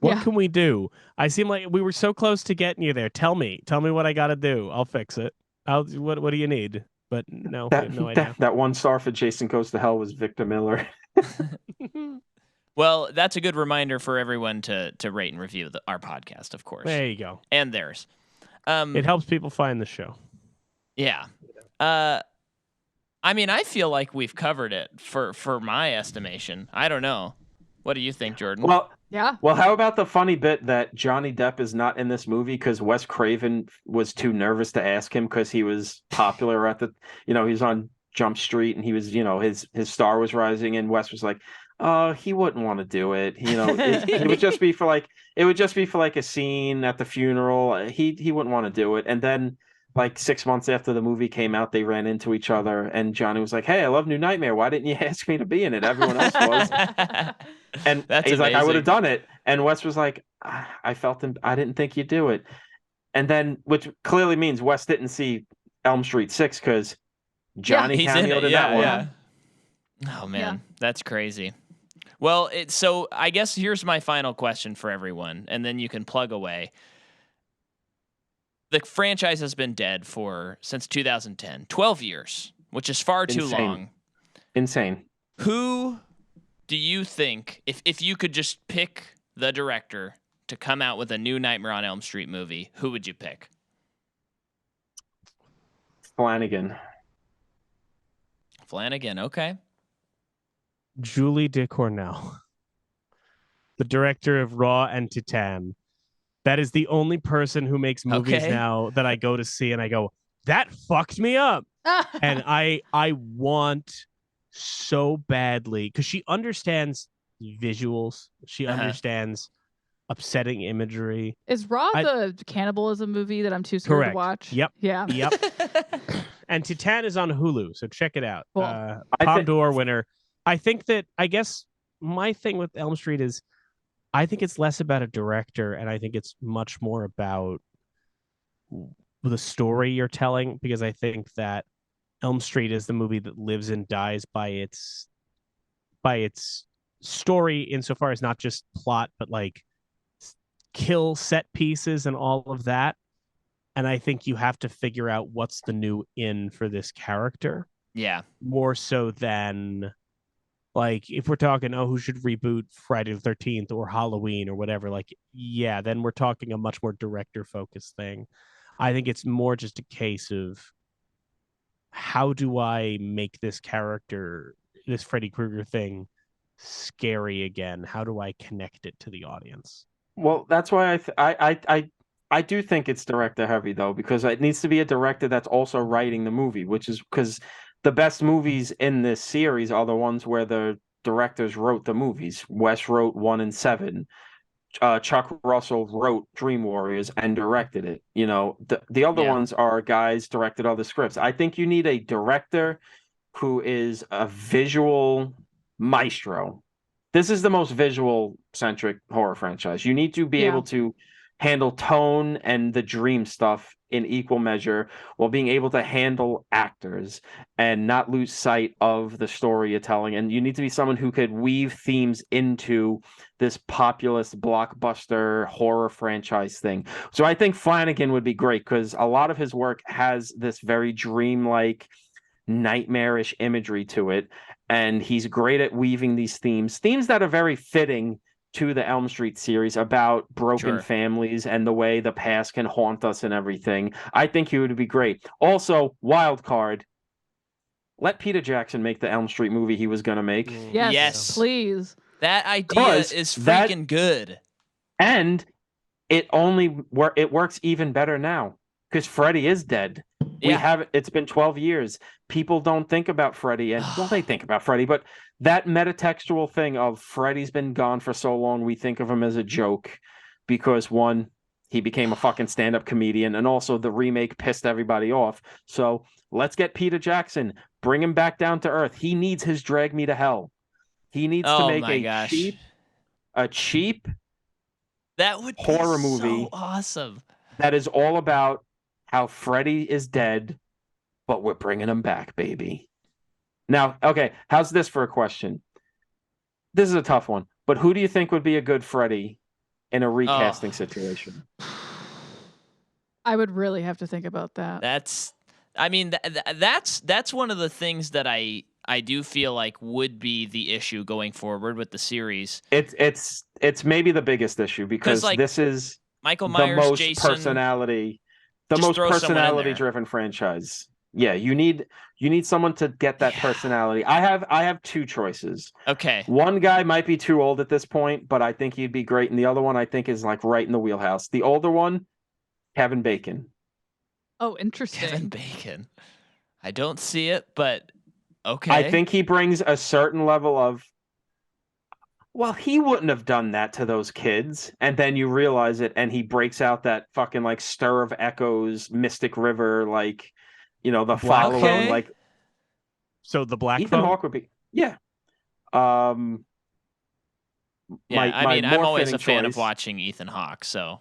What can we do? I seem like we were so close to getting you there. Tell me what I got to do. I'll fix it. What do you need? But no, we have no idea.
That 1 star for Jason Goes to Hell was Victor Miller.
Well, that's a good reminder for everyone to rate and review our podcast, of course.
There you go.
And theirs.
It helps people find the show.
Yeah. I mean, I feel like we've covered it for my estimation. I don't know. What do you think, Jordan?
Well,
Yeah.
Well, how about the funny bit that Johnny Depp is not in this movie because Wes Craven was too nervous to ask him because he was popular at the, he was on Jump Street and he was, his star was rising, and Wes was like, "Oh, he wouldn't want to do it. It would just be for like a scene at the funeral. He wouldn't want to do it." And then like 6 months after the movie came out, they ran into each other, and Johnny was like, "Hey, I love New Nightmare. Why didn't you ask me to be in it? Everyone else was." And
That's
he's like, "I would have
amazing.
done it." And Wes was like, I felt him. I didn't think you'd do it. And then, which clearly means Wes didn't see Elm Street 6 because Johnny
He's in
cameoed
it.
in that one.
Yeah. Oh man, that's crazy. Well, so I guess here's my final question for everyone, and then you can plug away. The franchise has been dead since 2010, 12 years, which is far too long.
Insane.
Who do you think, if you could just pick the director to come out with a new Nightmare on Elm Street movie, who would you pick?
Flanagan,
okay.
Julie DeCornell, the director of Raw and Titan. That is the only person who makes movies now that I go to see and I go, that fucked me up. And I want so badly, because she understands visuals. She understands upsetting imagery.
Is Raw the cannibalism movie that I'm too scared to watch?
Yep.
Yeah.
Yep. And Titan is on Hulu, so check it out.
Cool.
Palme d'Or winner. I guess my thing with Elm Street is I think it's less about a director, and I think it's much more about the story you're telling, because I think that Elm Street is the movie that lives and dies by its story, insofar as not just plot, but like kill set pieces and all of that. And I think you have to figure out what's the new in for this character.
Yeah.
More so than, like, if we're talking, who should reboot Friday the 13th or Halloween or whatever, like, yeah, then we're talking a much more director-focused thing. I think it's more just a case of, how do I make this character, this Freddy Krueger thing, scary again? How do I connect it to the audience?
Well, that's why I do think it's director heavy, though, because it needs to be a director that's also writing the movie, which is because the best movies in this series are the ones where the directors wrote the movies. Wes wrote 1 and 7. Chuck Russell wrote Dream Warriors and directed it. The other ones are guys directed other scripts. I think you need a director who is a visual maestro. This is the most visual-centric horror franchise. You need to be able to handle tone and the dream stuff in equal measure, while being able to handle actors and not lose sight of the story you're telling. And you need to be someone who could weave themes into this populist blockbuster horror franchise thing. So I think Flanagan would be great, because a lot of his work has this very dreamlike, nightmarish imagery to it. And he's great at weaving these themes that are very fitting to the Elm Street series, about broken families and the way the past can haunt us and everything. I think he would be great. Also, wild card, let Peter Jackson make the Elm Street movie he was going to make.
Yes, please.
That idea is freaking good.
And it works even better now, because Freddy is dead. It's been 12 years. People don't think about Freddy, and they think about Freddy, but that metatextual thing of Freddy's been gone for so long, we think of him as a joke, because one, he became a fucking stand-up comedian, and also the remake pissed everybody off. So let's get Peter Jackson, bring him back down to earth. He needs his Drag Me to Hell. He needs to make a cheap
that would
horror
be
movie.
So awesome.
That is all about how Freddy is dead, but we're bringing him back, baby. Now, okay, how's this for a question? This is a tough one, but who do you think would be a good Freddy in a recasting situation?
I would really have to think about that.
That's one of the things that I I do feel like would be the issue going forward with the series.
It's maybe the biggest issue because
like,
this is
Michael
the
Myers,
most
Jason,
personality driven franchise. Yeah, you need someone to get that personality. I have two choices.
Okay.
One guy might be too old at this point, but I think he'd be great, and the other one I think is like right in the wheelhouse. The older one, Kevin Bacon.
Oh, interesting.
Kevin Bacon. I don't see it, but okay.
I think he brings a certain level of, well, he wouldn't have done that to those kids. And then you realize it, and he breaks out that fucking like Stir of Echoes, Mystic River, like, the following, like.
So the Black
Ethan
Phone?
Hawke would be, yeah.
I'm always a fan of watching Ethan Hawke, so.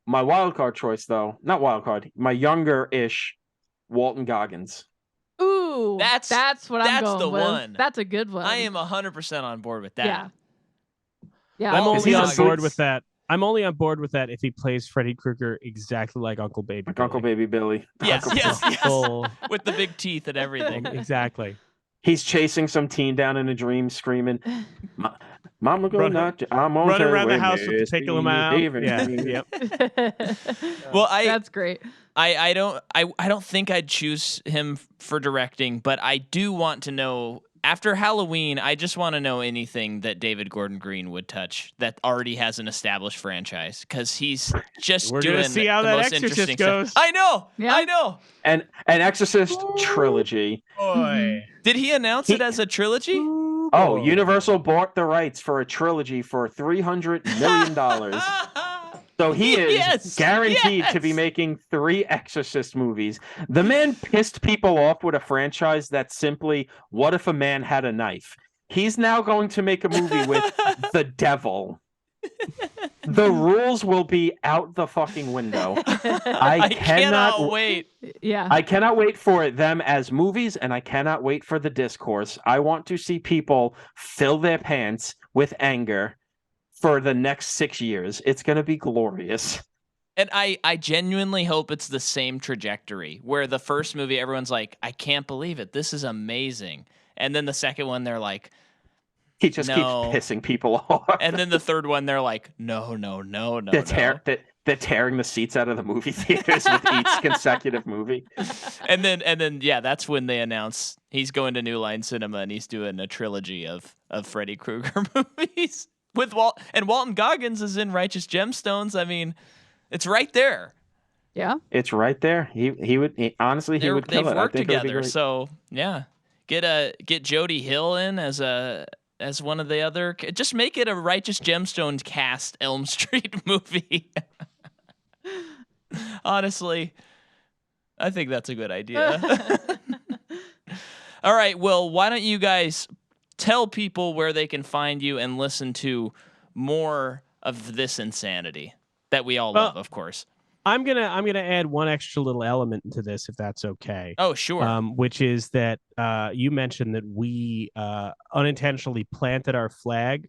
My wild card choice, though, not wild card, my younger-ish Walton Goggins.
Ooh, that's what I'm going
the
with.
one.
That's a good one.
I am 100% on board with that.
Yeah.
I'm only on board with that. I'm only on board with that if he plays Freddy Krueger exactly like Uncle Baby Billy.
Uncle Baby Billy.
Yes. With the big teeth and everything.
Exactly.
He's chasing some teen down in a dream, screaming, "Mama, go not! I'm on
running around the
way,
house with the tickle him out." Yeah.
Well, that's great.
I don't think I'd choose him for directing, but I do want to know, after Halloween, I just want to know anything that David Gordon Green would touch that already has an established franchise, because he's just
We're
doing
gonna see how
the
that
most
Exorcist
interesting
goes.
stuff. I know.
Yeah.
I know.
And an Exorcist trilogy.
Boy.
Did he announce it as a trilogy?
Oh, Universal bought the rights for a trilogy for $300 million. So he is guaranteed to be making 3 Exorcist movies. The man pissed people off with a franchise that's simply, what if a man had a knife? He's now going to make a movie with the devil. The rules will be out the fucking window. I
cannot wait.
Yeah.
I cannot wait for them as movies, and I cannot wait for the discourse. I want to see people fill their pants with anger for the next 6 years. It's going to be glorious.
And I genuinely hope it's the same trajectory, where the first movie, everyone's like, I can't believe it. This is amazing. And then the second one, they're like,
he just keeps pissing people off.
And then the third one, they're like, no.
They're tearing the seats out of the movie theaters with each consecutive movie.
And then, that's when they announce he's going to New Line Cinema and he's doing a trilogy of Freddy Krueger movies with Walton Goggins is in Righteous Gemstones. I mean, it's right there.
Yeah,
it's right there. He would honestly he would kill it.
They've worked together,
so
yeah. Get Jodie Hill in as one of the other. Just make it a Righteous Gemstones cast Elm Street movie. Honestly, I think that's a good idea. All right, well, why don't you guys tell people where they can find you and listen to more of this insanity that we all love, of course.
I'm gonna add one extra little element into this, if that's okay.
Oh, sure.
Which is that you mentioned that we unintentionally planted our flag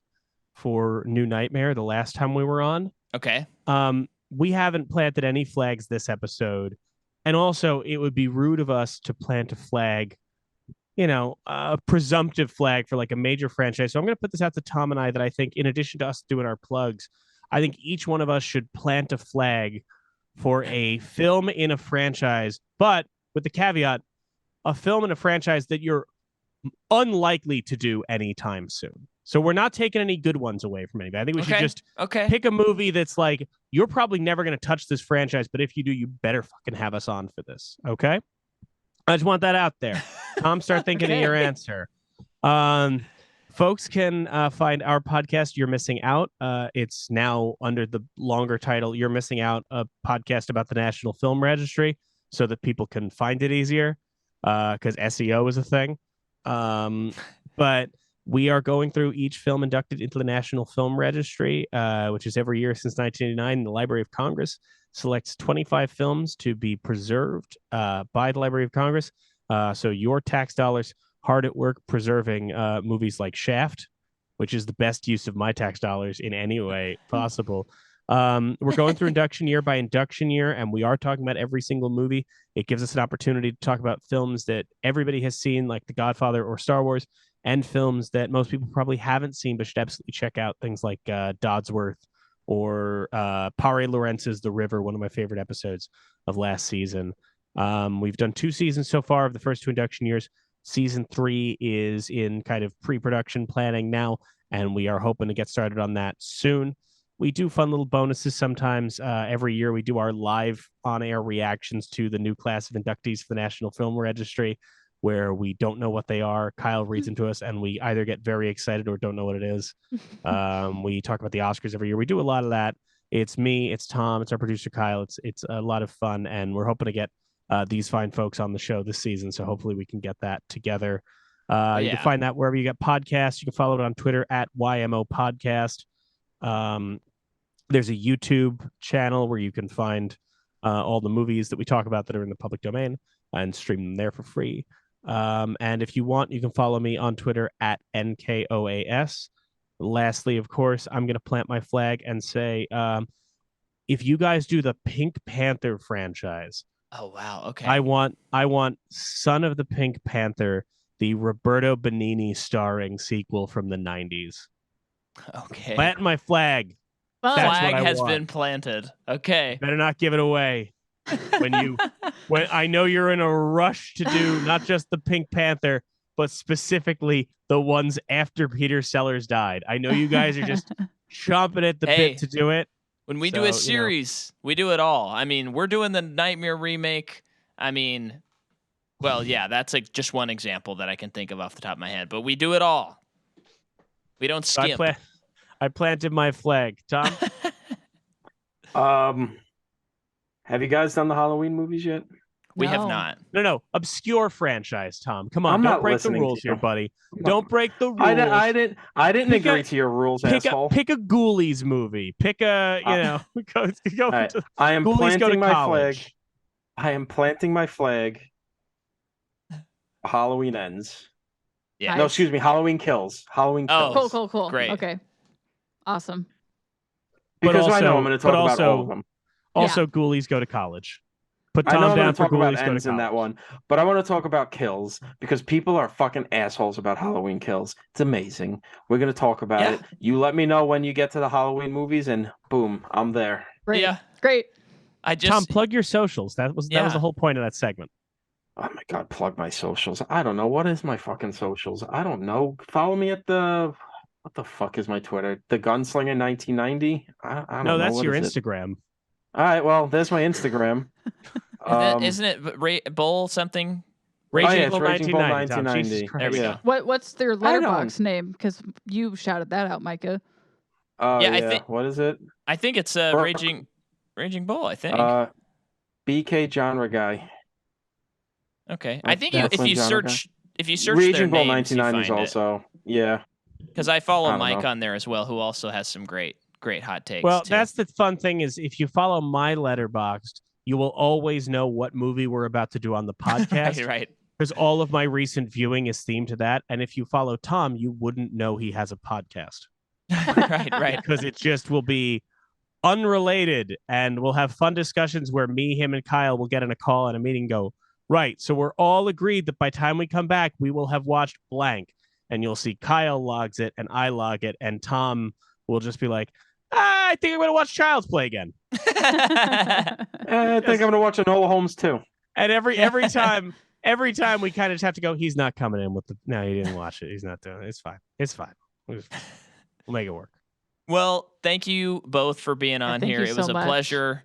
for New Nightmare the last time we were on.
Okay.
We haven't planted any flags this episode, and also it would be rude of us to plant a flag, a presumptive flag for like a major franchise. So I'm going to put this out to Tom and I that I think, in addition to us doing our plugs, I think each one of us should plant a flag for a film in a franchise, but with the caveat, a film in a franchise that you're unlikely to do anytime soon. So we're not taking any good ones away from anybody. I think we should just pick a movie that's like, you're probably never going to touch this franchise, but if you do, you better fucking have us on for this. Okay? I just want that out there. Tom, start thinking of your answer. Folks can find our podcast, You're Missing Out. It's now under the longer title, You're Missing Out, a podcast about the National Film Registry, so that people can find it easier, because SEO is a thing. But we are going through each film inducted into the National Film Registry, which is every year since 1989. The Library of Congress selects 25 films to be preserved by the Library of Congress. So your tax dollars hard at work preserving movies like Shaft, which is the best use of my tax dollars in any way possible. We're going through induction year by induction year, and we are talking about every single movie. It gives us an opportunity to talk about films that everybody has seen, like The Godfather or Star Wars, and films that most people probably haven't seen but should absolutely check out, things like Dodsworth or Pare Lorenz's The River, one of my favorite episodes of last season. We've done 2 seasons so far of the first 2 induction years. Season 3 is in kind of pre-production planning now, and we are hoping to get started on that soon. We do fun little bonuses sometimes. Every year we do our live on-air reactions to the new class of inductees for the National Film Registry, where we don't know what they are. Kyle reads them to us, and we either get very excited or don't know what it is. We talk about the Oscars every year. We do a lot of that. It's me, it's Tom, it's our producer Kyle. It's a lot of fun, and we're hoping to get these fine folks on the show this season, so hopefully we can get that together. You can find that wherever you get podcasts. You can follow it on Twitter at YMO Podcast. There's a YouTube channel where you can find all the movies that we talk about that are in the public domain and stream them there for free. And if you want, you can follow me on Twitter at NKOAS. Lastly, of course, I'm going to plant my flag and say, if you guys do the Pink Panther franchise,
oh wow, okay,
I want Son of the Pink Panther, the Roberto Benigni starring sequel from the 90s.
Okay,
Plant my flag.
Flag has been planted. Okay,
better not give it away. When I know you're in a rush to do not just the Pink Panther, but specifically the ones after Peter Sellers died. I know you guys are just chomping at the bit to do it.
When we do a series, we do it all. I mean, we're doing the Nightmare remake. I mean, well, yeah, that's like just one example that I can think of off the top of my head, but we do it all. We don't skimp.
I planted my flag. Tom?
Have you guys done the Halloween movies yet?
We have not.
No. Obscure franchise, Tom. Come on,
I'm
don't
not
break the rules here, buddy. Don't break the rules.
I didn't agree to your rules, asshole.
Pick a Ghoulies movie. Pick a, go
right.
to,
I am
Ghoulies
planting
go to
my
college.
flag. I am planting my flag. Halloween ends.
Yeah.
No, excuse me. Halloween kills. Halloween kills.
Cool.
Great.
Okay. Awesome.
Because I know I'm going to talk about all of them.
Also, Ghoulies go to college. Put
I know
Tom
I'm
down
going to
for
talk about
Ghoulies go
ends
to
in that one, but I want to talk about kills because people are fucking assholes about Halloween kills. It's amazing. We're going to talk about it. You let me know when you get to the Halloween movies, and boom, I'm there.
Great.
Yeah.
Great.
Tom, plug your socials. That was the whole point of that segment.
Oh my God, plug my socials. I don't know. What is my fucking socials? I don't know. Follow me at what the fuck is my Twitter? The Gunslinger 1990? I don't know.
No, that's
what
your
is
Instagram.
All right, well, there's my Instagram.
Isn't it Bull something?
Raging Bull
Raging Bull
1990.
There we go.
What's their letterbox name? Because you shouted that out, Micah.
I think.
What is it?
I think it's Raging Bull. I think.
BK genre guy.
Okay, I think if you search
Raging Bull
their names,
1990s also. Yeah.
Because I follow Mike on there as well, who also has some great hot takes.
Well,
too.
that's the fun thing is if you follow my Letterboxd, you will always know what movie we're about to do on the podcast.
Right.
Because all of my recent viewing is themed to that. And if you follow Tom, you wouldn't know he has a podcast.
Right.
Because it just will be unrelated. And we'll have fun discussions where me, him, and Kyle will get in a call and a meeting and go, right, so we're all agreed that by the time we come back, we will have watched blank. And you'll see Kyle logs it and I log it. And Tom will just be like, I think I'm going to watch Child's Play again.
I think I'm going to watch Enola Holmes too.
And every time we kind of just have to go, he's not coming in with the. No, he didn't watch it. He's not doing it. It's fine. We'll make it work.
Well, thank you both for being on here. It was a pleasure.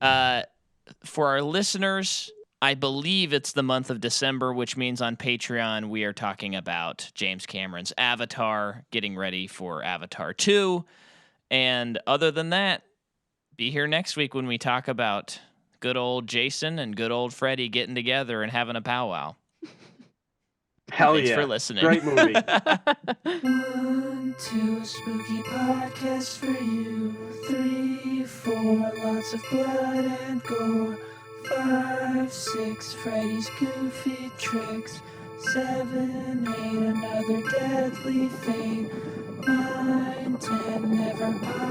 For our listeners, I believe it's the month of December, which means on Patreon we are talking about James Cameron's Avatar, getting ready for Avatar 2. And other than that, be here next week when we talk about good old Jason and good old Freddy getting together and having a powwow.
Hell
Thanks
yeah.
for listening.
Great movie.
1, 2, spooky podcast for you. 3, 4, lots of blood and gore. 5, 6, Freddy's goofy tricks. 7, 8, another deadly fate. 9, 10, never mind.